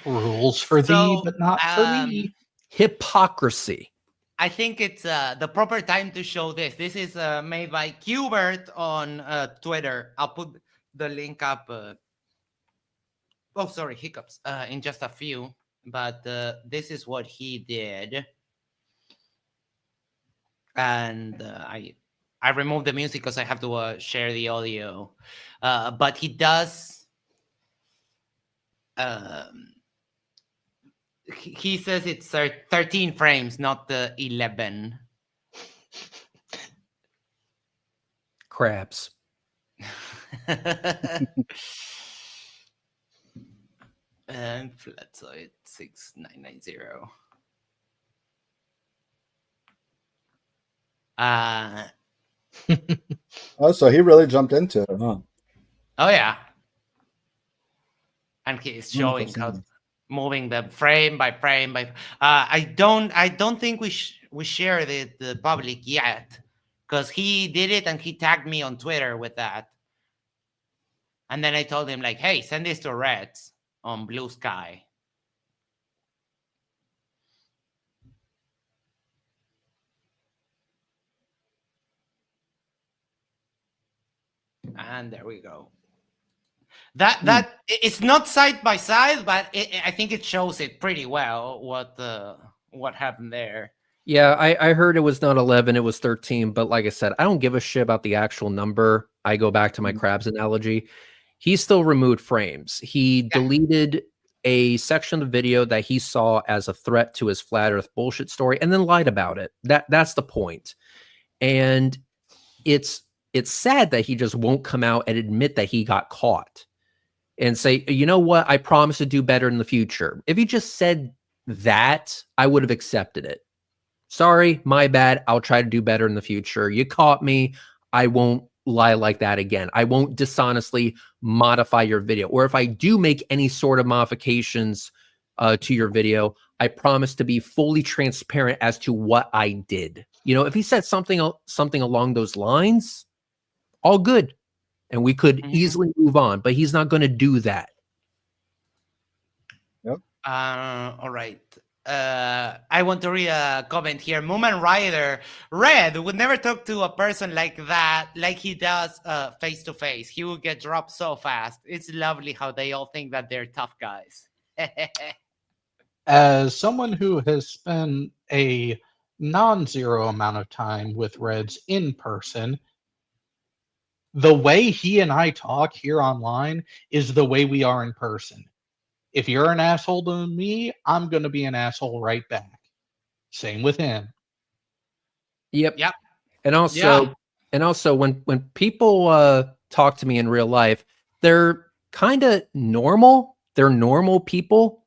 Rules for thee, but not for me. Hypocrisy. I think it's the proper time to show this. This is made by Qbert on Twitter. I'll put the link up. Hiccups. In just a few. But this is what he did. And I removed the music because I have to share the audio. But he does... he says it's 13 frames, not the 11. Crabs. And Fkatzoid 6990. Oh, so he really jumped into it, huh? Oh yeah. And he's showing how moving the frame by frame by. I don't think we shared it the public yet, because he did it and he tagged me on Twitter with that. And then I told him, like, hey, send this to Reds on Blue Sky. And there we go. That it's not side by side, but I think it shows it pretty well what happened there. Yeah, I heard it was not 11, it was 13. But like I said, I don't give a shit about the actual number. I go back to my crabs analogy. He still removed frames. He deleted a section of the video that he saw as a threat to his flat earth bullshit story and then lied about it. That's the point. And it's it's sad that he just won't come out and admit that he got caught and say, you know what, I promise to do better in the future. If he just said that, I would have accepted it. Sorry, my bad. I'll try to do better in the future. You caught me. I won't lie like that again. I won't dishonestly modify your video. Or if I do make any sort of modifications to your video, I promise to be fully transparent as to what I did. You know, if he said something along those lines, all good. And we could easily move on, but he's not going to do that. Yep. All right. I want to read a comment here. Moomin Rider, Red would never talk to a person like that, like he does face to face. He would get dropped so fast. It's lovely how they all think that they're tough guys. As someone who has spent a non-zero amount of time with Reds in person, the way he and I talk here online is the way we are in person. If you're an asshole to me, I'm going to be an asshole right back. Same with him. Yep. And also when people talk to me in real life, they're kind of normal. They're normal people,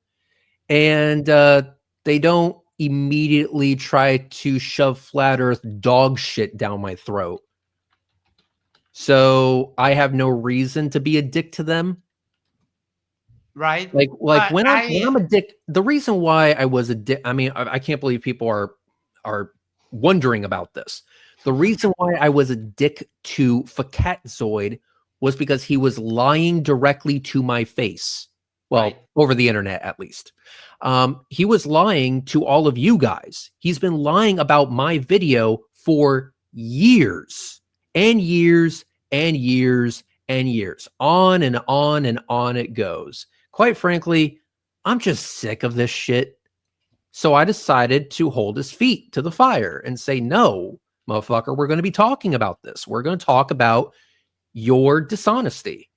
and they don't immediately try to shove flat earth dog shit down my throat. So I have no reason to be a dick to them. Right. Like when I'm a dick, the reason why I was a dick, I mean, I can't believe people are wondering about this. The reason why I was a dick to Fkatzoid was because he was lying directly to my face. Well, over the internet, at least. He was lying to all of you guys. He's been lying about my video for years and years and years and years. On and on and on it goes. Quite frankly, I'm just sick of this shit. So I decided to hold his feet to the fire and say, no, motherfucker, we're going to be talking about this. We're going to talk about your dishonesty.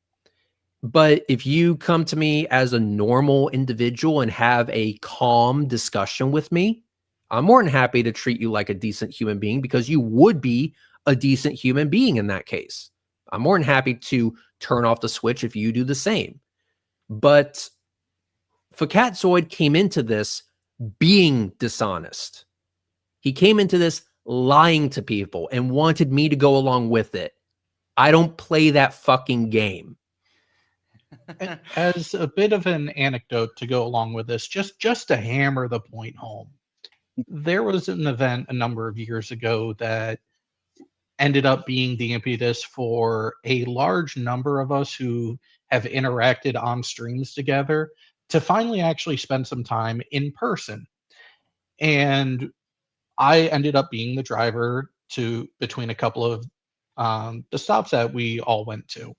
But if you come to me as a normal individual and have a calm discussion with me, I'm more than happy to treat you like a decent human being, because you would be a decent human being in that case. I'm more than happy to turn off the switch if you do the same. But Fkatzoid came into this being dishonest. He came into this lying to people and wanted me to go along with it. I don't play that fucking game. As a bit of an anecdote to go along with this, just to hammer the point home, there was an event a number of years ago that ended up being the impetus for a large number of us who have interacted on streams together to finally actually spend some time in person. And I ended up being the driver between a couple of the stops that we all went to.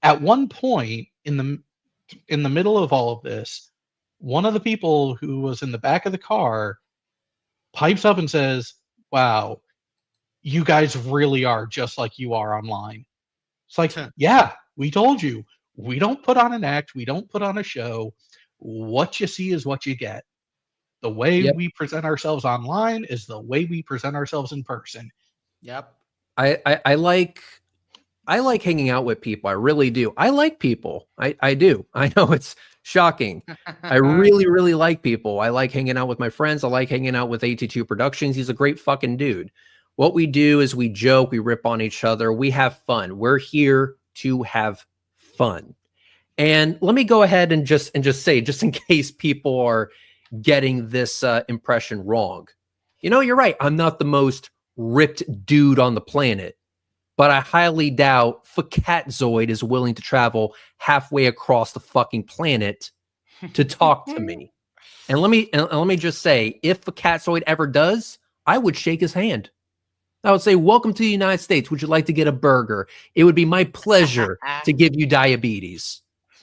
At one point in the middle of all of this, one of the people who was in the back of the car pipes up and says, "Wow, you guys really are just like you are online." It's like, yeah, we told you. We don't put on an act. We don't put on a show. What you see is what you get. The way we present ourselves online is the way we present ourselves in person. Yep. I like hanging out with people. I really do. I like people. I do. I know it's shocking. I really, really like people. I like hanging out with my friends. I like hanging out with AT2 Productions. He's a great fucking dude. What we do is we joke, we rip on each other, we have fun. We're here to have fun. And let me go ahead and just say, just in case people are getting this impression wrong. You know, you're right. I'm not the most ripped dude on the planet, but I highly doubt Fkatzoid is willing to travel halfway across the fucking planet to talk to me. And let me just say, if Fkatzoid ever does, I would shake his hand. I would say, welcome to the United States. Would you like to get a burger? It would be my pleasure to give you diabetes.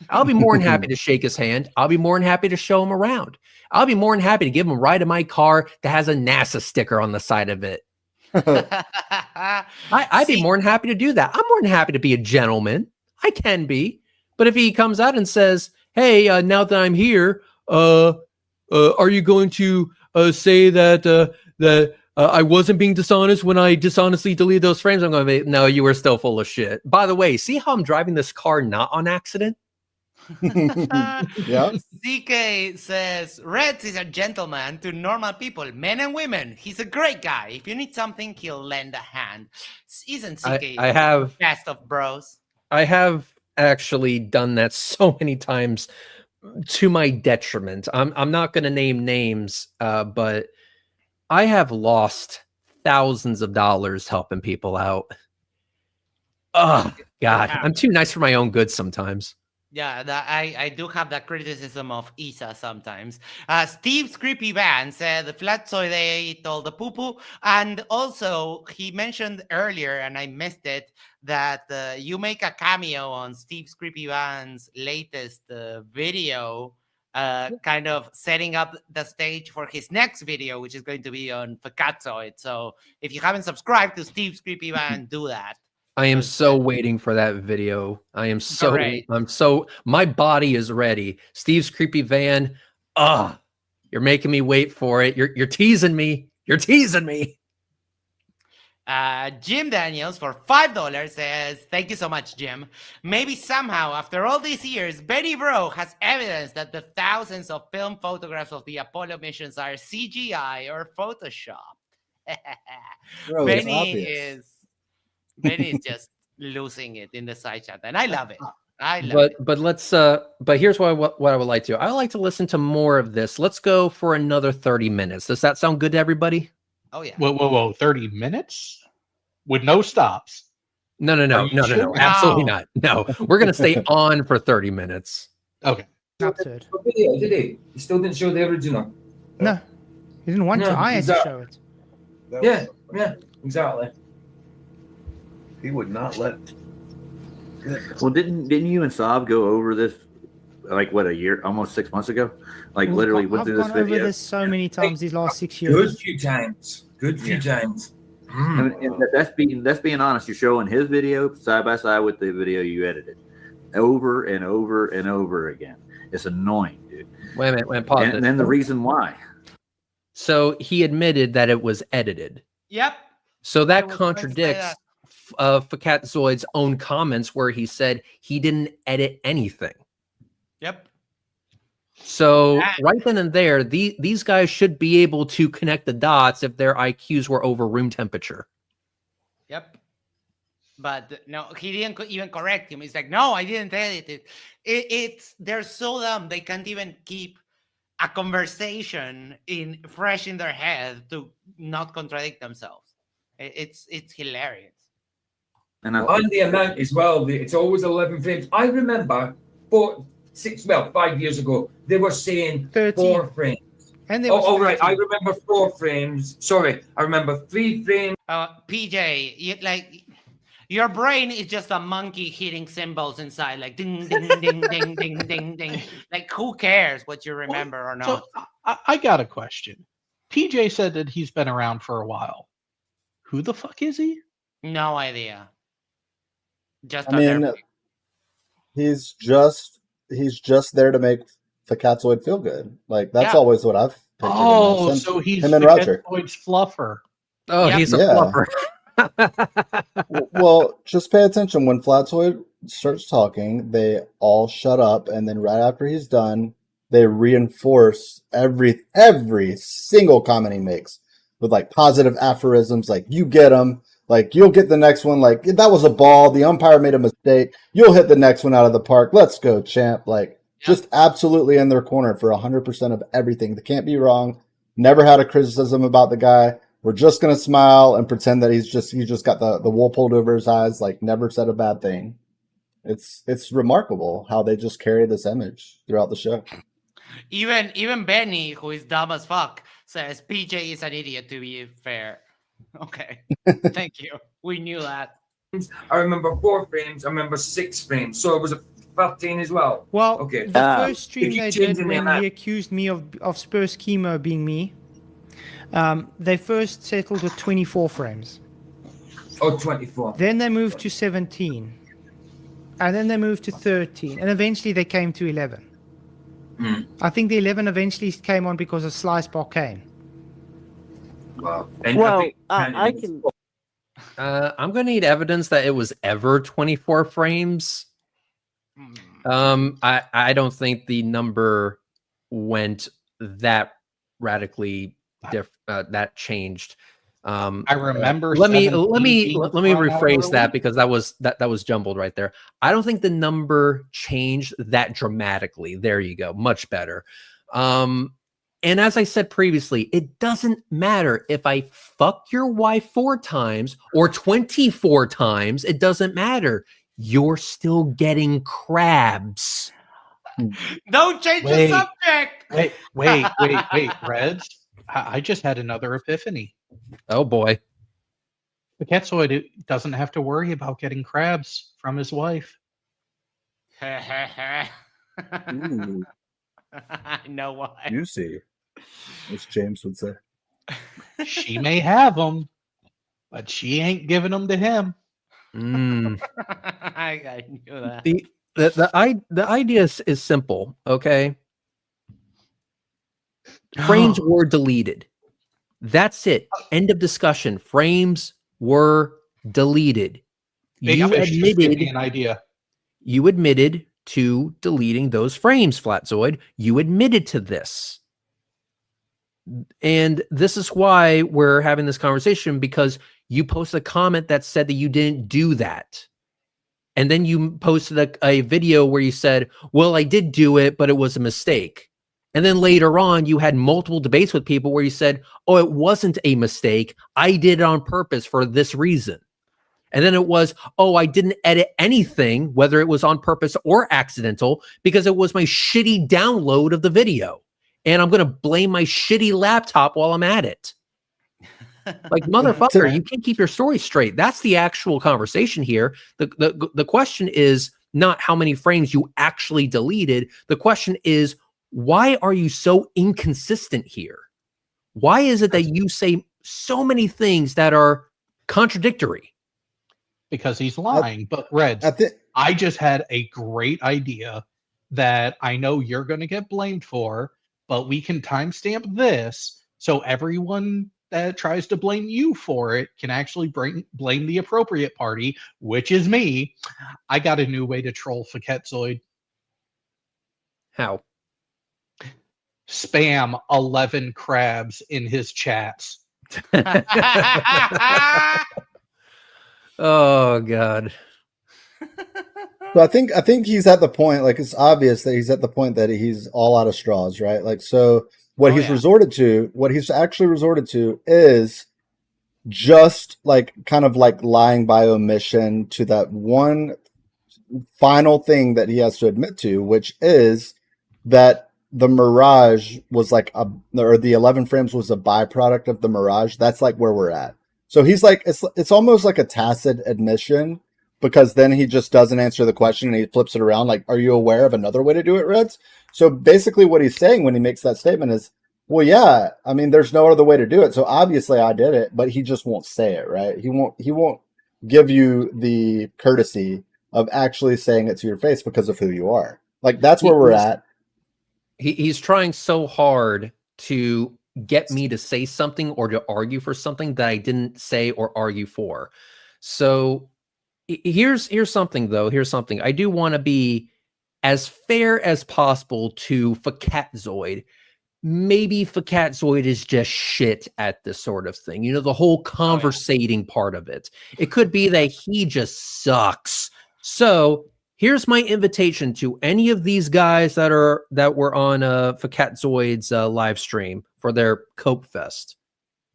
I'll be more than happy to shake his hand. I'll be more than happy to show him around. I'll be more than happy to give him a ride in my car that has a NASA sticker on the side of it. I'd be more than happy to do that. I'm more than happy to be a gentleman. I can be. But if he comes out and says, hey, now that I'm here, are you going to say that I wasn't being dishonest when I dishonestly deleted those frames. I'm going, no, you were still full of shit. By the way, see how I'm driving this car not on accident? Yeah. CK says, Reds is a gentleman to normal people, men and women. He's a great guy. If you need something, he'll lend a hand. Isn't CK I have the best of bros? I have actually done that so many times to my detriment. I'm not going to name names, but I have lost thousands of dollars helping people out. Oh God, I'm too nice for my own good sometimes. Yeah, I do have that criticism of Isa sometimes. Steve's creepy band said the Fkatzoid ate all the poo-poo, and also he mentioned earlier, and I missed it, that you make a cameo on Steve's creepy band's latest video, kind of setting up the stage for his next video, which is going to be on Fkatzoid. So if you haven't subscribed to Steve's creepy band, do that. I am so waiting for that video. I'm so my body is ready. Steve's creepy van. You're making me wait for it. You're teasing me. You're teasing me. Jim Daniels for $5 says, thank you so much, Jim. Maybe somehow, after all these years, Benny Bro has evidence that the thousands of film photographs of the Apollo missions are CGI or Photoshop. Bro, it's obvious. Benny is just losing it in the side chat, and I love it. I love it. But let's but here's what I would like to. I would like to listen to more of this. Let's go for another 30 minutes. Does that sound good to everybody? Oh yeah. Whoa, 30 minutes? With no stops. No. Absolutely not. No. We're gonna stay on for 30 minutes. Okay. Did he? He still didn't show the original. No, he didn't want to. I had to show it. Yeah, exactly. He would not let. Well, didn't you and Saab go over this like what, a year, almost 6 months ago? Like literally went through this video. I've gone over this so many times these last 6 years. Good few times. And that's being honest. You're showing his video side by side with the video you edited, over and over and over again. It's annoying, dude. Wait a minute, pause. And then the reason why. So he admitted that it was edited. Yep. So that contradicts Fkatzoid's own comments where he said he didn't edit anything. Yep. So right then and there, these guys should be able to connect the dots if their IQs were over room temperature. Yep. But no, he didn't even correct him. He's like, no, I didn't edit it. They're so dumb they can't even keep a conversation fresh in their head to not contradict themselves. It's hilarious. And the amount as well, it's always 11 frames. I remember 5 years ago, they were saying 13. 4 frames. And they right. I remember 4 frames. Sorry, I remember 3 frames. PJ, your brain is just a monkey hitting cymbals inside, like ding, ding, ding, ding, ding, ding, ding. Like, who cares what you remember or not? So I got a question. PJ said that he's been around for a while. Who the fuck is he? No idea. He's just there to make Fkatzoid feel good. Like that's always what I've pictured him as. So he's him and Roger. Fkatzoid's fluffer. Oh, yep. He's a fluffer. Well, just pay attention. When Fkatzoid starts talking, they all shut up, and then right after he's done, they reinforce every single comment he makes with like positive aphorisms, like "you get him," like "you'll get the next one," like "that was a ball, the umpire made a mistake, you'll hit the next one out of the park, let's go, champ." Like just absolutely in their corner for 100% of everything. They can't be wrong. Never had a criticism about the guy. We're just gonna smile and pretend that he's just got the wool pulled over his eyes. Like never said a bad thing. It's remarkable how they just carry this image throughout the show. Even Benny, who is dumb as fuck, says PJ is an idiot, to be fair. Okay. Thank you. We knew that. I remember 4 frames. I remember 6 frames. So it was a 13 as well. Well, okay. The first stream they did when he accused me of Spurs chemo being me, they first settled with 24 frames. Oh, 24. Then they moved to 17. And then they moved to 13. And eventually they came to 11. I think the 11 eventually came on because of Slice Barcane. Wow. And Well, I think I can. I'm going to need evidence that it was ever 24 frames. I don't think the number went that radically that changed. I remember. Let me 17 being thrown out rephrase early. that because that was jumbled right there. I don't think the number changed that dramatically. There you go, much better. And as I said previously, it doesn't matter if I fuck your wife 4 times or 24 times. It doesn't matter. You're still getting crabs. Don't change the subject. Wait, Reds. I just had another epiphany. Oh boy. The Fkatzoid doesn't have to worry about getting crabs from his wife. Ooh, I know why. you see, as James would say. She may have them, but she ain't giving them to him. I knew that. The idea is simple, okay? Frames were deleted. That's it. End of discussion. Frames were deleted. Big You Fish just gave me admitted an idea. you admitted to deleting those frames, Flatzoid. You admitted to this. And this is why we're having this conversation, because you posted a comment that said that you didn't do that. And then you posted a video where you said, well, I did do it, but it was a mistake. And then later on, you had multiple debates with people where you said, oh, it wasn't a mistake. I did it on purpose for this reason. And then it was, oh, I didn't edit anything, whether it was on purpose or accidental, because it was my shitty download of the video. And I'm going to blame my shitty laptop while I'm at it. Like, motherfucker, you can't keep your story straight. That's the actual conversation here. The question is not how many frames you actually deleted. The question is, why are you so inconsistent here? Why is it that you say so many things that are contradictory? Because he's lying. But Reds, I just had a great idea that I know you're going to get blamed for, but we can timestamp this so everyone that tries to blame you for it can actually blame the appropriate party, which is me. I got a new way to troll Fkatzoid. How? Spam 11 crabs in his chats. Oh God. So I think he's at the point, like, it's obvious that he's at the point that he's all out of straws, right? Like, so what he's actually resorted to is just like kind of like lying by omission to that one final thing that he has to admit to, which is that the Mirage was like or the 11 frames was a byproduct of the Mirage. That's like where we're at. So he's like, it's almost like a tacit admission, because then he just doesn't answer the question and he flips it around. Like, are you aware of another way to do it, Reds? So basically what he's saying when he makes that statement is, well, yeah, I mean, there's no other way to do it. So obviously I did it, but he just won't say it, right? He won't give you the courtesy of actually saying it to your face because of who you are. Like, that's where we're at. He's trying so hard to get me to say something or to argue for something that I didn't say or argue for. So here's something, though. Here's something. I do want to be as fair as possible to Fkatzoid. Maybe Fkatzoid is just shit at this sort of thing. You know, the whole conversating part of it. It could be that he just sucks. So here's my invitation to any of these guys that were on Fkatzoid's live stream for their Copefest.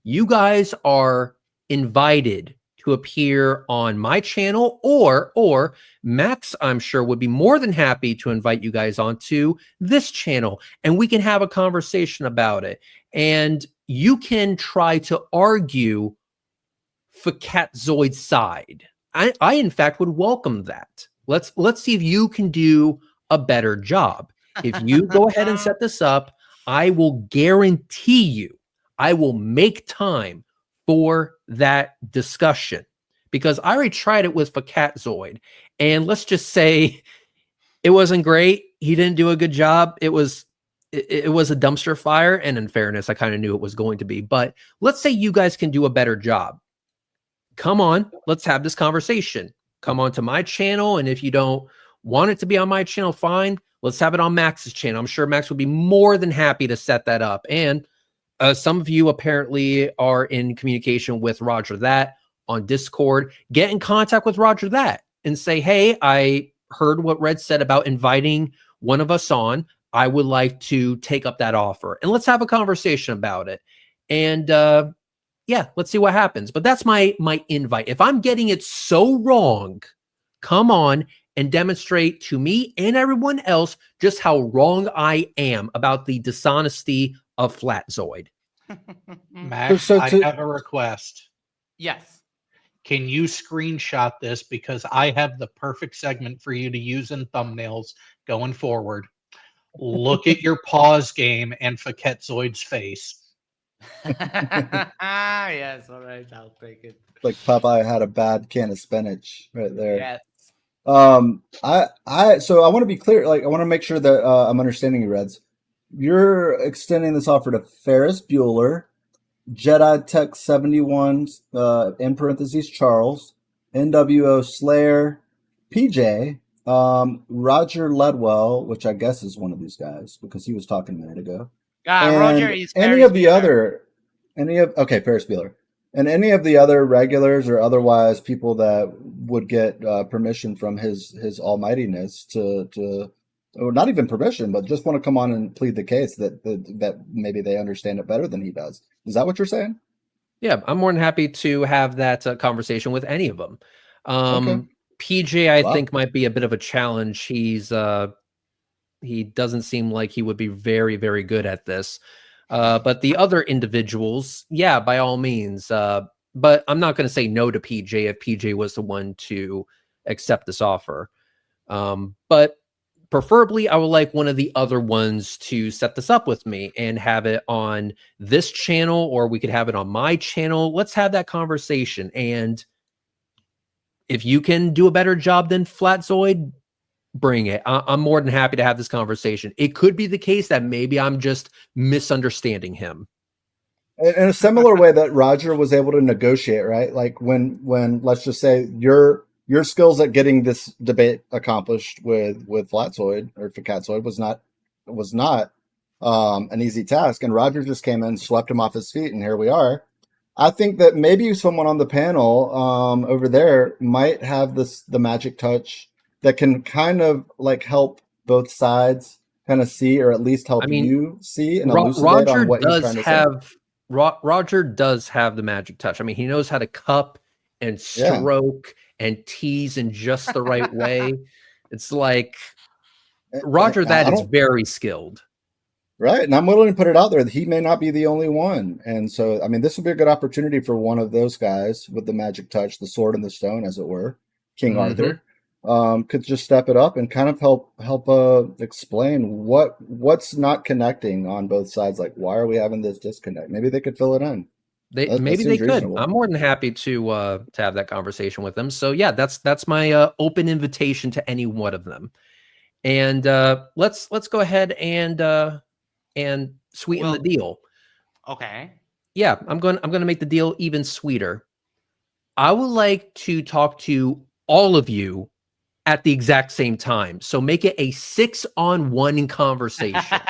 You guys are invited to appear on my channel, or Max, I'm sure, would be more than happy to invite you guys onto this channel, and we can have a conversation about it. And you can try to argue Fkatzoid's side. I in fact would welcome that. Let's see if you can do a better job. If you go ahead and set this up, I will guarantee you I will make time for that discussion, because I already tried it with Fkatzoid, and let's just say it wasn't great. He didn't do a good job. It was it was a dumpster fire, and in fairness, I kind of knew it was going to be. But let's say you guys can do a better job. Come on, let's have this conversation. Come on to my channel, and if you don't want it to be on my channel, fine. Let's have it on Max's channel. I'm sure Max would be more than happy to set that up. And some of you apparently are in communication with Roger That on Discord. Get in contact with Roger That and say, hey, I heard what Red said about inviting one of us on. I would like to take up that offer, and let's have a conversation about it. And yeah, let's see what happens. But that's my invite. If I'm getting it so wrong, come on and demonstrate to me and everyone else just how wrong I am about the dishonesty of Fkatzoid. Max, So I to- have a request. Yes. Can you screenshot this? Because I have the perfect segment for you to use in thumbnails going forward. Look at your pause game and Fkatzoid's face. Yes, all right, I'll take it. Like Popeye had a bad can of spinach right there. Yes. So I want to be clear. Like, I want to make sure that I'm understanding you, Reds. You're extending this offer to Ferris Bueller, Jedi Tech 71, in parentheses Charles, NWO Slayer, PJ, Roger Ledwell, which I guess is one of these guys because he was talking a minute ago. Roger is any Ferris of the Bueller. other, Ferris Bueller. And any of the other regulars or otherwise people that would get permission from his almightiness to or not even permission, but just want to come on and plead the case that maybe they understand it better than he does. Is that what you're saying? Yeah, I'm more than happy to have that conversation with any of them. Okay. PJ, I Wow. think, might be a bit of a challenge. He doesn't seem like he would be very, very good at this. But the other individuals, yeah, by all means. But I'm not going to say no to PJ if PJ was the one to accept this offer. But preferably, I would like one of the other ones to set this up with me and have it on this channel, or we could have it on my channel. Let's have that conversation. And if you can do a better job than Fkatzoid, bring it. I'm more than happy to have this conversation. It could be the case that maybe I'm just misunderstanding him. In a similar way that Roger was able to negotiate, right? Like when let's just say your skills at getting this debate accomplished with Fkatzoid or Fkatzoid was not an easy task, and Roger just came in, swept him off his feet, and here we are. I think that maybe someone on the panel over there might have the magic touch that can kind of like help both sides kind of see, or at least help you see and elucidate on what he's trying to say. Roger does have the magic touch. I mean, he knows how to cup and stroke and tease in just the right way. It's like Roger that is very skilled. Right. And I'm willing to put it out there that he may not be the only one. And so, I mean, this would be a good opportunity for one of those guys with the magic touch, the sword and the stone, as it were, King Arthur, could just step it up and kind of help explain what's not connecting on both sides. Like, why are we having this disconnect? Maybe they could fill it in. Maybe they could. Reasonable. I'm more than happy to have that conversation with them. So yeah, that's my open invitation to any one of them. And let's go ahead and sweeten the deal. Okay. Yeah, I'm going to make the deal even sweeter. I would like to talk to all of you at the exact same time. So make it a 6-on-1 conversation.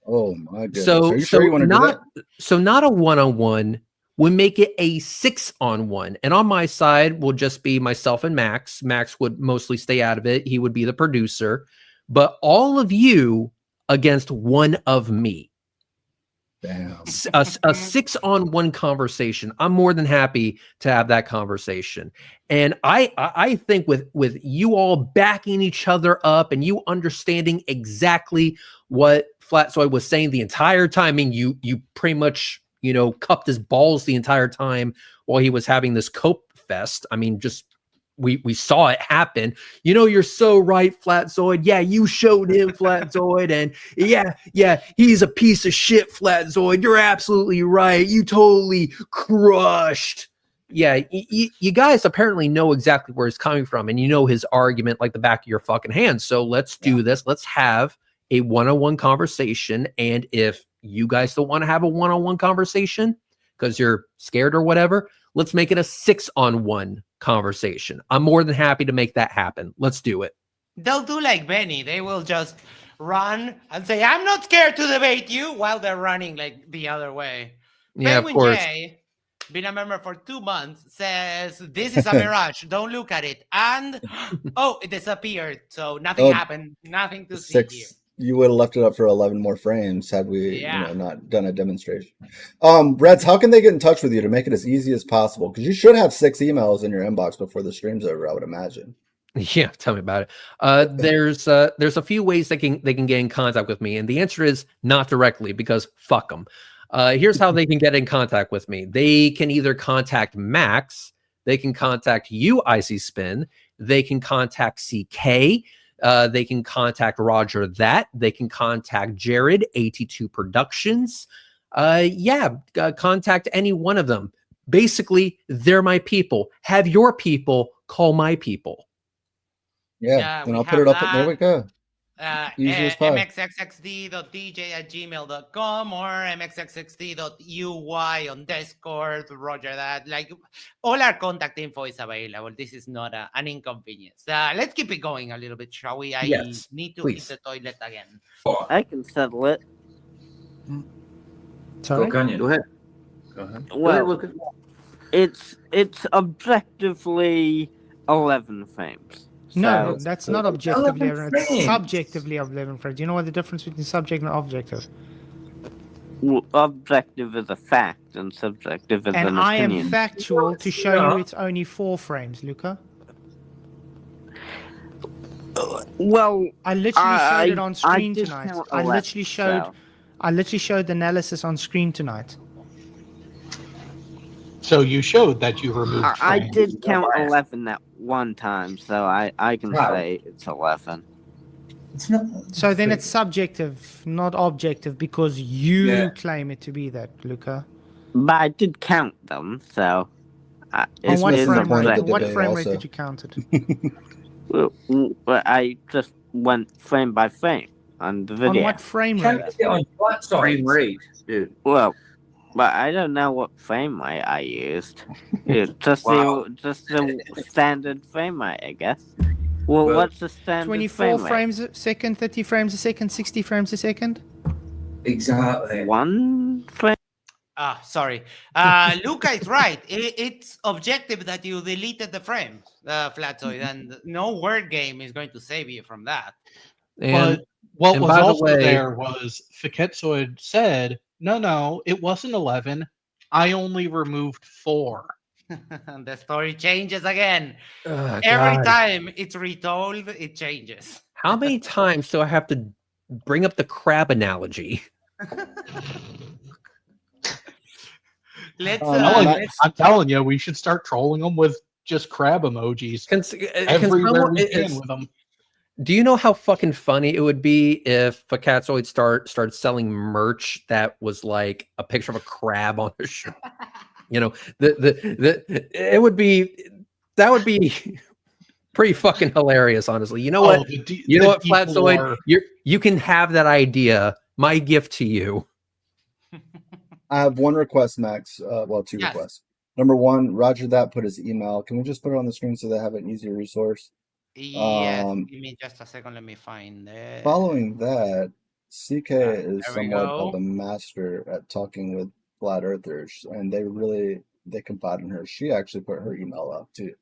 Oh my goodness. So, are you sure you want to do that? So not a 1-on-1. We make it a 6-on-1. And on my side will just be myself and Max. Max would mostly stay out of it. He would be the producer. But all of you against one of me. Damn. A 6-on-1 conversation. I'm more than happy to have that conversation. And I think with you all backing each other up and you understanding exactly what Fkatzoid was saying the entire time, I mean, you pretty much, cupped his balls the entire time while he was having this Copefest. I mean, just we saw it happen. You're so right, Fkatzoid. Yeah, you showed him, Fkatzoid, and yeah, he's a piece of shit, Fkatzoid. You're absolutely right. You totally crushed. Yeah, you guys apparently know exactly where he's coming from, and you know his argument like the back of your fucking hand. So let's do this. Let's have a one-on-one conversation. And if you guys don't want to have a one-on-one conversation because you're scared or whatever, let's make it a 6-on-1 conversation. I'm more than happy to make that happen. Let's do it. They'll do like Benny. They will just run and say, I'm not scared to debate you, while they're running like the other way. Yeah, Penguin of course. J, been a member for 2 months, says, this is a mirage. Don't look at it. And, oh, it disappeared. So nothing happened. Nothing to see here. 6. You would have left it up for 11 more frames had we, not done a demonstration. Reds, how can they get in touch with you to make it as easy as possible? Because you should have 6 emails in your inbox before the stream's over, I would imagine. Yeah, tell me about it. There's a few ways they can get in contact with me, and the answer is not directly, because fuck them. Here's how they can get in contact with me. They can either contact Max, they can contact you, Icy Spin, they can contact CK, they can contact Roger That, they can contact Jared, 82 Productions. Contact any one of them. Basically, they're my people. Have your people call my people. Yeah, then I'll put it up. There we go. Easy as pie. mxxxd.dj@gmail.com or mxxxd.uy on Discord, Roger That. Like, all our contact info is available. This is not an inconvenience. Let's keep it going a little bit, shall we? I need to hit the toilet again. I can settle it. Sorry? Go ahead. Well, it's objectively 11 frames. No, that's not objectively 11. It's subjectively 11 frames. Do you know what the difference between subject and objective? Well, objective is a fact and subjective is an opinion. And I am factual to show you it's only 4 frames, Luca. Well, I literally showed it on screen tonight. I literally showed the analysis on screen tonight. So you showed that you removed. I did count 11 at one time, so I can say it's 11. It's not. So then it's subjective, not objective, because you claim it to be that, Luca. But I did count them, so. On what frame rate did you count it? Well, I just went frame by frame on the video. On what frame rate? Frame rate, dude. Well, but I don't know what frame rate I used. Just the standard frame rate, I guess. Well, what's the standard 24 frames a second, 30 frames a second, 60 frames a second? Exactly. 1 frame? Sorry. Luca is right. It's objective that you deleted the frame, Fkatzoid, and no word game is going to save you from that. But what was also there was Fkatzoid said, no, it wasn't 11. I only removed 4. The story changes again. Every time it's retold, it changes. How many times do I have to bring up the crab analogy? I'm telling you, we should start trolling them with just crab emojis. Everywhere we can with them. Do you know how fucking funny it would be if Fkatzoid started selling merch that was like a picture of a crab on a shirt? You know, that would be pretty fucking hilarious, honestly. You know what? You know what, Fkatzoid? You can have that idea. My gift to you. I have one request, Max. Well, 2 requests. Number 1, Roger That put his email. Can we just put it on the screen so they have an easier resource? Yes, give me just a second. Let me find it. Following that, CK is somewhat of a master at talking with flat earthers, and they confide in her. She actually put her email up too.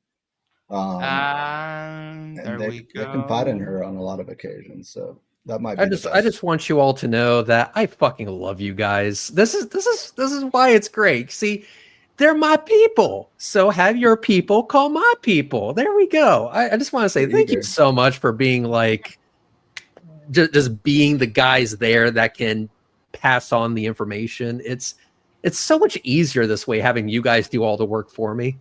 And they confide in her on a lot of occasions. So that might be I just want you all to know that I fucking love you guys. This is why it's great. See, they're my people. So have your people call my people. There we go. I just want to say thank you so much for being like just being the guys there that can pass on the information. It's so much easier this way, having you guys do all the work for me.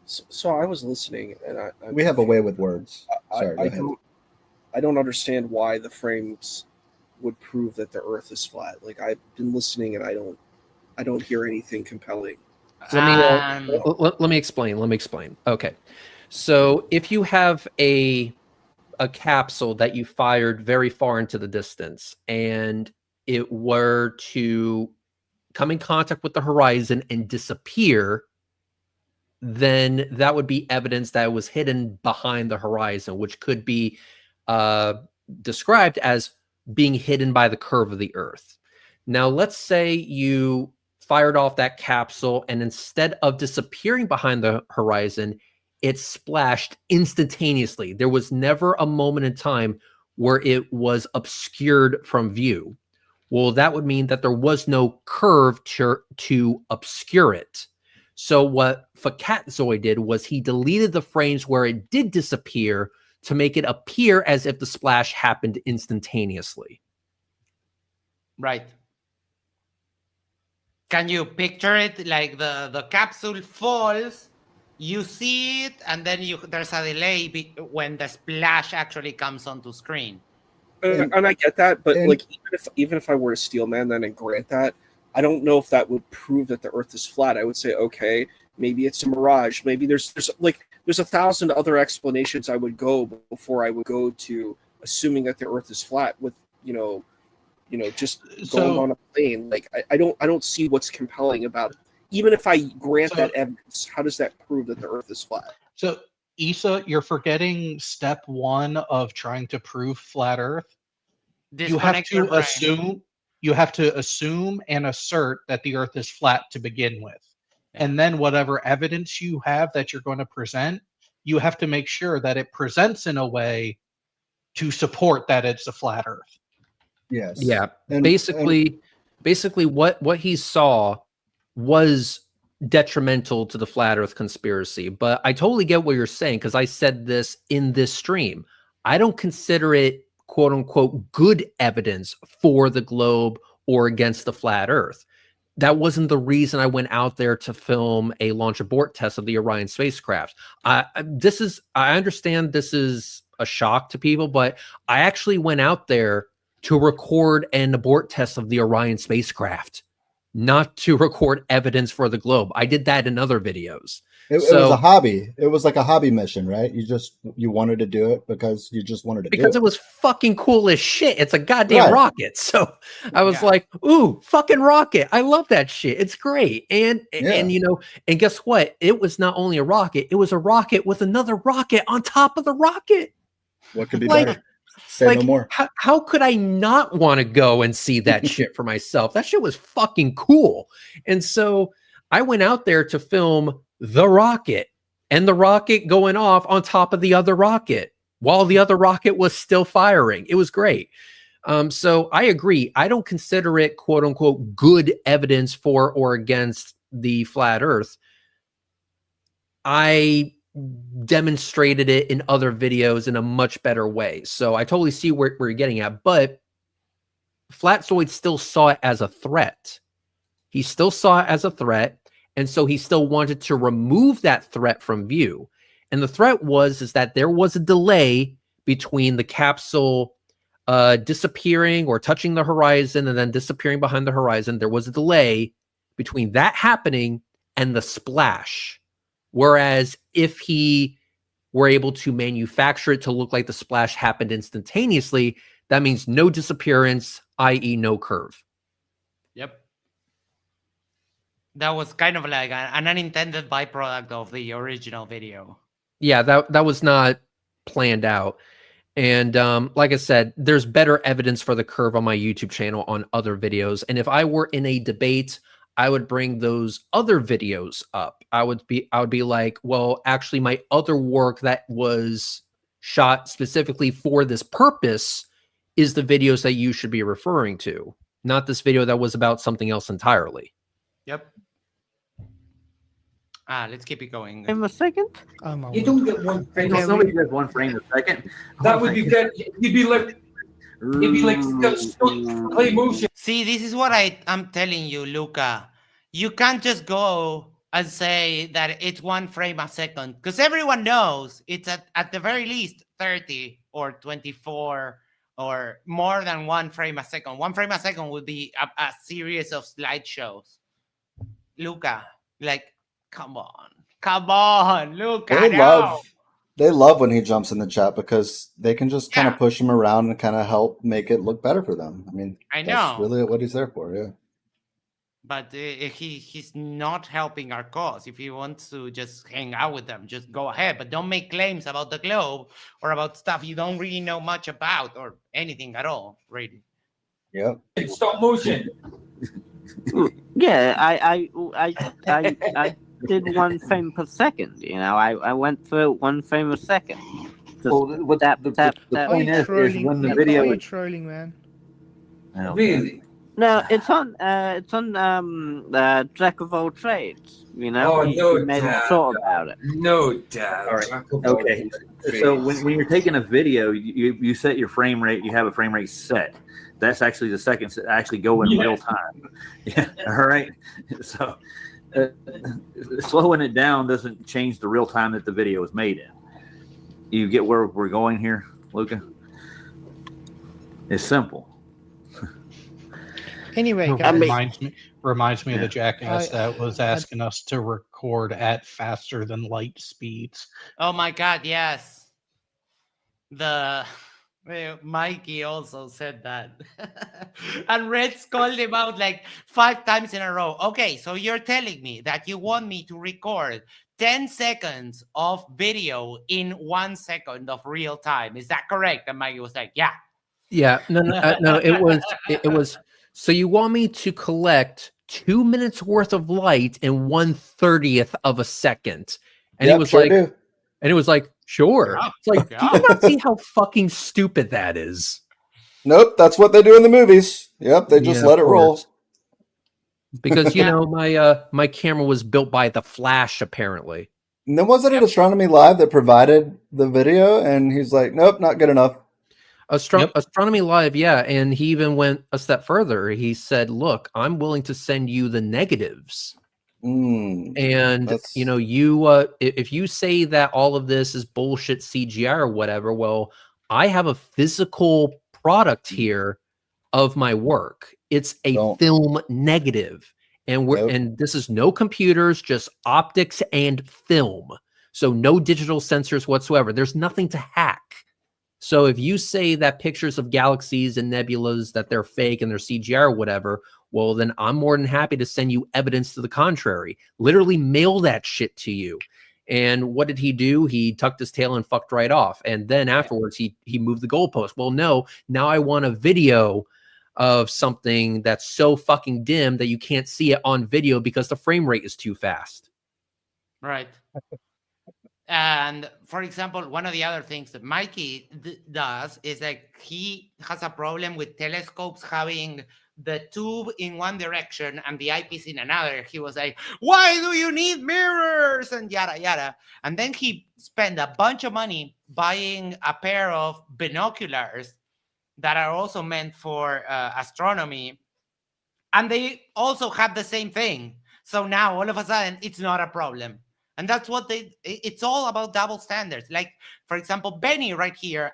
So I was listening, and we have a way with words. Sorry, I don't understand why the frames would prove that the Earth is flat. Like, I've been listening, and I don't hear anything compelling. Let me explain. Okay, so if you have a a capsule that you fired very far into the distance and it were to come in contact with the horizon and disappear, then that would be evidence that it was hidden behind the horizon, which could be described as being hidden by the curve of the Earth. Now, let's say you fired off that capsule and instead of disappearing behind the horizon, it splashed instantaneously. There was never a moment in time where it was obscured from view. Well, that would mean that there was no curve to obscure it. So what Fkatzoid did was he deleted the frames where it did disappear to make it appear as if the splash happened instantaneously. Right. Can you picture it like the capsule falls, you see it, and then there's a delay when the splash actually comes onto screen. And I get that, but like even if I were a steel man then and grant that, I don't know if that would prove that the Earth is flat. I would say, okay, maybe it's a mirage. Maybe there's 1,000 other explanations I would go before I would go to assuming that the Earth is flat with just going on a plane. Like I don't see what's compelling about it. Even if I grant that evidence, how does that prove that the Earth is flat? So Issa, you're forgetting step one of trying to prove flat Earth. You have to assume and assert that the Earth is flat to begin with. Yeah. And then whatever evidence you have that you're going to present, you have to make sure that it presents in a way to support that it's a flat Earth. Yes. Yeah. Basically what he saw was detrimental to the flat Earth conspiracy. But I totally get what you're saying, because I said this in this stream. I don't consider it quote unquote good evidence for the globe or against the flat Earth. That wasn't the reason I went out there to film a launch abort test of the Orion spacecraft. I understand this is a shock to people, but I actually went out there to record an abort test of the Orion spacecraft, not to record evidence for the globe. I did that in other videos. It was a hobby. It was like a hobby mission, right? You wanted to do it because you just wanted to do it. Because it was fucking cool as shit. It's a goddamn rocket. So I was like, ooh, fucking rocket. I love that shit. It's great. And guess what? It was not only a rocket, it was a rocket with another rocket on top of the rocket. What could be better? Say no more. How could I not want to go and see that shit for myself? That shit was fucking cool. And so I went out there to film the rocket, and the rocket going off on top of the other rocket while the other rocket was still firing. It was great. So I agree. I don't consider it quote unquote good evidence for or against the flat Earth. I demonstrated it in other videos in a much better way. So I totally see where you're getting at, but Fkatzoid still saw it as a threat. He still saw it as a threat. And so he still wanted to remove that threat from view. And the threat is that there was a delay between the capsule disappearing or touching the horizon and then disappearing behind the horizon. There was a delay between that happening and the splash. Whereas if he were able to manufacture it to look like the splash happened instantaneously, that means no disappearance, i.e. no curve. Yep. That was kind of like an unintended byproduct of the original video. Yeah, that was not planned out. And like I said, there's better evidence for the curve on my YouTube channel on other videos. And if I were in a debate, I would bring those other videos up. I would be like, well, actually, my other work that was shot specifically for this purpose is the videos that you should be referring to, not this video that was about something else entirely. Yep. Let's keep it going. In a second? You don't get one frame. Nobody gets one frame a second. That would be good. You'd be like play motion. See, this is what I'm telling you, Luca. You can't just go and say that it's 1 frame a second, because everyone knows it's at the very least 30 or 24 or more than 1 frame a second. 1 frame a second would be a series of slideshows. Luca, like, come on, Luca. They love when he jumps in the chat because they can just kind of push him around and kind of help make it look better for them. I mean, I that's know. really what he's there for. Yeah. But he's not helping our cause. If he wants to just hang out with them, just go ahead. But don't make claims about the globe or about stuff you don't really know much about or anything at all, really. Yeah. Stop motion. Yeah, I did 1 frame per second. You know, I went through 1 frame a second. Just Well, tap, tap, the tap. point is when the Nico, video are you is trolling, man? Really? No, it's on Jack of all trades. You know, Oh, he no made a doubt. short about it. No doubt. All right. Okay. So when you're taking a video, you set your frame rate. You have a frame rate set. That's actually the seconds that actually go in real time. Yeah. All right. So slowing it down doesn't change the real time that the video is made in. You get where we're going here, Luca? It's simple. Anyway, It guys. reminds me of the jackass that was asking us to record at faster than light speeds. Oh my God, yes. Mikey also said that. And Reds called him out like 5 times in a row. Okay, so you're telling me that you want me to record 10 seconds of video in 1 second of real time. Is that correct? And Mikey was like, yeah. Yeah, no, it was. So you want me to collect 2 minutes worth of light in 1/30th of a second? And he was sure like, do. and it was like, sure. Yeah, It's like, do you not see how fucking stupid that is? Nope, that's what they do in the movies. Yep, they just Yeah, let of it roll. course. Because you know my camera was built by the Flash apparently. And then wasn't it Astronomy Live that provided the video? And he's like, nope, not good enough. Astronomy Live, yeah, and he even went a step further. He said, "Look, I'm willing to send you the negatives." And you know, if you say that all of this is bullshit CGI or whatever, well, I have a physical product here of my work. It's a film negative, and and this is no computers, just optics and film. So no digital sensors whatsoever. There's nothing to hack. So if you say that pictures of galaxies and nebulas that they're fake and they're CGI or whatever, well, then I'm more than happy to send you evidence to the contrary. Literally mail that shit to you. And what did he do? He tucked his tail and fucked right off. And then afterwards, he moved the goalpost. Well, no, now I want a video of something that's so fucking dim that you can't see it on video because the frame rate is too fast. Right. And for example, one of the other things that Mikey does is like he has a problem with telescopes having the tube in one direction and the eyepiece in another. He was like, why do you need mirrors? And yada, yada. And then he spent a bunch of money buying a pair of binoculars that are also meant for astronomy. And they also have the same thing. So now all of a sudden, it's not a problem. And that's what it's all about double standards. Like, for example, Benny right here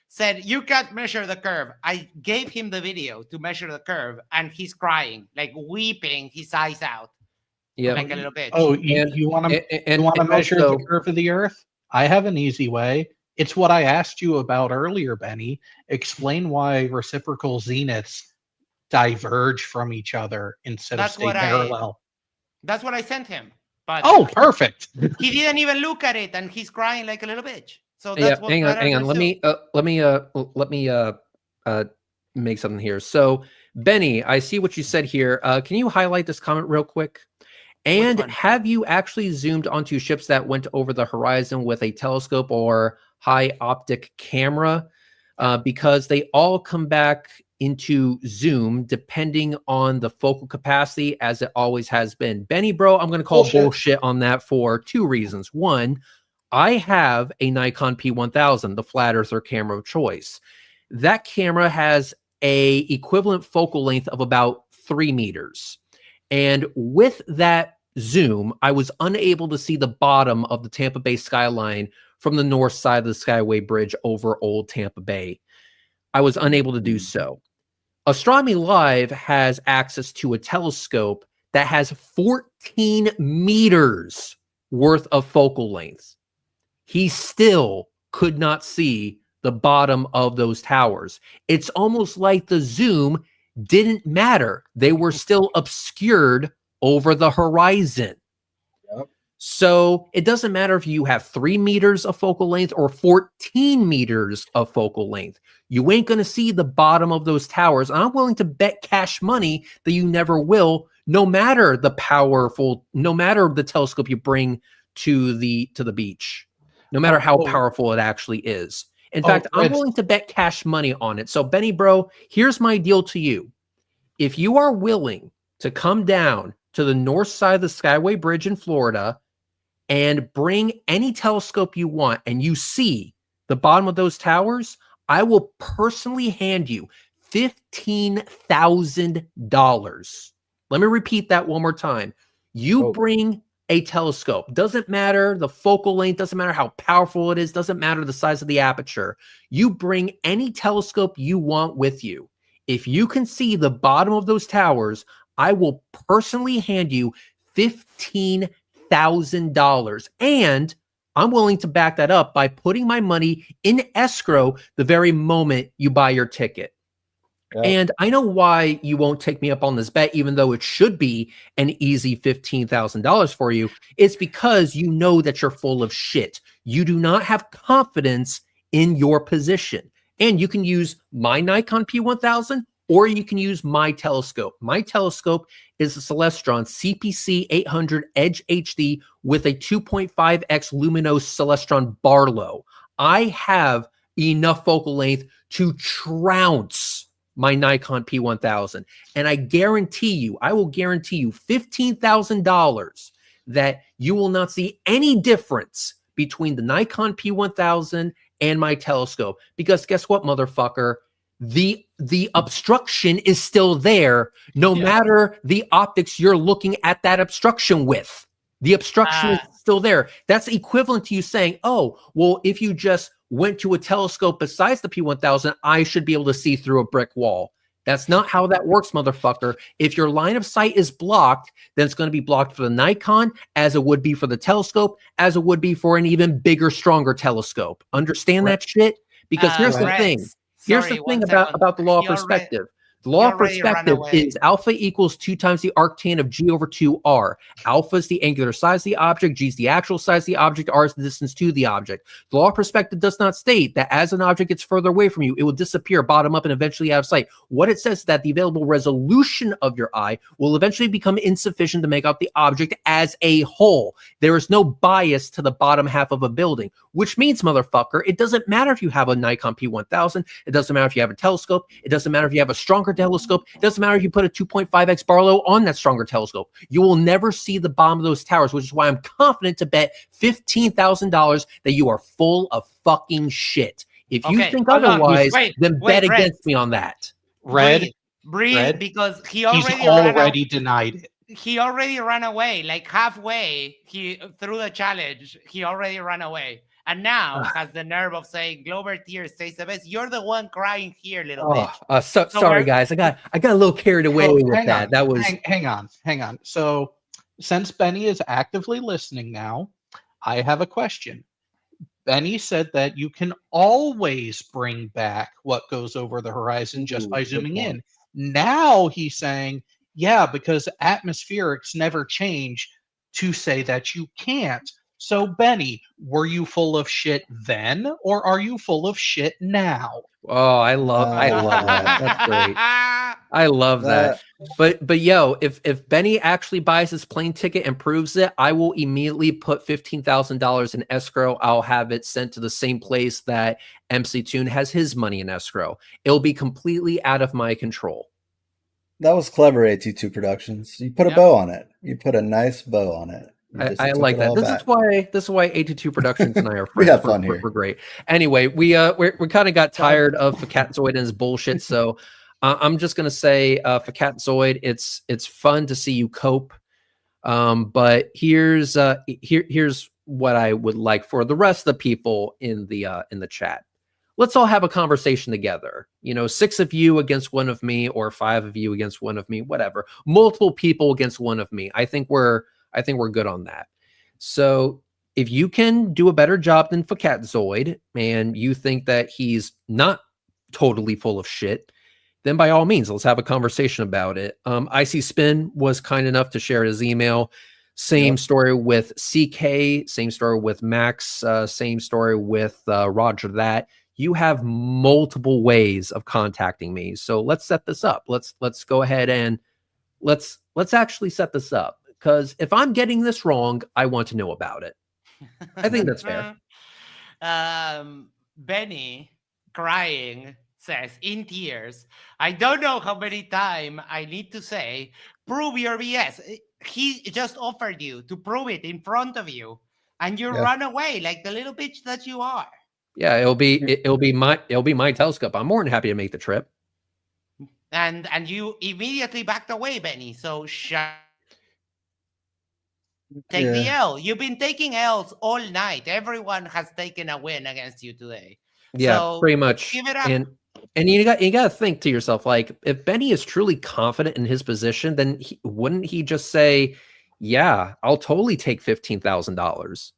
said, you can't measure the curve. I gave him the video to measure the curve and he's crying, like weeping his eyes out. Yeah. Like a little bitch. Oh, you want to measure the curve of the Earth? I have an easy way. It's what I asked you about earlier, Benny. Explain why reciprocal zeniths diverge from each other instead of stay parallel. That's what I sent him. But perfect. He didn't even look at it, and he's crying like a little bitch. So that's what. Hang on. Let me make something here. So, Benny, I see what you said here. Can you highlight this comment real quick? And have you actually zoomed onto ships that went over the horizon with a telescope or high optic camera? Because they all come back into zoom depending on the focal capacity, as it always has been. Benny, bro, I'm going to call bullshit on that for 2 reasons. One, I have a Nikon P1000, the flat earther camera of choice. That camera has a equivalent focal length of about 3 meters. And with that zoom, I was unable to see the bottom of the Tampa Bay skyline from the north side of the Skyway Bridge over Old Tampa Bay. I was unable to do so. Astronomy Live has access to a telescope that has 14 meters worth of focal length. he still could not see the bottom of those towers. It's almost like the zoom didn't matter. They were still obscured over the horizon. Yep. So it doesn't matter if you have 3 meters of focal length or 14 meters of focal length. You ain't going to see the bottom of those towers. I'm willing to bet cash money that you never will, no matter the telescope you bring to the beach, no matter how powerful it actually is. In fact, I'm willing to bet cash money on it. So Benny, bro, here's my deal to you. If you are willing to come down to the north side of the Skyway Bridge in Florida and bring any telescope you want and you see the bottom of those towers, I will personally hand you $15,000. Let me repeat that one more time. You bring a telescope. Doesn't matter the focal length, doesn't matter how powerful it is, doesn't matter the size of the aperture. You bring any telescope you want with you. If you can see the bottom of those towers, I will personally hand you $15,000. And I'm willing to back that up by putting my money in escrow the very moment you buy your ticket. Yep. And I know why you won't take me up on this bet, even though it should be an easy $15,000 for you. It's because you know that you're full of shit. You do not have confidence in your position. And you can use my Nikon P1000 or you can use my telescope. My telescope is a Celestron CPC 800 Edge HD with a 2.5x luminous Celestron Barlow. I have enough focal length to trounce my Nikon P1000. And I will guarantee you $15,000 that you will not see any difference between the Nikon P1000 and my telescope. Because guess what, motherfucker? The obstruction is still there, no matter the optics you're looking at that obstruction with. The obstruction is still there. That's equivalent to you saying, oh, well, if you just went to a telescope besides the P1000, I should be able to see through a brick wall. That's not how that works, motherfucker. If your line of sight is blocked, then it's going to be blocked for the Nikon, as it would be for the telescope, as it would be for an even bigger, stronger telescope. Understand that shit? Because here's the thing. Here's the thing about the law of perspective. The law of perspective is alpha equals 2 times the arctan of G over 2R. Alpha is the angular size of the object, G is the actual size of the object, R is the distance to the object. The law of perspective does not state that as an object gets further away from you, it will disappear bottom up and eventually out of sight. What it says is that the available resolution of your eye will eventually become insufficient to make out the object as a whole. There is no bias to the bottom half of a building, which means, motherfucker, it doesn't matter if you have a Nikon P1000, it doesn't matter if you have a telescope, it doesn't matter if you have a stronger telescope, it doesn't matter if you put a 2.5x Barlow on that stronger telescope. You will never see the bottom of those towers, which is why I'm confident to bet $15,000 that you are full of fucking shit. If you think otherwise, then bet against me on that. Breathe, Red, because he's already denied it. He already ran away, like halfway through the challenge. He already ran away. And now has the nerve of saying Glover Tier stays the best. You're the one crying here, little bitch. Sorry, guys. I got a little carried away with that. That was hang on. So since Benny is actively listening now, I have a question. Benny said that you can always bring back what goes over the horizon just by zooming in. Now he's saying, yeah, because atmospherics never change, to say that you can't. So, Benny, were you full of shit then, or are you full of shit now? Oh, I love that. That's great. I love that. But yo, if Benny actually buys his plane ticket and proves it, I will immediately put $15,000 in escrow. I'll have it sent to the same place that MC Toon has his money in escrow. It'll be completely out of my control. That was clever, AT2 Productions. You put a bow on it. You put a nice bow on it. I like that. This is why AT2 Productions and I are friends. We have fun here. We're great. Anyway, we kind of got tired of Fkatzoid and his bullshit, so I'm just gonna say, Fkatzoid, it's fun to see you cope. But here's what I would like for the rest of the people in the chat. Let's all have a conversation together. 6 of you against 1 of me, or 5 of you against 1 of me, whatever. Multiple people against 1 of me. I think we're good on that. So if you can do a better job than Fkatzoid, and you think that he's not totally full of shit, then by all means, let's have a conversation about it. Icy Spin was kind enough to share his email. Same story with CK, same story with Max, same story with Roger that. You have multiple ways of contacting me. So let's set this up. Let's go ahead and let's actually set this up. Because if I'm getting this wrong, I want to know about it. I think that's fair. Benny, crying, says in tears, I don't know how many times I need to say, prove your BS. He just offered you to prove it in front of you, and you run away like the little bitch that you are. Yeah, it'll be my telescope. I'm more than happy to make the trip. And you immediately backed away, Benny. So take the L. You've been taking L's all night. Everyone has taken a win against you today. Yeah, so pretty much. Give it up. And you got to think to yourself, like, if Benny is truly confident in his position, then wouldn't he just say, "Yeah, I'll totally take $15,000."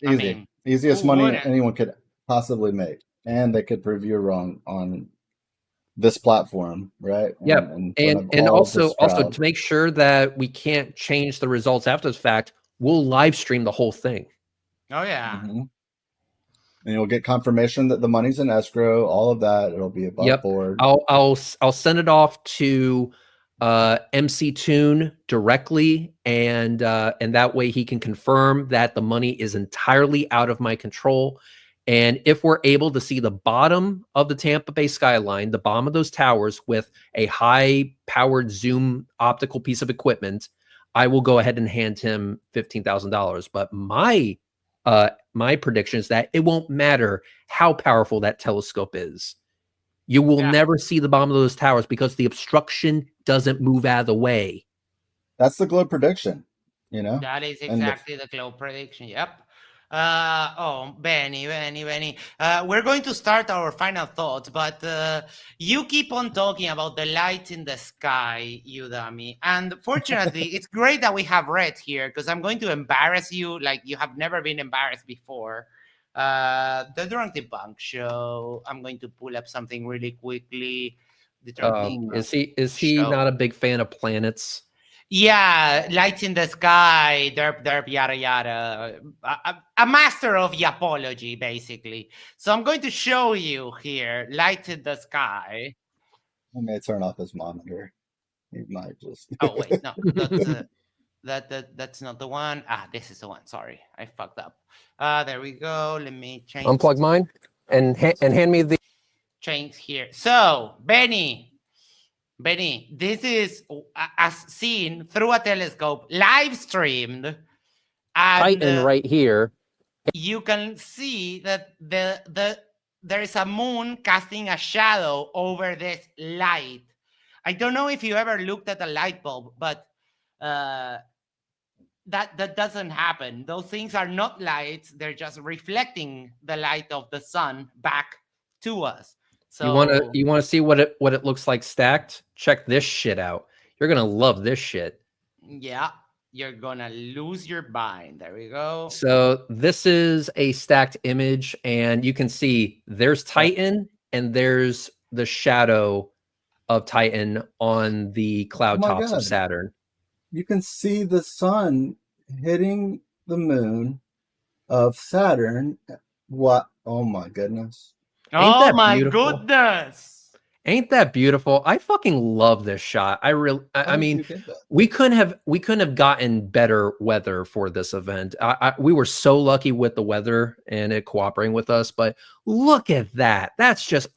Easy, easiest money anyone could possibly make, and they could prove you wrong on this platform, right? Yeah, and also to make sure that we can't change the results after the fact, we'll live stream the whole thing. Oh yeah. And you'll get confirmation that the money's in escrow, all of that. It'll be above board. I'll send it off to MC Tune directly, and that way he can confirm that the money is entirely out of my control. And if we're able to see the bottom of the Tampa Bay skyline, the bottom of those towers with a high-powered zoom optical piece of equipment, I will go ahead and hand him $15,000. But my prediction is that it won't matter how powerful that telescope is. You will never see the bottom of those towers because the obstruction doesn't move out of the way. That's the globe prediction, you know? That is exactly the globe prediction. Yep. Benny. We're going to start our final thoughts, but you keep on talking about the lights in the sky, you dummy. And fortunately, it's great that we have Red here, because I'm going to embarrass you like you have never been embarrassed before. The Drunk Debunk Show. I'm going to pull up something really quickly. Is he not a big fan of planets? Yeah, lights in the sky, derp, yada, yada. A master of yapology, basically. So I'm going to show you here, lights in the sky. I may turn off his monitor. He might just... Oh, wait, no. That's not the one. This is the one. Sorry, I fucked up. There we go. Let me change. Unplug mine and hand me the... Change here. So, Benny, this is as seen through a telescope, live streamed. And, Titan right here. You can see that there is a moon casting a shadow over this light. I don't know if you ever looked at a light bulb, but that doesn't happen. Those things are not lights. They're just reflecting the light of the sun back to us. So you want to see what it looks like stacked? Check this shit out. You're gonna love this shit. Yeah, you're gonna lose your mind. There we go. So this is a stacked image, and you can see there's Titan and there's the shadow of Titan on the cloud tops of Saturn. You can see the sun hitting the moon of Saturn. What? Oh my goodness. Oh my goodness. Ain't that beautiful? I fucking love this shot. I mean, we couldn't have gotten better weather for this event. We were so lucky with the weather and it cooperating with us, but look at that. That's just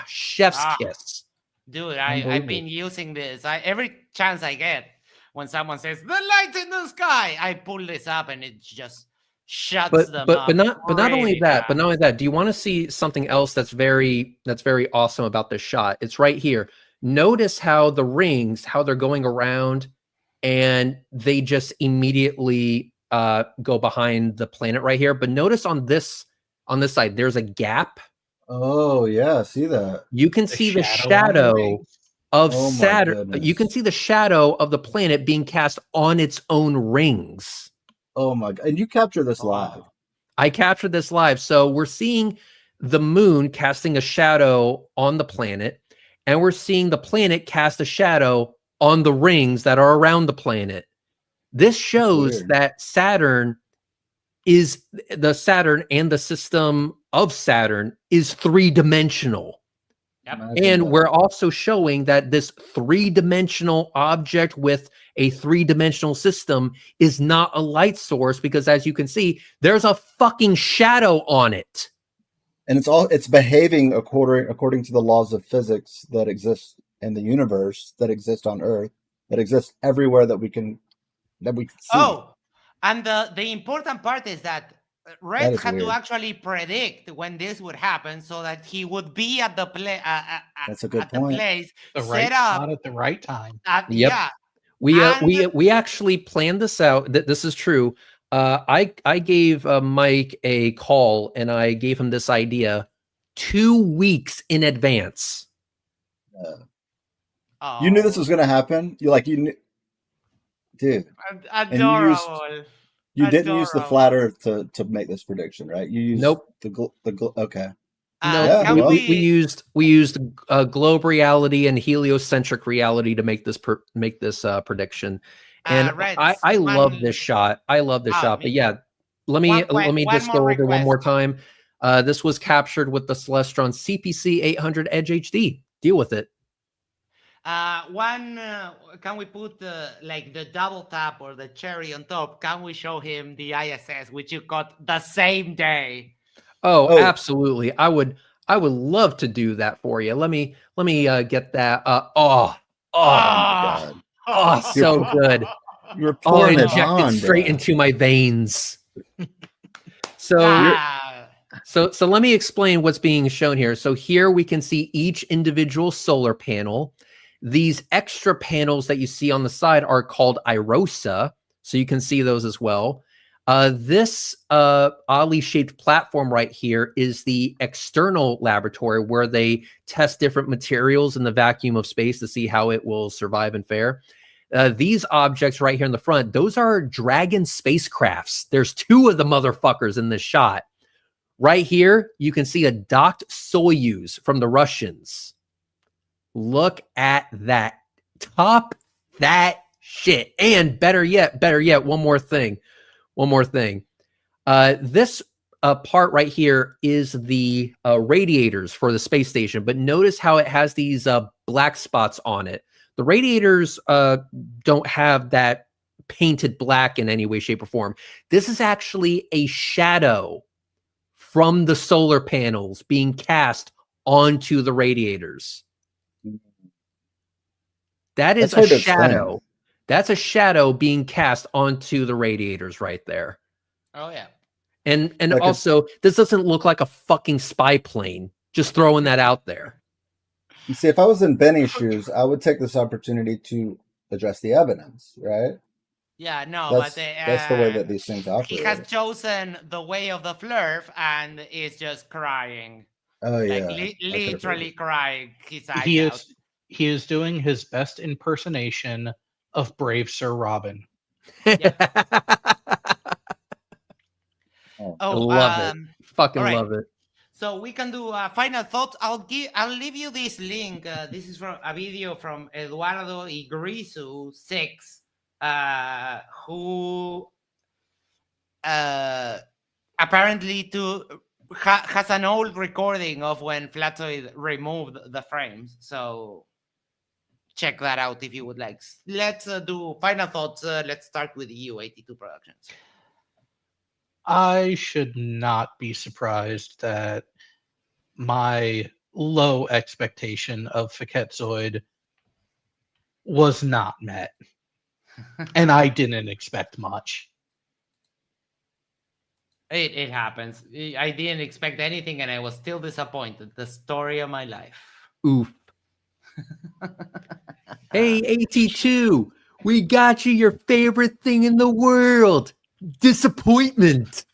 chef's kiss. Dude, I've been using this. Every chance I get, when someone says the lights in the sky, I pull this up and it just shuts them up. But not only that, do you want to see something else that's very awesome about this shot? It's right here. Notice how the rings, how they're going around, and they just immediately go behind the planet right here. But notice on this side, there's a gap. Oh yeah, see that? You can see the shadow of Saturn. You can see the shadow of the planet being cast on its own rings. Oh my god! And you capture this live. I captured this live. So we're seeing the moon casting a shadow on the planet, and we're seeing the planet cast a shadow on the rings that are around the planet. This shows that Saturn and the system of Saturn is three-dimensional. And we're also showing that this three-dimensional object with a three-dimensional system is not a light source, because as you can see, there's a fucking shadow on it. And it's behaving according to the laws of physics that exist in the universe, that exist on Earth, that exist everywhere that we can see. Oh, and the important part is that Red is had to weird. actually predict when this would happen so that he would be at the That's a good at the point. place The set right up spot at the right time. Yep. Yeah. We actually planned this out. This is true. I gave Mike a call and I gave him this idea 2 weeks in advance. You knew this was going to happen. You knew, dude. Adorable. You didn't use the flat Earth to make this prediction, right? You used okay. No, we used globe reality and heliocentric reality to make this prediction. And I love this shot. I love this shot. But yeah, let me just go over one more time. This was captured with the Celestron CPC 800 Edge HD. Deal with it. Can we put like the double tap or the cherry on top? Can we show him the ISS, which you got the same day? Oh, absolutely. I would love to do that for you. Let me get that. Oh my God. Oh, so good. You're pouring it injected on, straight bro. into my veins. So let me explain what's being shown here. So here we can see each individual solar panel. These extra panels that you see on the side are called IROSA. So you can see those as well. This oddly shaped platform right here is the external laboratory where they test different materials in the vacuum of space to see how it will survive and fare. These objects right here in the front, those are Dragon spacecrafts. There's 2 of the motherfuckers in this shot. Right here, you can see a docked Soyuz from the Russians. Look at that. Top that shit. And better yet, one more thing. This part right here is the radiators for the space station, but notice how it has these black spots on it. The radiators don't have that painted black in any way, shape, or form. This is actually a shadow from the solar panels being cast onto the radiators. That's a shadow. That's a shadow being cast onto the radiators right there. Oh yeah. And also, this doesn't look like a fucking spy plane. Just throwing that out there. You see, if I was in Benny's shoes, I would take this opportunity to address the evidence, right? Yeah, no, that's the way that these things operate. He has chosen the way of the flurf and is just crying. Oh yeah, literally crying his eyes out. He is doing his best impersonation of Brave Sir Robin. Love it. Fucking love it. So we can do final thoughts. I'll leave you this link. This is from a video from Eduardo Igrisu 6, who apparently has an old recording of when Fkatzoid removed the frames. So check that out if you would like. Let's do final thoughts. Let's start with you, 82 Productions. I should not be surprised that my low expectation of Fkatzoid was not met. And I didn't expect much. It happens. I didn't expect anything and I was still disappointed. The story of my life. Oof. Hey, 82, we got you your favorite thing in the world. Disappointment.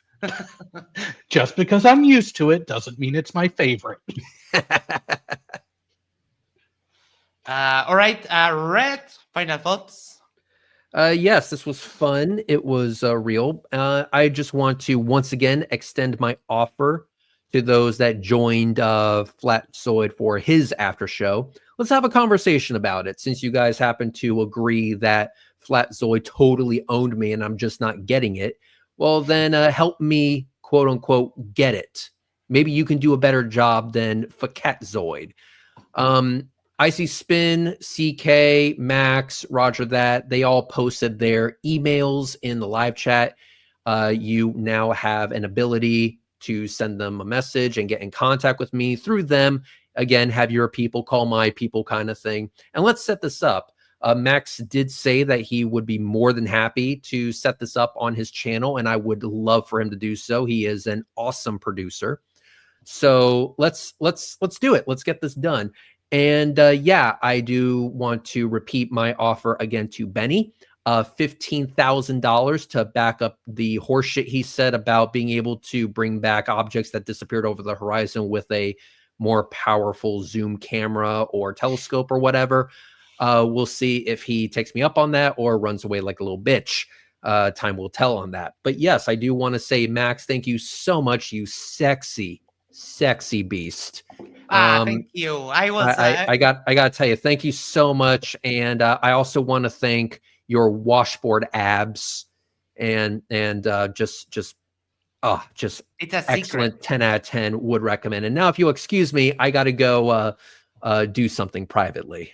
Just because I'm used to it doesn't mean it's my favorite. All right, Red, final thoughts. Yes, this was fun. It was real. I just want to once again extend my offer to those that joined Fkatzoid for his after show. Let's have a conversation about it, since you guys happen to agree that Fkatzoid totally owned me and I'm just not getting it. Well, then help me, quote unquote, get it. Maybe you can do a better job than Fkatzoid. Icy Spin, CK, Max, Roger that, they all posted their emails in the live chat. You now have an ability to send them a message and get in contact with me through them. Again, have your people call my people kind of thing. And let's set this up. Max did say that he would be more than happy to set this up on his channel, and I would love for him to do so. He is an awesome producer. So let's do it. Let's get this done. And yeah, I do want to repeat my offer again to Benny. $15,000 to back up the horseshit he said about being able to bring back objects that disappeared over the horizon with a more powerful zoom camera or telescope or whatever. We'll see if he takes me up on that or runs away like a little bitch. Time will tell on that. But yes, I do want to say, Max, thank you so much, you sexy beast. Thank you. I got to tell you, thank you so much. And I also want to thank your washboard abs and just it's a excellent secret. 10 out of 10 would recommend. And now if you'll excuse me, I got to go do something privately.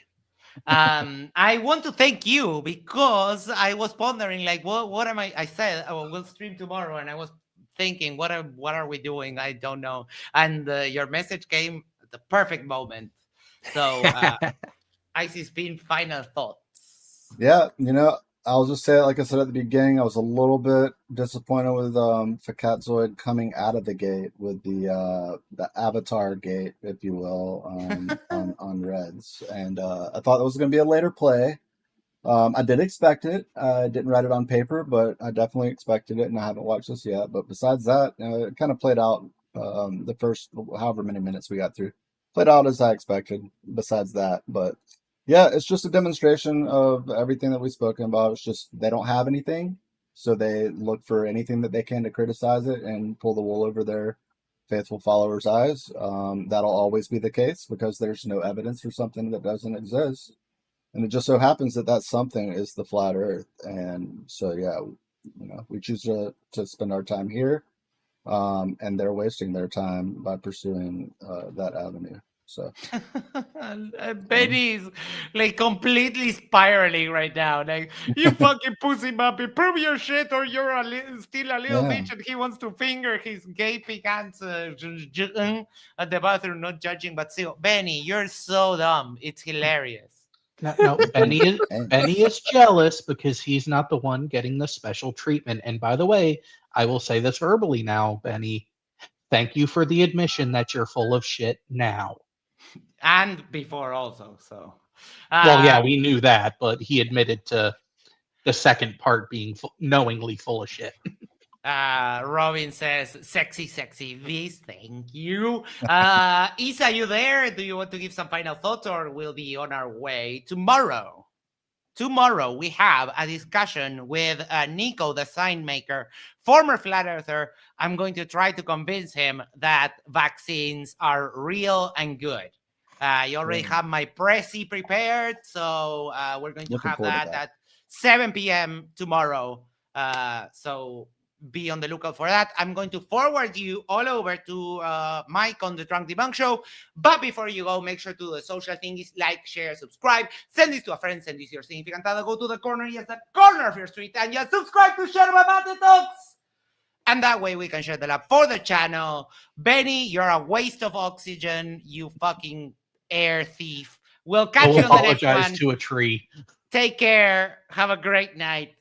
I want to thank you because I was pondering, like, what am I said, oh, we'll stream tomorrow, and I was thinking, what are we doing? I don't know. And your message came at the perfect moment. So Icy Spin, final thoughts. Yeah, I'll just say it like I said at the beginning. I was a little bit disappointed with Fkatzoid coming out of the gate with the Avatar gate, if you will, on Reds, and I thought that was going to be a later play. I did expect it. I didn't write it on paper, but I definitely expected it, and I haven't watched this yet. But besides that, it kind of played out. The first however many minutes we got through played out as I expected. Besides that, but. Yeah, it's just a demonstration of everything that we've spoken about. It's just they don't have anything, so they look for anything that they can to criticize it and pull the wool over their faithful followers' eyes. That'll always be the case because there's no evidence for something that doesn't exist. And it just so happens that that something is the flat Earth. And so, yeah, we choose to spend our time here, and they're wasting their time by pursuing that avenue. So Benny's like completely spiraling right now. Like, you fucking pussy muppy, prove your shit or you're still a little bitch, and he wants to finger his gaping hands at the bathroom, not judging, but still, Benny, you're so dumb. It's hilarious. No, Benny is jealous because he's not the one getting the special treatment. And by the way, I will say this verbally now, Benny. Thank you for the admission that you're full of shit now. And before also, so. Well, yeah, we knew that, but he admitted to the second part being knowingly full of shit. Robin says, sexy beast, thank you. Isa, you there? Do you want to give some final thoughts, or we'll be on our way tomorrow? Tomorrow, we have a discussion with Nico, the sign maker, former flat earther. I'm going to try to convince him that vaccines are real and good. You already have my Prezi prepared, so we're going to have that at 7 p.m. tomorrow. So be on the lookout for that. I'm going to forward you all over to Mike on the Drunk Debunk Show. But before you go, make sure to do the social thingies, like, share, subscribe, send this to a friend, send this to your significant other, go to the corner, yes, the corner of your street, and just subscribe to Yerba Talks. And that way we can share the love for the channel. Benny, you're a waste of oxygen, you fucking air thief. We'll catch you on the next one. Apologize to a tree. Take care. Have a great night.